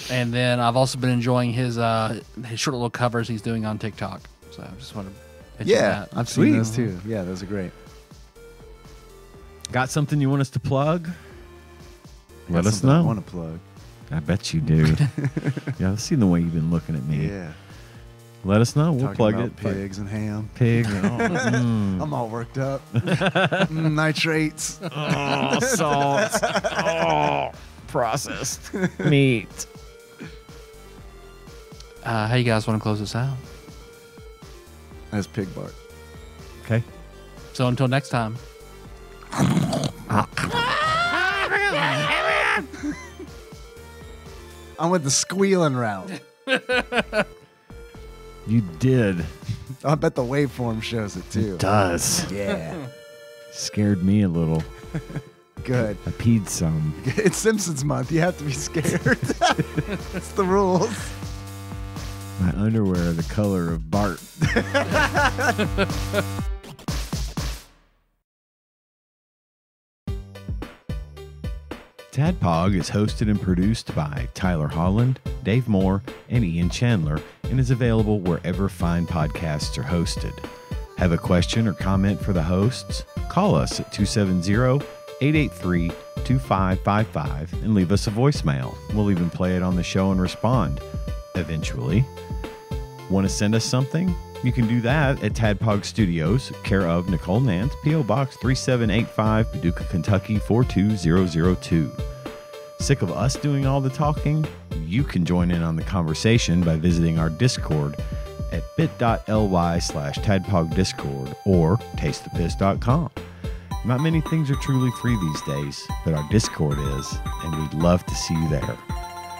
And then I've also been enjoying his short little covers he's doing on TikTok. So I just want to mention that. I've seen those too. Yeah, those are great. Got something you want us to plug? Let us know. I want to plug. I bet you do. Yeah, I've seen the way you've been looking at me. Yeah. Let us know. We'll Talking plug about it. Pigs and ham. Pigs. I'm all worked up. Nitrates. Oh, salt. Oh, processed meat. How you guys want to close this out? As Pig Bart. Okay. So until next time. I went the squealing route. You did. I bet the waveform shows it too. It does. Yeah. Scared me a little. Good. I peed some. It's Simpsons month. You have to be scared. It's the rules. My underwear are the color of Bart. TADPOG is hosted and produced by Tyler Holland, Dave Moore, and Ian Chandler, and is available wherever fine podcasts are hosted. Have a question or comment for the hosts? Call us at 270-883-2555 and leave us a voicemail. We'll even play it on the show and respond eventually. Want to send us something? You can do that at TADPOG Studios, care of Nicole Nance, P.O. Box 3785, Paducah, Kentucky 42002. Sick of us doing all the talking? You can join in on the conversation by visiting our Discord at bit.ly/TADPOG or tastethepiss.com. Not many things are truly free these days, but our Discord is, and we'd love to see you there.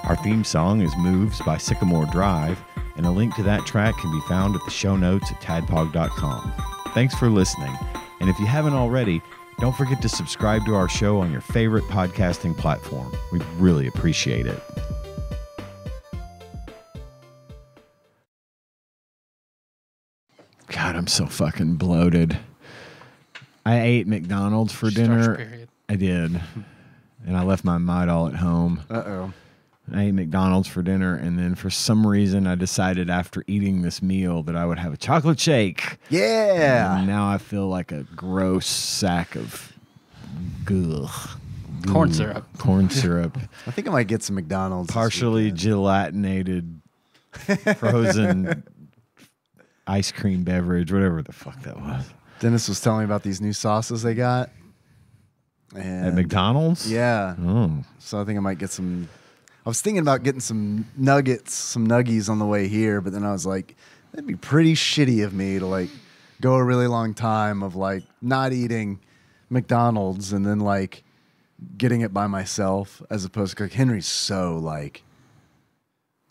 Our theme song is Moves by Sycamore Drive, and a link to that track can be found at the show notes at tadpog.com. Thanks for listening, and if you haven't already, don't forget to subscribe to our show on your favorite podcasting platform. We'd really appreciate it. God, I'm so fucking bloated. I ate McDonald's for dinner. Period. I did. And I left my Midol at home. Uh-oh. I ate McDonald's for dinner, and then for some reason I decided after eating this meal that I would have a chocolate shake. Yeah. And now I feel like a gross sack of corn syrup. Corn syrup. I think I might get some McDonald's. Partially gelatinated, frozen ice cream beverage, whatever the fuck that was. Dennis was telling me about these new sauces they got. And At McDonald's? Yeah. Oh. So I think I might get some. I was thinking about getting some nuggies on the way here, but then I was like, that'd be pretty shitty of me to like go a really long time of like not eating McDonald's and then like getting it by myself as opposed to like Henry's so like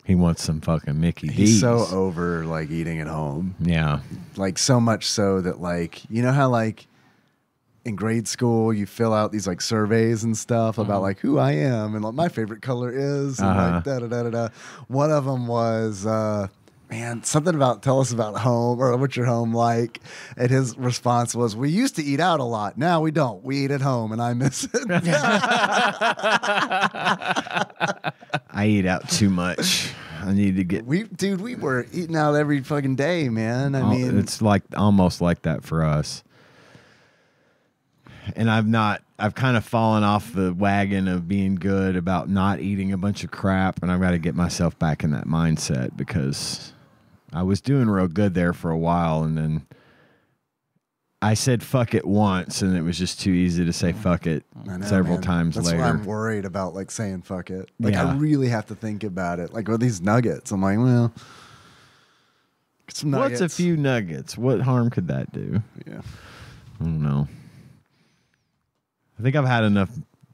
he wants some fucking Mickey D's. He's so over like eating at home. Yeah. Like so much so that like, you know how like in grade school, you fill out these like surveys and stuff about like who I am and like my favorite color is and like da da da da da. One of them was man, something about tell us about home or what's your home like. And his response was, we used to eat out a lot. Now we don't. We eat at home and I miss it. I eat out too much. I need to get. We were eating out every fucking day, man. I mean, it's like almost like that for us. And I've kind of fallen off the wagon of being good about not eating a bunch of crap, and I've got to get myself back in that mindset because I was doing real good there for a while, and then I said fuck it once, and it was just too easy to say fuck it several times later. That's why I'm worried about like saying fuck it. Like Yeah. I really have to think about it. Like with these nuggets, I'm like, well, get some nuggets. What's a few nuggets? What harm could that do? Yeah. I don't know. I think I've had enough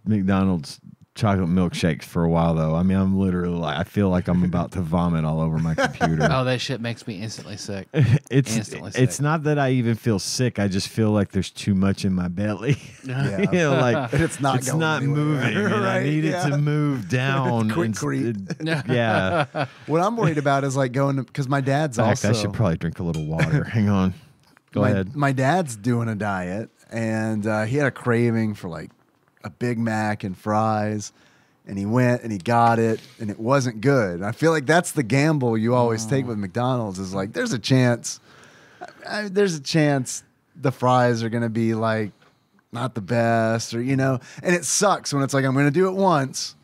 McDonald's chocolate milkshakes for a while, though. I mean, I'm literally like, I feel like I'm about to vomit all over my computer. Oh, that shit makes me instantly sick. It's not that I even feel sick. I just feel like there's too much in my belly. Yeah. You know, like it's not moving. And right? I need it to move down. Quick creep. Yeah. What I'm worried about is like going to, because my dad's In fact, also. I should probably drink a little water. Hang on. Go ahead. My dad's doing a diet, and he had a craving for like a Big Mac and fries. And he went and he got it, and it wasn't good. I feel like that's the gamble you always take with McDonald's is like, there's a chance the fries are going to be like not the best, or, you know, and it sucks when it's like, I'm going to do it once.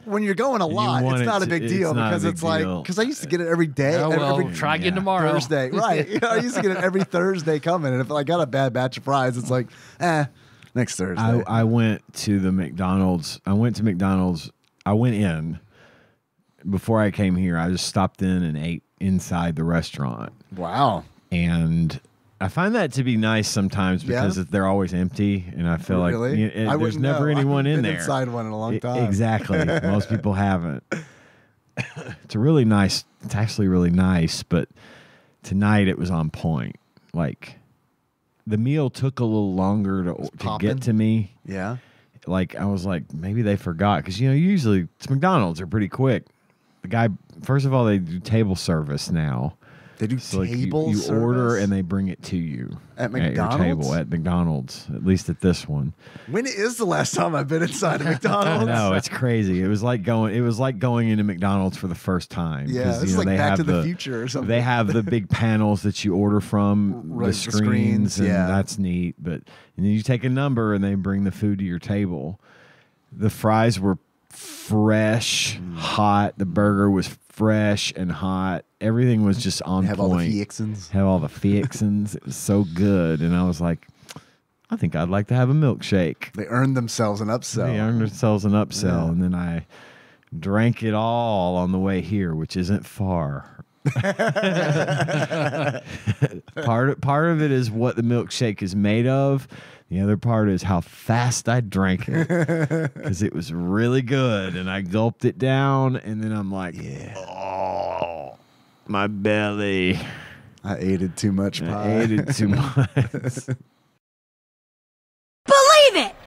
When you're going a lot, it's not a big deal because it's like, because I used to get it every day. Oh, well, every try again tomorrow. Thursday, right. You know, I used to get it every Thursday coming, and if I got a bad batch of fries, it's like, next Thursday. I went to the McDonald's. I went in before I came here. I just stopped in and ate inside the restaurant. Wow. And I find that to be nice sometimes because they're always empty, and I feel like there's never anyone in there. Inside one in a long time. Exactly. Most people haven't. It's a really nice. It's actually really nice, but tonight it was on point. Like, the meal took a little longer to get to me. Yeah. Like, I was like, maybe they forgot. Because, you know, usually it's McDonald's. They're pretty quick. The guy, first of all, they do table service now. They do table you service? You order and they bring it to you. At McDonald's? At your table, at McDonald's. At least at this one. When is the last time I've been inside a McDonald's? I know, it's crazy. It was like going into McDonald's for the first time. Yeah, it's like Back to the Future or something. They have the big panels that you order from, Right, the screens, and yeah. that's neat. But and then you take a number and they bring the food to your table. The fries were fresh, hot. The burger was fresh and hot. Everything was just on Have point. all the fixins. Have all the fixins. It was so good. And I was like, I think I'd like to have a milkshake. They earned themselves an upsell. They earned themselves an upsell. Yeah. And then I drank it all on the way here, which isn't far. Part of it is what the milkshake is made of. The other part is how fast I drank it because it was really good, and I gulped it down, and then I'm like, oh, my belly. I ate too much pie. I ate too much.